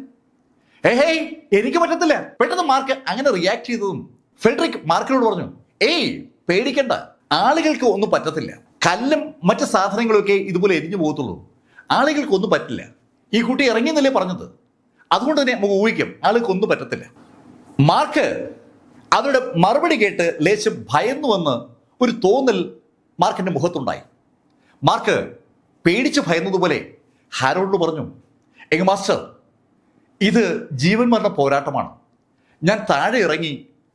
ഏയ് എനിക്ക് പറ്റത്തില്ല. പെട്ടെന്ന് മാർക്ക് അങ്ങനെ റിയാക്ട് ചെയ്തതും ഫെഡറിക് മാർക്കിനോട് പറഞ്ഞു, ഏയ് പേടിക്കണ്ട, ആളുകൾക്ക് ഒന്നും പറ്റത്തില്ല. കല്ലും മറ്റ് സാധനങ്ങളും ഒക്കെ ഇതുപോലെ എരിഞ്ഞു പോകത്തുള്ളൂ, ആളുകൾക്ക് ഒന്നും പറ്റില്ല. ഈ കുട്ടി ഇറങ്ങിയെന്നല്ലേ പറഞ്ഞത്, അതുകൊണ്ട് തന്നെ നമുക്ക് ഊഹിക്കും ആളുകൾക്ക് ഒന്നും പറ്റത്തില്ല. മാർക്ക് അവരുടെ മറുപടി കേട്ട് ലേശം ഭയന്നുവെന്ന് ഒരു തോന്നൽ മാർക്കിന്റെ മുഖത്തുണ്ടായി. മാർക്ക് പേടിച്ച് ഭയന്നതുപോലെ ഹാരോണിനോട് പറഞ്ഞു, യങ് മാസ്റ്റർ ഇത് ജീവൻ മരണ പോരാട്ടമാണ്. ഞാൻ താഴെ ഇറങ്ങി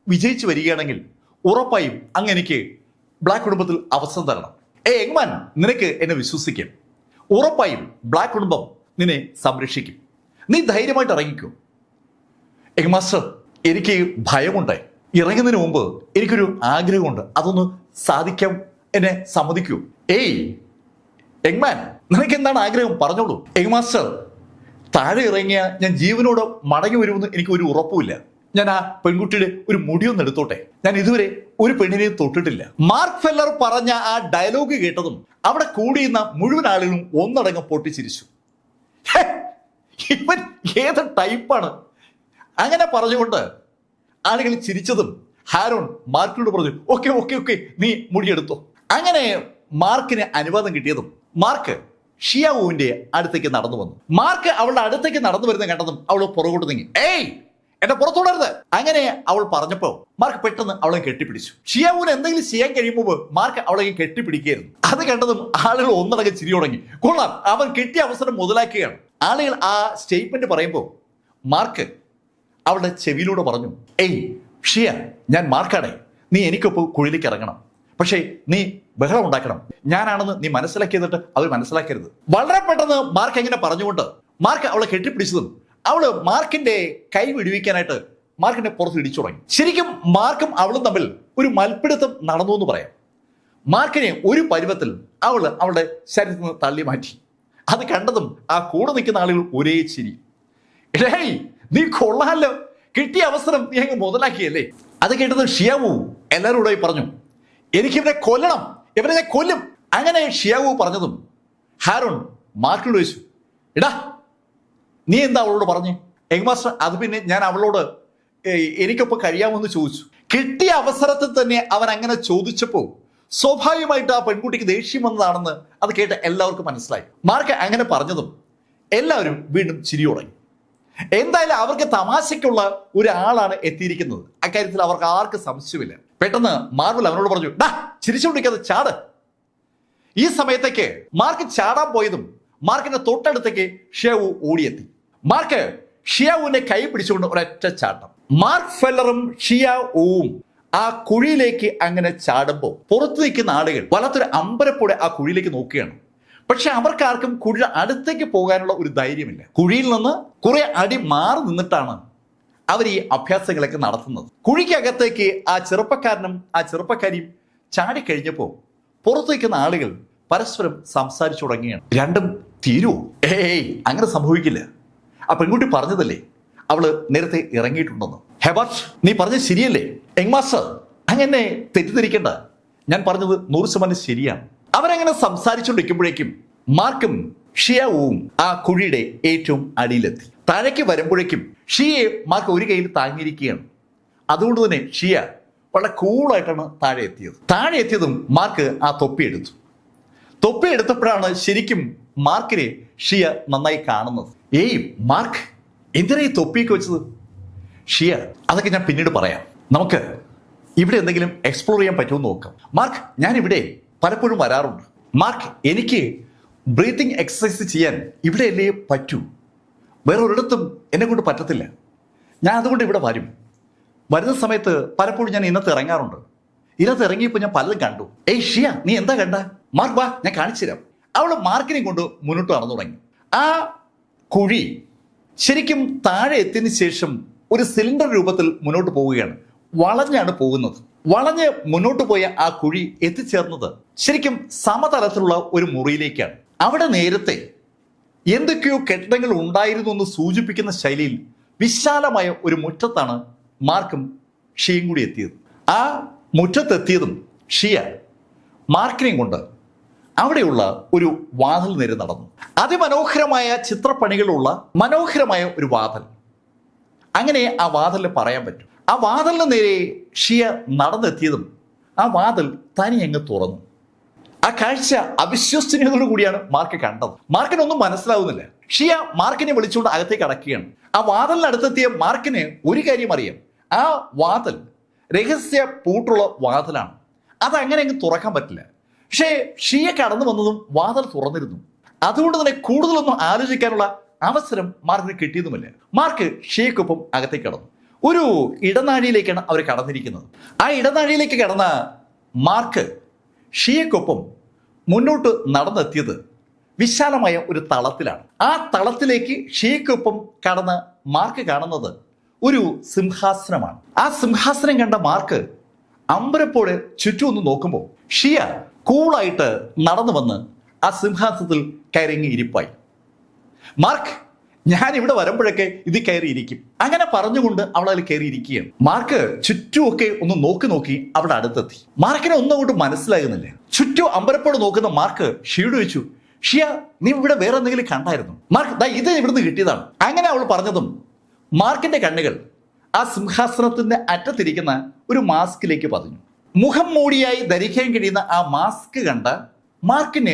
വിജയിച്ചു വരികയാണെങ്കിൽ ഉറപ്പായും അങ്ങ് എനിക്ക് ബ്ലാക്ക് കുടുംബത്തിൽ അവസരം തരണം. യങ്മാൻ നിനക്ക് എന്നെ വിശ്വസിക്കും. ഉറപ്പായും ബ്ലാക്ക് കുടുംബം നിന്നെ സംരക്ഷിക്കും. നീ ധൈര്യമായിട്ട് ഇറങ്ങിക്കോ. യങ് മാസ്റ്റർ എനിക്ക് ഭയമുണ്ട്. ഇറങ്ങുന്നതിന് മുമ്പ് എനിക്കൊരു ആഗ്രഹമുണ്ട്, അതൊന്ന് സാധിക്കാൻ എന്നെ സമ്മതിക്കൂ. ഏയ് യങ്മാൻ നിനക്ക് എന്താണ് ആഗ്രഹം പറഞ്ഞോളൂ. യങ് മാസ്റ്റർ താഴെ ഇറങ്ങിയ ഞാൻ ജീവനോട് മടങ്ങി വരുമെന്ന് എനിക്ക് ഒരു ഉറപ്പുമില്ല. ഞാൻ ആ പെൺകുട്ടിയുടെ ഒരു മുടിയൊന്ന് എടുത്തോട്ടെ. ഞാൻ ഇതുവരെ ഒരു പെണ്ണിനെയും തൊട്ടിട്ടില്ല. മാർക്ക് ഫെല്ലർ പറഞ്ഞ ആ ഡയലോഗ് കേട്ടതും അവിടെ കൂടിയുന്ന മുഴുവൻ ആളുകളും ഒന്നടങ്കം പൊട്ടിച്ചിരിച്ചു. ഇവൻ ഏത് ടൈപ്പാണ്? അങ്ങനെ പറഞ്ഞുകൊണ്ട് ആളുകൾ ചിരിച്ചതും ഹാരോൺ മാർക്കിനോട് പറഞ്ഞു, ഓക്കെ ഓക്കെ ഓക്കെ നീ മുടിയെടുത്തോ. അങ്ങനെ മാർക്കിന് അനുവാദം കിട്ടിയതും മാർക്ക് ഷിയാ ഊവിന്റെ അടുത്തേക്ക് നടന്നു വന്നു. മാർക്ക് അവളുടെ അടുത്തേക്ക് നടന്നു വരുന്ന കണ്ടതും അവൾ പുറകോട്ട് നീങ്ങി. ഏയ് എന്നെ പുറത്തുവിടരുത്. അങ്ങനെ അവൾ പറഞ്ഞപ്പോ മാർക്ക് പെട്ടെന്ന് അവളെ കെട്ടിപ്പിടിച്ചു. ഷിയാവൂന് എന്തെങ്കിലും ചെയ്യാൻ കഴിയുമ്പോൾ മാർക്ക് അവളെ കെട്ടിപ്പിടിക്കുകയായിരുന്നു. അത് കണ്ടതും ആളുകൾ ഒന്നടങ്കം ചിരി തുടങ്ങി. കൊള്ളാം, അവൻ കിട്ടിയ അവസരം മുതലാക്കുകയാണ്. ആളുകൾ ആ സ്റ്റേറ്റ്മെന്റ് പറയുമ്പോൾ മാർക്ക് അവളുടെ ചെവിയിലൂടെ പറഞ്ഞു, ഏയ് ഷിയ, ഞാൻ മാർക്കാണേ, നീ എനിക്കൊപ്പം കുഴിയിലേക്ക് ഇറങ്ങണം. പക്ഷേ നീ ബഹളം ഉണ്ടാക്കണം. ഞാനാണെന്ന് നീ മനസ്സിലാക്കിയതിട്ട് അവർ മനസ്സിലാക്കരുത്. വളരെ പെട്ടെന്ന് മാർക്ക് എങ്ങനെ പറഞ്ഞുകൊണ്ട് മാർക്ക് അവളെ കെട്ടിപ്പിടിച്ചതും അവള് മാർക്കിന്റെ കൈ വിടുവിക്കാനായിട്ട് മാർക്കിന്റെ പുറത്ത് ഇടിച്ചു തുടങ്ങി. ശരിക്കും മാർക്കും അവളും തമ്മിൽ ഒരു മൽപ്പിടുത്തം നടന്നു എന്ന് പറയാം. മാർക്കിനെ ഒരു പരുവത്തിൽ അവളുടെ ശരീരത്തിൽ നിന്ന് തള്ളി മാറ്റി. അത് കണ്ടതും ആ കൂടെ നിൽക്കുന്ന ആളുകൾ ഒരേ ചിരി. ഏയ്, നീ കൊള്ളാലോ, കിട്ടിയ അവസരം നീ അങ്ങ് മുതലാക്കിയല്ലേ. അത് കേട്ടത് ഷിയാവു എല്ലാവരോടായി പറഞ്ഞു, എനിക്കിവരെ കൊല്ലണം, ഇവരെ ഞാൻ കൊല്ലും. അങ്ങനെ ഷിയാവു പറഞ്ഞതും ഹാരോൺ മാർക്കിനോട് ചോദിച്ചു, എടാ നീ എന്താ അവളോട് പറഞ്ഞേ? യങ് മാസ്റ്റർ, അത് പിന്നെ ഞാൻ അവളോട് എനിക്കൊപ്പം കഴിയാമെന്ന് ചോദിച്ചു. കിട്ടിയ അവസരത്തിൽ തന്നെ അവൻ അങ്ങനെ ചോദിച്ചപ്പോൾ സ്വാഭാവികമായിട്ട് ആ പെൺകുട്ടിക്ക് ദേഷ്യം വന്നതാണെന്ന് അത് കേട്ട് എല്ലാവർക്കും മനസ്സിലായി. മാർക്ക് അങ്ങനെ പറഞ്ഞതും എല്ലാവരും വീണ്ടും ചിരി തുടങ്ങി. എന്തായാലും അവർക്ക് തമാശയ്ക്കുള്ള ഒരാളാണ് എത്തിയിരിക്കുന്നത്. അക്കാര്യത്തിൽ അവർക്ക് ആർക്കും സംശയമില്ല. പെട്ടെന്ന് മാർവൽ അവനോട് പറഞ്ഞു, ഡാ ചിരിച്ചുകൊണ്ടിരിക്കാതെ ചാട്. ഈ സമയത്തേക്ക് മാർക്ക് ചാടാൻ പോയതും മാർക്കിന്റെ തൊട്ടടുത്തേക്ക് ഷിയാവു ഓടിയെത്തി. മാർക്ക് ഷിയാവുവിന്റെ കൈ പിടിച്ചുകൊണ്ട് ഒരൊറ്റ ചാട്ടം. മാർക്ക് ഫെല്ലറും ഷിയാവുവും ആ കുഴിയിലേക്ക് അങ്ങനെ ചാടുമ്പോൾ പുറത്തു നിൽക്കുന്ന ആളുകൾ വല്ലാത്തൊരു അമ്പരപ്പോടെ ആ കുഴിയിലേക്ക് നോക്കുകയാണ്. പക്ഷെ അവർക്കാർക്കും കുഴിയുടെ അടുത്തേക്ക് പോകാനുള്ള ഒരു ധൈര്യമില്ല. കുഴിയിൽ നിന്ന് കുറെ അടി മാറി നിന്നിട്ടാണ് അവർ ഈ അഭ്യാസങ്ങളൊക്കെ നടത്തുന്നത്. കുഴിക്കകത്തേക്ക് ആ ചെറുപ്പക്കാരനും ആ ചെറുപ്പക്കാരിയും ചാടിക്കഴിഞ്ഞപ്പോൾ പുറത്തു നിൽക്കുന്ന ആളുകൾ പരസ്പരം സംസാരിച്ചു തുടങ്ങിയാണ്. രണ്ടും തീരുവോ? ഏയ്, അങ്ങനെ സംഭവിക്കില്ല. ആ പെൺകുട്ടി പറഞ്ഞതല്ലേ അവള് നേരത്തെ ഇറങ്ങിയിട്ടുണ്ടെന്ന്. ഹെബർട്ട്, നീ പറഞ്ഞത് ശരിയല്ലേ? യങ് മാസ്റ്റർ, അങ്ങനെ തെറ്റിദ്ധരിക്കേണ്ട, ഞാൻ പറഞ്ഞത് 100% ശരിയാണ്. അവരങ്ങനെ സംസാരിച്ചുകൊണ്ടിരിക്കുമ്പോഴേക്കും മാർക്കും ഷിയാവും ആ കുഴിയുടെ ഏറ്റവും അടിയിലെത്തി. താഴേക്ക് വരുമ്പോഴേക്കും ഷിയയെ മാർക്ക് ഒരു കയ്യിൽ താങ്ങിയിരിക്കുകയാണ്. അതുകൊണ്ട് തന്നെ ഷിയ വളരെ കൂളായിട്ടാണ് താഴെ എത്തിയത്. താഴെ എത്തിയതും മാർക്ക് ആ തൊപ്പി എടുത്തു. തൊപ്പി എടുത്തപ്പോഴാണ് ശരിക്കും മാർക്കിനെ ഷിയ നന്നായി കാണുന്നത്. ഏയ് മാർക്ക്, എന്തിനാ ഈ തൊപ്പിയൊക്കെ വെച്ചത്? ഷിയ, അതൊക്കെ ഞാൻ പിന്നീട് പറയാം. നമുക്ക് ഇവിടെ എന്തെങ്കിലും എക്സ്പ്ലോർ ചെയ്യാൻ പറ്റുമെന്ന് നോക്കാം. മാർക്ക്, ഞാൻ ഇവിടെ പലപ്പോഴും വരാറുണ്ട്. മാർക്ക്, എനിക്ക് ബ്രീത്തിങ് എക്സസൈസ് ചെയ്യാൻ ഇവിടെയല്ലേ പറ്റൂ, വേറെ ഒരിടത്തും എന്നെ കൊണ്ട് പറ്റത്തില്ല. ഞാൻ അതുകൊണ്ട് ഇവിടെ വരും. വരുന്ന സമയത്ത് പലപ്പോഴും ഞാൻ ഇന്നത്തെ ഇറങ്ങാറുണ്ട്. ഇന്നത്തെ ഇറങ്ങിയപ്പോൾ ഞാൻ പലതും കണ്ടു. ഏയ് ഷിയ, നീ എന്താ കണ്ട? മാർക്ക് വാ, ഞാൻ കാണിച്ചു തരാം. അവൾ മാർക്കിനെ കൊണ്ട് മുന്നോട്ട് നടന്നു തുടങ്ങി. ആ കുഴി ശരിക്കും താഴെ എത്തിയതിനു ശേഷം ഒരു സിലിണ്ടർ രൂപത്തിൽ മുന്നോട്ട് പോവുകയാണ്. വളഞ്ഞാണ് പോകുന്നത്. വളഞ്ഞ് മുന്നോട്ട് പോയ ആ കുഴി എത്തിച്ചേർന്നത് ശരിക്കും സമതലത്തിലുള്ള ഒരു മുറിയിലേക്കാണ്. അവിടെ നേരത്തെ എന്തൊക്കെയോ കെട്ടിടങ്ങൾ ഉണ്ടായിരുന്നു എന്ന് സൂചിപ്പിക്കുന്ന ശൈലിയിൽ വിശാലമായ ഒരു മുറ്റത്താണ് മാർക്കും ഷിയയും കൂടി എത്തിയത്. ആ മുറ്റത്തെത്തിയതും ഷിയ മാർക്കിനെയും കൊണ്ട് അവിടെയുള്ള ഒരു വാതിൽ നേരെ നടന്നു. അതിമനോഹരമായ ചിത്രപ്പണികളുള്ള മനോഹരമായ ഒരു വാതിൽ. അങ്ങനെ ആ വാതിലിന് പറയാൻ പറ്റും. ആ വാതിലിന് നേരെ ഷിയ നടന്നെത്തിയതും ആ വാതിൽ തനി അങ്ങ് തുറന്നു. ആ കാഴ്ച അവിശ്വസനീയതയോടു കൂടിയാണ് മാർക്ക് കണ്ടത്. മാർക്കിനൊന്നും മനസ്സിലാവുന്നില്ല. ഷിയ മാർക്കിനെ വിളിച്ചുകൊണ്ട് അകത്തേക്ക് അടക്കുകയാണ്. ആ വാതിലിന് അടുത്തെത്തിയ മാർക്കിന് ഒരു കാര്യം അറിയാം, ആ വാതിൽ രഹസ്യ പൂട്ടുള്ള വാതിലാണ്. അതങ്ങനെ അങ്ങ് തുറക്കാൻ പറ്റില്ല. പക്ഷേ ഷിയ കടന്നു വന്നതും വാതിൽ തുറന്നിരുന്നു. അതുകൊണ്ട് തന്നെ കൂടുതലൊന്നും ആലോചിക്കാനുള്ള അവസരം മാർക്കിന് കിട്ടിയതുമില്ല. മാർക്ക് ഷിയക്കൊപ്പം അകത്തേക്ക് കടന്നു. ഒരു ഇടനാഴിയിലേക്കാണ് അവർ കടന്നിരിക്കുന്നത്. ആ ഇടനാഴിയിലേക്ക് കടന്ന മാർക്ക് ഷിയക്കൊപ്പം മുന്നോട്ട് നടന്നെത്തിയത് വിശാലമായ ഒരു തളത്തിലാണ്. ആ തളത്തിലേക്ക് ഷിയക്കൊപ്പം കടന്ന് മാർക്ക് കാണുന്നത് ഒരു സിംഹാസനമാണ്. ആ സിംഹാസനം കണ്ട മാർക്ക് അമ്പരപ്പോടെ ചുറ്റും ഒന്ന് നോക്കുമ്പോൾ ഷിയ കൂളായിട്ട് നടന്നു വന്ന് ആ സിംഹാസനത്തിൽ കയറിങ്ങി ഇരിപ്പായി. മാർക്ക്, ഞാൻ ഇവിടെ വരുമ്പോഴൊക്കെ ഇത് കയറി ഇരിക്കും. അങ്ങനെ പറഞ്ഞുകൊണ്ട് അവൾ അതിൽ കയറി ഇരിക്കുകയാണ്. മാർക്ക് ചുറ്റുമൊക്കെ ഒന്ന് നോക്കി അവിടെ അടുത്തെത്തി. മാർക്കിനെ ഒന്നും അങ്ങോട്ട് മനസ്സിലാകുന്നില്ല. ചുറ്റും അമ്പരപ്പോട് നോക്കുന്ന മാർക്ക് ഷിയോട് ചോദിച്ചു, ഷിയ, നീ ഇവിടെ വേറെ എന്തെങ്കിലും കണ്ടായിരുന്നു? മാർക്ക്, ദാ ഇത് ഇവിടുന്ന് കിട്ടിയതാണ്. അങ്ങനെ അവൾ പറഞ്ഞതും മാർക്കിന്റെ കണ്ണുകൾ ആ സിംഹാസനത്തിന്റെ അറ്റത്തിരിക്കുന്ന ഒരു മാസ്കിലേക്ക് പതിഞ്ഞു. മുഖം മൂടിയായി ധരിക്കാൻ കഴിയുന്ന ആ മാസ്ക് കണ്ട മാർക്കിന്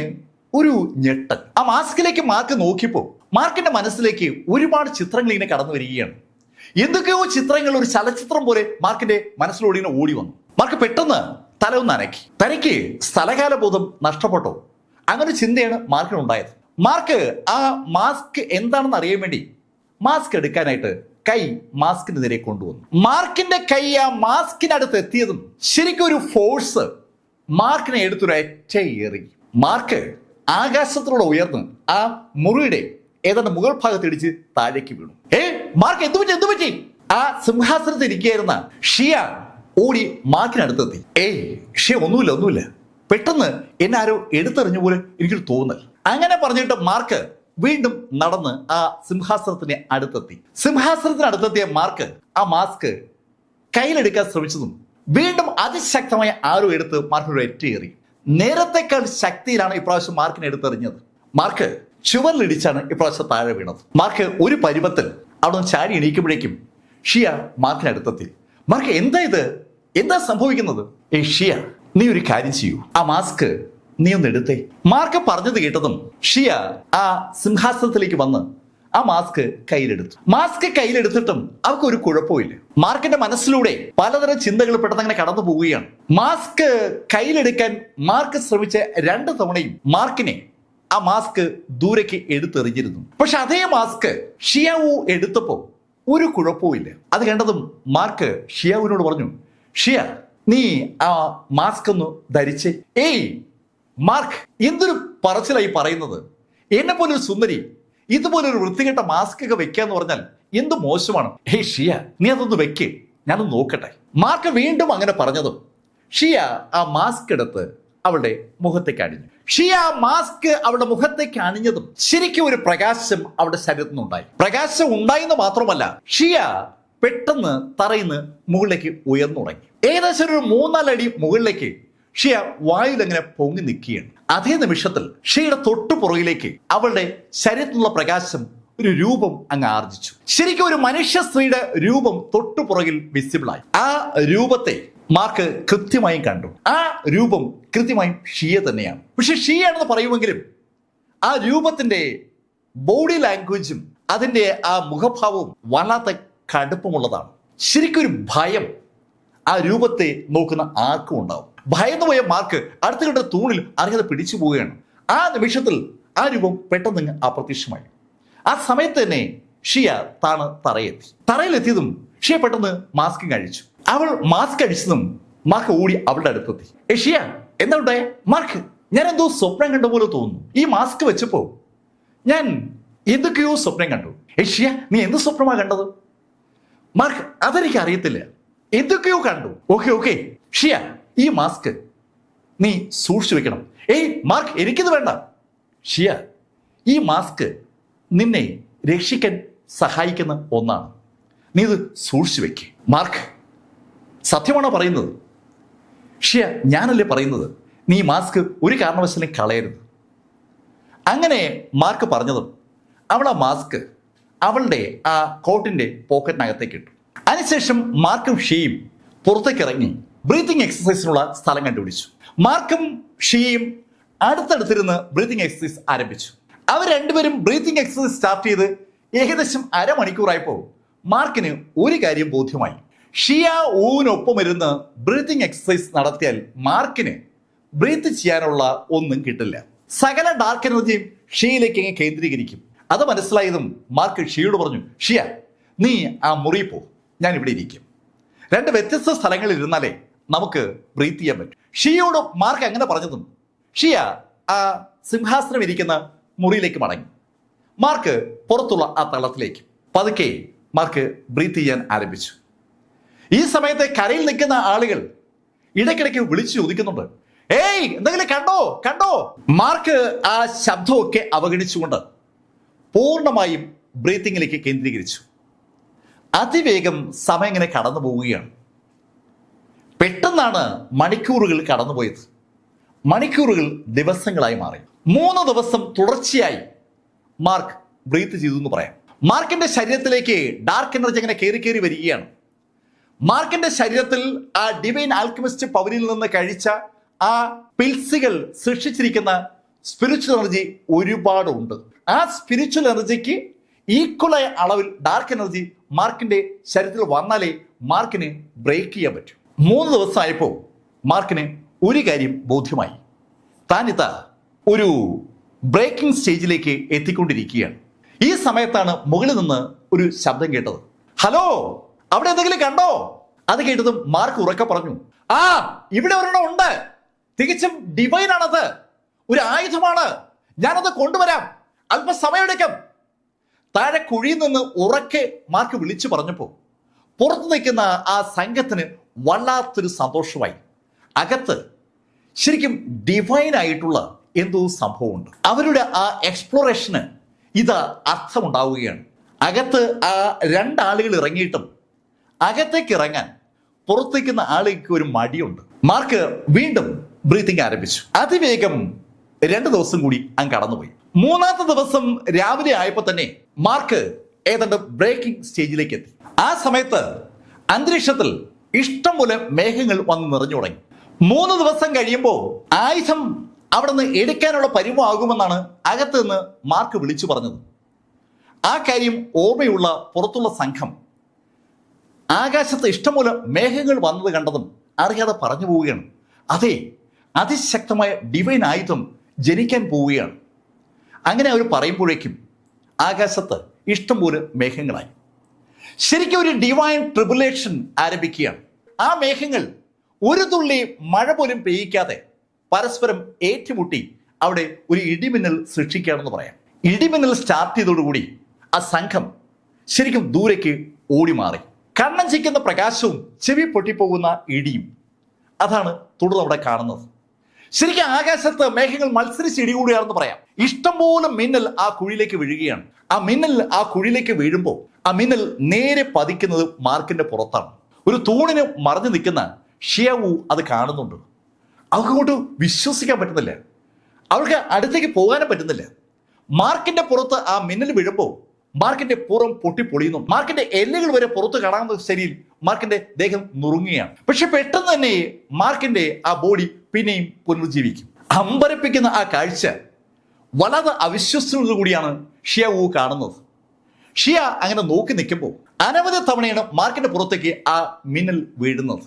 ഒരു ഞെട്ടൽ. ആ മാസ്കിലേക്ക് മാർക്ക് നോക്കിയപ്പോൾ മാർക്കിന്റെ മനസ്സിലേക്ക് ഒരുപാട് ചിത്രങ്ങൾ ഇങ്ങനെ കടന്നു വരികയാണ്. എന്തൊക്കെയോ ചിത്രങ്ങൾ ഒരു ചലച്ചിത്രം പോലെ മാർക്കിന്റെ മനസ്സിലൂടെ ഇങ്ങനെ ഓടി വന്നു. മാർക്ക് പെട്ടെന്ന് തല ഒന്ന് അനക്കി. തനിക്ക് സ്ഥലകാലബോധം നഷ്ടപ്പെട്ടോ? അങ്ങനെ ചിന്തയാണ് മാർക്കിനുണ്ടായത്. മാർക്ക് ആ മാസ്ക് എന്താണെന്ന് അറിയാൻ വേണ്ടി മാസ്ക് എടുക്കാനായിട്ട് കൈ മാസ്കിന് നേരെ കൊണ്ടുവന്നു. മാർക്കിന്റെ കൈ ആ മാസ്കിനടുത്ത് എത്തിയതും ശരിക്കും ഒരു ഫോഴ്സ് മാർക്കിനെ എടുത്തൊരു ഒറ്റയേറി. മാർക്ക് ആകാശത്തിലൂടെ ഉയർന്ന് ആ മുറിയുടെ ഏതാണ്ട് മുകൾ ഭാഗത്ത് ഇടിച്ച് താഴേക്ക് വീണു. മാർക്ക് എന്തു പറ്റി? ആ സിംഹാസനത്തിൽ ഇരിക്കുകയായിരുന്ന ഷിയ ഓടി മാർക്കിനടുത്തെത്തി. ഷിയ ഒന്നുമില്ല, പെട്ടെന്ന് എന്നെ ആരോ എടുത്തെറിഞ്ഞ പോലെ എനിക്കൊരു തോന്നൽ. അങ്ങനെ പറഞ്ഞിട്ട് മാർക്ക് വീണ്ടും നടന്ന് ആ സിംഹാസനത്തിന് അടുത്തെത്തി. സിംഹാസനത്തിനടുത്തെത്തിയ മാർക്ക് ആ മാസ്ക് കയ്യിലെടുക്കാൻ ശ്രമിച്ചതും വീണ്ടും അതിശക്തമായ ആരോ എടുത്ത് മാർക്കിനോട് ഒറ്റയേറി. നേരത്തെക്കാൾ ശക്തിയിലാണ് ഇപ്രാവശ്യം മാർക്കിനെ എടുത്തെറിഞ്ഞത്. മാർക്ക് ചുവരിലിടിച്ചാണ് ഇപ്രാവശ്യം താഴെ വീണത്. മാർക്ക് ഒരു പരുവത്തിൽ അവിടെ നിന്ന് ചാടി എണീക്കുമ്പോഴേക്കും ഷിയ മാർക്കിനടുത്തെത്തി. മാർക്ക് എന്താ സംഭവിക്കുന്നത്? ഷിയ, നീ ഒരു കാര്യം ചെയ്യൂ, ആ മാസ്ക് നീ ഒന്ന് എടുത്തേ. മാർക്ക് പറഞ്ഞത് കേട്ടതും ഷിയ ആ സിംഹാസനത്തിലേക്ക് വന്ന് ആ മാസ്ക് കയ്യിലെടുത്തു. മാസ്ക് കയ്യിലെടുത്തിട്ടും അവർക്ക് ഒരു കുഴപ്പമില്ല. മാർക്കിന്റെ മനസ്സിലൂടെ പലതരം ചിന്തകൾ പെട്ടെന്ന് അങ്ങനെ കടന്നു പോവുകയാണ്. മാസ്ക് കയ്യിലെടുക്കാൻ മാർക്ക് ശ്രമിച്ച 2 തവണയും മാർക്കിനെ ആ മാസ്ക് ദൂരേക്ക് എടുത്തെറിഞ്ഞിരുന്നു. പക്ഷെ അതേ മാസ്ക് ഷിയാവു എടുത്തപ്പോ ഒരു കുഴപ്പമില്ല. അത് കണ്ടതും മാർക്ക് ഷിയാവുവിനോട് പറഞ്ഞു, ഷിയ, നീ ആ മാസ്ക് ഒന്ന് ധരിച്ചേ. മാർക്ക്, എന്തൊരു പറച്ചിലായി പറയുന്നത്? എന്നെ പോലൊരു സുന്ദരി ഇതുപോലൊരു വൃത്തികെട്ട മാസ്ക് ഒക്കെ വെക്കാന്ന് പറഞ്ഞാൽ എന്ത് മോശമാണ്. ഷിയ, നീ അതൊന്ന് വെക്ക്, ഞാനൊന്ന് നോക്കട്ടെ. മാർക്ക് വീണ്ടും അങ്ങനെ പറഞ്ഞതും ഷിയ ആ മാസ്ക് എടുത്ത് അവളുടെ മുഖത്തേക്ക് അണിഞ്ഞു. ഷിയ ആ മാസ്ക് അവളുടെ മുഖത്തേക്ക് അണിഞ്ഞതും ശരിക്കും ഒരു പ്രകാശം അവളുടെ ശരീരത്തിൽ നിന്നുണ്ടായി. പ്രകാശം ഉണ്ടായെന്ന് മാത്രമല്ല, ഷിയ പെട്ടെന്ന് തറയിന്ന് മുകളിലേക്ക് ഉയർന്നു തുടങ്ങി. ഏകദേശം ഒരു 3-4 അടി മുകളിലേക്ക് ഷിയ വായുവിൽ അങ്ങനെ പൊങ്ങി നിൽക്കുകയാണ്. അതേ നിമിഷത്തിൽ ഷിയയുടെ തൊട്ടു പുറകിലേക്ക് അവളുടെ ശരീരത്തിലുള്ള പ്രകാശം ഒരു രൂപം അങ്ങ് ആർജിച്ചു. ശരിക്കും ഒരു മനുഷ്യ സ്ത്രീയുടെ രൂപം തൊട്ടു പുറകിൽ വിസിബിളായി. ആ രൂപത്തെ മാർക്ക് കൃത്യമായും കണ്ടു. ആ രൂപം കൃത്യമായും ഷിയ തന്നെയാണ്. പക്ഷെ ഷിയാണെന്ന് പറയുമെങ്കിലും ആ രൂപത്തിന്റെ ബോഡി ലാംഗ്വേജും അതിന്റെ ആ മുഖഭാവവും വല്ലാത്ത കടുപ്പമുള്ളതാണ്. ശരിക്കും ഒരു ഭയം ആ രൂപത്തെ നോക്കുന്ന ആർക്കും ഉണ്ടാവും. ഭയന്നു പോയ മാർക്ക് അടുത്ത കണ്ട തൂണിൽ അറിയാതെ പിടിച്ചു പോവുകയാണ്. ആ നിമിഷത്തിൽ ആ രൂപം പെട്ടെന്ന് അപ്രത്യക്ഷമായി. ആ സമയത്ത് തന്നെ ഷിയ തറയിലെത്തിയതും ഷിയ പെട്ടെന്ന് മാസ്ക് കഴിച്ചു. അവൾ മാസ്ക് അടിച്ചതും മാർക്ക് ഓടി അവളുടെ അടുത്തെത്തി. ഷിയ, എന്താ ഉണ്ടായ? മാർക്ക്, ഞാൻ എന്തോ സ്വപ്നം കണ്ട പോലെ തോന്നുന്നു. ഈ മാസ്ക് വെച്ചപ്പോ ഞാൻ എന്തൊക്കെയോ സ്വപ്നം കണ്ടു. ഷിയ, നീ എന്ത് സ്വപ്നമാണ് കണ്ടത്? മാർക്ക്, അതെനിക്ക് അറിയത്തില്ല, എന്തൊക്കെയോ കണ്ടു. ഓക്കെ ഷിയ, ഈ മാസ്ക് നീ സൂക്ഷിച്ചു വെക്കണം. മാർക്ക്, എനിക്കിത് വേണ്ട. ഷിയ, ഈ മാസ്ക് നിന്നെ രക്ഷിക്കാൻ സഹായിക്കുന്ന ഒന്നാണ്, നീ ഇത് സൂക്ഷിച്ചു വെക്ക്. മാർക്ക്, സത്യമാണോ പറയുന്നത്? ഷിയ, ഞാനല്ലേ പറയുന്നത്, നീ മാസ്ക് ഒരു കാരണവശാലും കളയരുത്. അങ്ങനെ മാർക്ക് പറഞ്ഞതും അവൾ ആ മാസ്ക് അവളുടെ ആ കോട്ടിന്റെ പോക്കറ്റിനകത്തേക്ക് ഇട്ടു. അതിനുശേഷം മാർക്കും ഷിയയും പുറത്തേക്ക് ഇറങ്ങി ബ്രീത്തിങ് എക്സസൈസിനുള്ള സ്ഥലം കണ്ടുപിടിച്ചു. മാർക്കും ഷിയയും അടുത്തടുത്തിരുന്ന് ബ്രീത്തിങ് എക്സസൈസ് ആരംഭിച്ചു. അവർ രണ്ടുപേരും ബ്രീത്തിങ് എക്സസൈസ് സ്റ്റാർട്ട് ചെയ്ത് ഏകദേശം അരമണിക്കൂറായപ്പോൾ മാർക്കിന് ഒരു കാര്യം ബോധ്യമായി. ഷിയ ഊവിനൊപ്പം ഇരുന്ന് ബ്രീത്തിങ് എക്സസൈസ് നടത്തിയാൽ മാർക്കിന് ബ്രീത്ത് ചെയ്യാനുള്ള ഒന്നും കിട്ടില്ല. സകല ഡാർക്ക് എനർജിയും ഷിയയിലേക്ക് കേന്ദ്രീകരിക്കും. അത് മനസ്സിലായതും മാർക്ക് ഷിയോട് പറഞ്ഞു, ഷിയ, നീ ആ മുറി പോ, ഞാൻ ഇവിടെ ഇരിക്കും. 2 വ്യത്യസ്ത സ്ഥലങ്ങളിൽ ഇരുന്നാലേ നമുക്ക് ബ്രീത്ത് ചെയ്യാൻ പറ്റും. ഷിയോട് മാർക്ക് അങ്ങനെ പറഞ്ഞതും ഷിയ ആ സിംഹാസനം ഇരിക്കുന്ന മുറിയിലേക്ക് മടങ്ങി. മാർക്ക് പുറത്തുള്ള ആ തളത്തിലേക്ക് പതുക്കെ മാർക്ക് ബ്രീത്ത് ചെയ്യാൻ ആരംഭിച്ചു. ഈ സമയത്ത് കരയിൽ നിൽക്കുന്ന ആളുകൾ ഇടയ്ക്കിടയ്ക്ക് വിളിച്ചു ചോദിക്കുന്നുണ്ട്, എന്തെങ്കിലും കണ്ടോ? മാർക്ക് ആ ശബ്ദമൊക്കെ അവഗണിച്ചുകൊണ്ട് പൂർണ്ണമായും ബ്രീത്തിങ്ങിലേക്ക് കേന്ദ്രീകരിച്ചു. അതിവേഗം സമയം ഇങ്ങനെ കടന്നു പോവുകയാണ്. പെട്ടെന്നാണ് മണിക്കൂറുകൾ കടന്നുപോയത്. മണിക്കൂറുകൾ ദിവസങ്ങളായി മാറി. 3 ദിവസം തുടർച്ചയായി മാർക്ക് ബ്രീത്ത് ചെയ്തു എന്ന് പറയാം. മാർക്കിന്റെ ശരീരത്തിലേക്ക് ഡാർക്ക് എനർജി അങ്ങനെ കയറി വരികയാണ്. മാർക്കിന്റെ ശരീരത്തിൽ ആ ഡിവൈൻ ആൽക്കമിസ്റ്റ് പവനിൽ നിന്ന് കഴിച്ച ആ പിൽസുകൾ സൃഷ്ടിച്ചിരിക്കുന്ന സ്പിരിച്വൽ എനർജി ഒരുപാടുണ്ട്. ആ സ്പിരിച്വൽ എനർജിക്ക് ഈക്വലായ അളവിൽ ഡാർക്ക് എനർജി മാർക്കിന്റെ ശരീരത്തിൽ വന്നാലേ മാർക്കിന് ബ്രേക്ക് ചെയ്യാൻ പറ്റും. 3 ദിവസമായപ്പോൾ മാർക്കിന് ഒരു കാര്യം ബോധ്യമായി. താനിതാ ഒരു ബ്രേക്കിംഗ് സ്റ്റേജിലേക്ക് എത്തിക്കൊണ്ടിരിക്കുകയാണ്. ഈ സമയത്താണ് മുകളിൽ നിന്ന് ഒരു ശബ്ദം കേട്ടത്. ഹലോ, അവിടെ എന്തെങ്കിലും കണ്ടോ? അത് കേട്ടതും മാർക്ക് ഉറക്കെ പറഞ്ഞു, ആ ഇവിടെ ഒരെണ്ണം ഉണ്ട്, തികച്ചും ഡിവൈൻ ആണത്, ഒരു ആയുധമാണ്, ഞാനത് കൊണ്ടുവരാം, അല്പസമയമെടുക്കും. താഴെ കുഴിയിൽ നിന്ന് ഉറക്കെ മാർക്ക് വിളിച്ചു പറഞ്ഞപ്പോൾ പുറത്തു നിൽക്കുന്ന ആ സംഘത്തിന് വല്ലാത്തൊരു സന്തോഷമായി. അകത്ത് ശരിക്കും ഡിവൈൻ ആയിട്ടുള്ള എന്തോ സംഭവമുണ്ട്. അവരുടെ ആ എക്സ്പ്ലോറേഷന് ഇത് അർത്ഥമുണ്ടാവുകയാണ്. അകത്ത് ആ 2 ആളുകൾ ഇറങ്ങിയിട്ടും അകത്തേക്ക് ഇറങ്ങാൻ പുറത്തേക്കുന്ന ആളുകൾക്ക് ഒരു മടിയുണ്ട്. മാർക്ക് വീണ്ടും ബ്രീത്തിങ് ആരംഭിച്ചു. അതിവേഗം 2 ദിവസം കൂടി അങ്ങ് കടന്നുപോയി. 3-ാമത്തെ ദിവസം രാവിലെ ആയപ്പോൾ തന്നെ മാർക്ക് ഏതാണ്ട് ബ്രേക്കിംഗ് സ്റ്റേജിലേക്ക് എത്തി. ആ സമയത്ത് അന്തരീക്ഷത്തിൽ ഇഷ്ടംപോലെ മേഘങ്ങൾ വന്ന് നിറഞ്ഞു തുടങ്ങി. 3 ദിവസം കഴിയുമ്പോൾ ആയുധം അവിടെ നിന്ന് എടുക്കാനുള്ള പരിവാകുമെന്നാണ് അകത്ത് നിന്ന് മാർക്ക് വിളിച്ചു പറഞ്ഞത്. ആ കാര്യം ഓർമ്മയുള്ള പുറത്തുള്ള സംഘം ആകാശത്ത് ഇഷ്ടംപോലെ മേഘങ്ങൾ വന്നത് കണ്ടതും അറിയാതെ പറഞ്ഞു പോവുകയാണ്, അതെ, അതിശക്തമായ ഡിവൈൻ ആയുധം ജനിക്കാൻ പോവുകയാണ്. അങ്ങനെ അവർ പറയുമ്പോഴേക്കും ആകാശത്ത് ഇഷ്ടംപോലെ മേഘങ്ങളായി. ശരിക്കും ഒരു ഡിവൈൻ ട്രിബുലേഷൻ ആരംഭിക്കുകയാണ്. ആ മേഘങ്ങൾ ഒരു തുള്ളി മഴ പോലും പെയ്യിക്കാതെ പരസ്പരം ഏറ്റുമുട്ടി അവിടെ ഒരു ഇടിമിന്നൽ സൃഷ്ടിക്കുകയാണെന്ന് പറയാം. ഇടിമിന്നൽ സ്റ്റാർട്ട് ചെയ്തതോടുകൂടി ആ സംഘം ശരിക്കും ദൂരേക്ക് ഓടി മാറി. കണ്ണഞ്ചിക്കുന്ന പ്രകാശവും ചെവി പൊട്ടിപ്പോകുന്ന ഇടിയും, അതാണ് തുടർന്ന് അവിടെ കാണുന്നത്. ശരിക്കും ആകാശത്ത് മേഘങ്ങൾ മത്സരിച്ച് ഇടികൂടുകയാണെന്ന് പറയാം. ഇഷ്ടംപോലെ മിന്നൽ ആ കുഴിയിലേക്ക് വീഴുകയാണ്. ആ മിന്നൽ ആ കുഴിയിലേക്ക് വീഴുമ്പോൾ ആ മിന്നൽ നേരെ പതിക്കുന്നത് മാർക്കിന്റെ പുറത്താണ്. ഒരു തൂണിന് മറഞ്ഞു നിൽക്കുന്ന ഷിയാവു അത് കാണുന്നുണ്ട്. അവർക്ക് വിശ്വസിക്കാൻ പറ്റുന്നില്ല. അവർക്ക് അടുത്തേക്ക് പോകാനും പറ്റുന്നില്ല. മാർക്കിന്റെ പുറത്ത് ആ മിന്നൽ വീഴുമ്പോൾ മാർക്കിന്റെ പുറം പൊട്ടിപ്പൊളിയുന്നു. മാർക്കിന്റെ എല്ലുകൾ വരെ പുറത്ത് കാണാവുന്ന ശരിയിൽ മാർക്കിന്റെ ദേഹം നുറുങ്ങുകയാണ്. പക്ഷെ പെട്ടെന്ന് തന്നെ മാർക്കിന്റെ ആ ബോഡി പിന്നെയും പുനർജീവിക്കും. അമ്പരപ്പിക്കുന്ന ആ കാഴ്ച വളരെ അവിശ്വസനീയത കൂടിയാണ് ഷിയാവു കാണുന്നത്. ഷിയ അങ്ങനെ നോക്കി നിൽക്കുമ്പോൾ അനവധി തവണയാണ് മാർക്കിന്റെ പുറത്തേക്ക് ആ മിന്നൽ വീഴുന്നത്.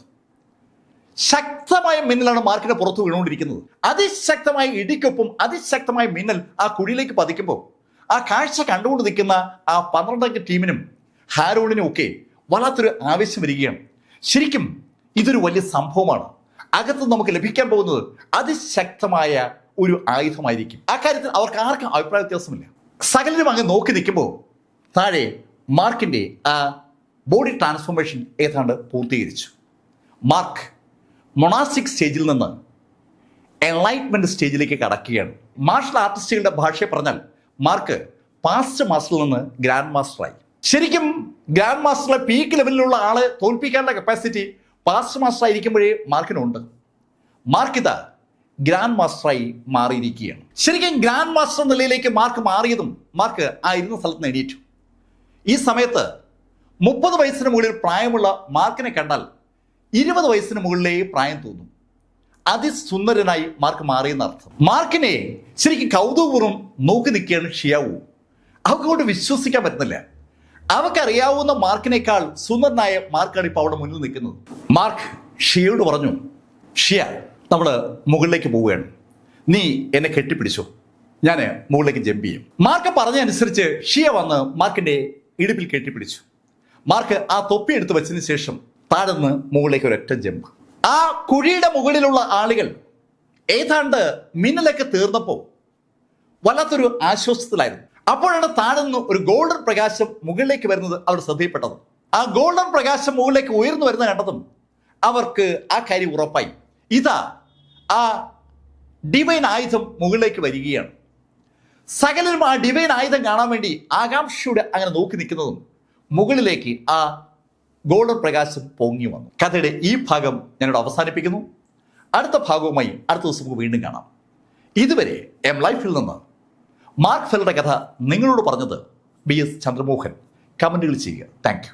ശക്തമായ മിന്നലാണ് മാർക്കിന്റെ പുറത്ത് വീണുകൊണ്ടിരിക്കുന്നത്. അതിശക്തമായ ഇടിക്കൊപ്പം അതിശക്തമായ മിന്നൽ ആ കുഴിയിലേക്ക് പതിക്കുമ്പോൾ ആ കാഴ്ച കണ്ടുകൊണ്ട് നിൽക്കുന്ന ആ 12 ടീമിനും ഹാരോണിനും ഒക്കെ വല്ലാത്തൊരു ആവേശം വരികയാണ്. ശരിക്കും ഇതൊരു വലിയ സംഭവമാണ്. അകത്ത് നമുക്ക് ലഭിക്കാൻ പോകുന്നത് അതിശക്തമായ ഒരു ആയുധമായിരിക്കും. ആ കാര്യത്തിൽ അവർക്ക് ആർക്കും അഭിപ്രായ വ്യത്യാസമില്ല. സകലരും അങ്ങ് നോക്കി നിൽക്കുമ്പോൾ താഴെ മാർക്കിന്റെ ആ ബോഡി ട്രാൻസ്ഫോർമേഷൻ ഏതാണ്ട് പൂർത്തീകരിച്ചു. മാർക്ക് മൊണാസ്റ്റിക് സ്റ്റേജിൽ നിന്ന് എൻലൈറ്റ്മെന്റ് സ്റ്റേജിലേക്ക് കടക്കുകയാണ്. മാർഷൽ ആർട്ടിസ്റ്റുകളുടെ ഭാഷയെ പറഞ്ഞാൽ മാർക്ക് പാസ്റ്റ് മാസ്റ്ററിൽ നിന്ന് ഗ്രാൻഡ് മാസ്റ്ററായി. ശരിക്കും ഗ്രാൻഡ് മാസ്റ്ററിലെ പീക്ക് ലെവലിലുള്ള ആളെ തോൽപ്പിക്കാനുള്ള കപ്പാസിറ്റി പാസ്റ്റ് മാസ്റ്റർ ആയിരിക്കുമ്പോഴേ മാർക്കിനുണ്ട്. മാർക്ക് ഇതാ ഗ്രാൻഡ് മാസ്റ്ററായി മാറിയിരിക്കുകയാണ്. ശരിക്കും ഗ്രാൻഡ് മാസ്റ്റർ നിലയിലേക്ക് മാർക്ക് മാറിയതും മാർക്ക് ആ ഇരുന്ന സ്ഥലത്ത് നിന്ന് എണീറ്റു. ഈ സമയത്ത് 30 വയസ്സിന് മുകളിൽ പ്രായമുള്ള മാർക്കിനെ കണ്ടാൽ 20 വയസ്സിന് മുകളിലേ പ്രായം തോന്നും. അതിസുന്ദരനായി മാർക്ക് മാറിയെന്നർത്ഥം. മാർക്കിനെ ശരിക്കും കൗതുകപൂർവ്വം നോക്കി നിൽക്കുകയാണ് ഷിയാവു. അവർക്ക് വിശ്വസിക്കാൻ പറ്റുന്നില്ല. അവർക്കറിയാവുന്ന മാർക്കിനേക്കാൾ സുന്ദരനായ മാർക്കാണ് ഇപ്പോൾ അവിടെ മുന്നിൽ നിൽക്കുന്നത്. മാർക്ക് ഷിയയോട് പറഞ്ഞു, ഷിയ, നമ്മൾ മുകളിലേക്ക് പോവുകയാണ്, നീ എന്നെ കെട്ടിപ്പിടിച്ചോ, ഞാൻ മുകളിലേക്ക് ജമ്പ് ചെയ്യും. മാർക്ക് പറഞ്ഞതനുസരിച്ച് ഷിയ വന്ന് മാർക്കിന്റെ ഇടുപ്പിൽ കെട്ടിപ്പിടിച്ചു. മാർക്ക് ആ തൊപ്പി എടുത്ത് വെച്ചതിന് ശേഷം താഴെ നിന്ന് മുകളിലേക്ക് ഒരൊറ്റ ജമ്പ്. ആ കുഴിയുടെ മുകളിലുള്ള ആളുകൾ ഏതാണ്ട് മിന്നലൊക്കെ തീർന്നപ്പോൾ വല്ലാത്തൊരു ആശ്വാസത്തിലായിരുന്നു. അപ്പോഴാണ് താഴെ നിന്ന് ഒരു ഗോൾഡൻ പ്രകാശം മുകളിലേക്ക് വരുന്നത് അവർ ശ്രദ്ധയിൽപ്പെട്ടത്. ആ ഗോൾഡൻ പ്രകാശം മുകളിലേക്ക് ഉയർന്നു വരുന്ന കണ്ടതും അവർക്ക് ആ കാര്യം ഉറപ്പായി. ഇതാ ആ ഡിവൈൻ ആയുധം മുകളിലേക്ക് വരികയാണ്. സകലരും ആ ഡിവൈൻ ആയുധം കാണാൻ വേണ്ടി ആകാംക്ഷയോടെ അങ്ങനെ നോക്കി നിൽക്കുന്നതും മുകളിലേക്ക് ആ ഗോൾഡൻ പ്രകാശം പൊങ്ങി വന്നു. കഥയുടെ ഈ ഭാഗം ഞാനിവിടെ അവസാനിപ്പിക്കുന്നു. അടുത്ത ഭാഗവുമായി അടുത്ത ദിവസം നമുക്ക് വീണ്ടും കാണാം. ഇതുവരെ എം ലൈഫിൽ നിന്ന് മാർക്ക് ഫെല്ലറുടെ കഥ നിങ്ങളോട് പറഞ്ഞത് BS ചന്ദ്രമോഹൻ. കമന്റുകൾ ചെയ്യുക. Thank you.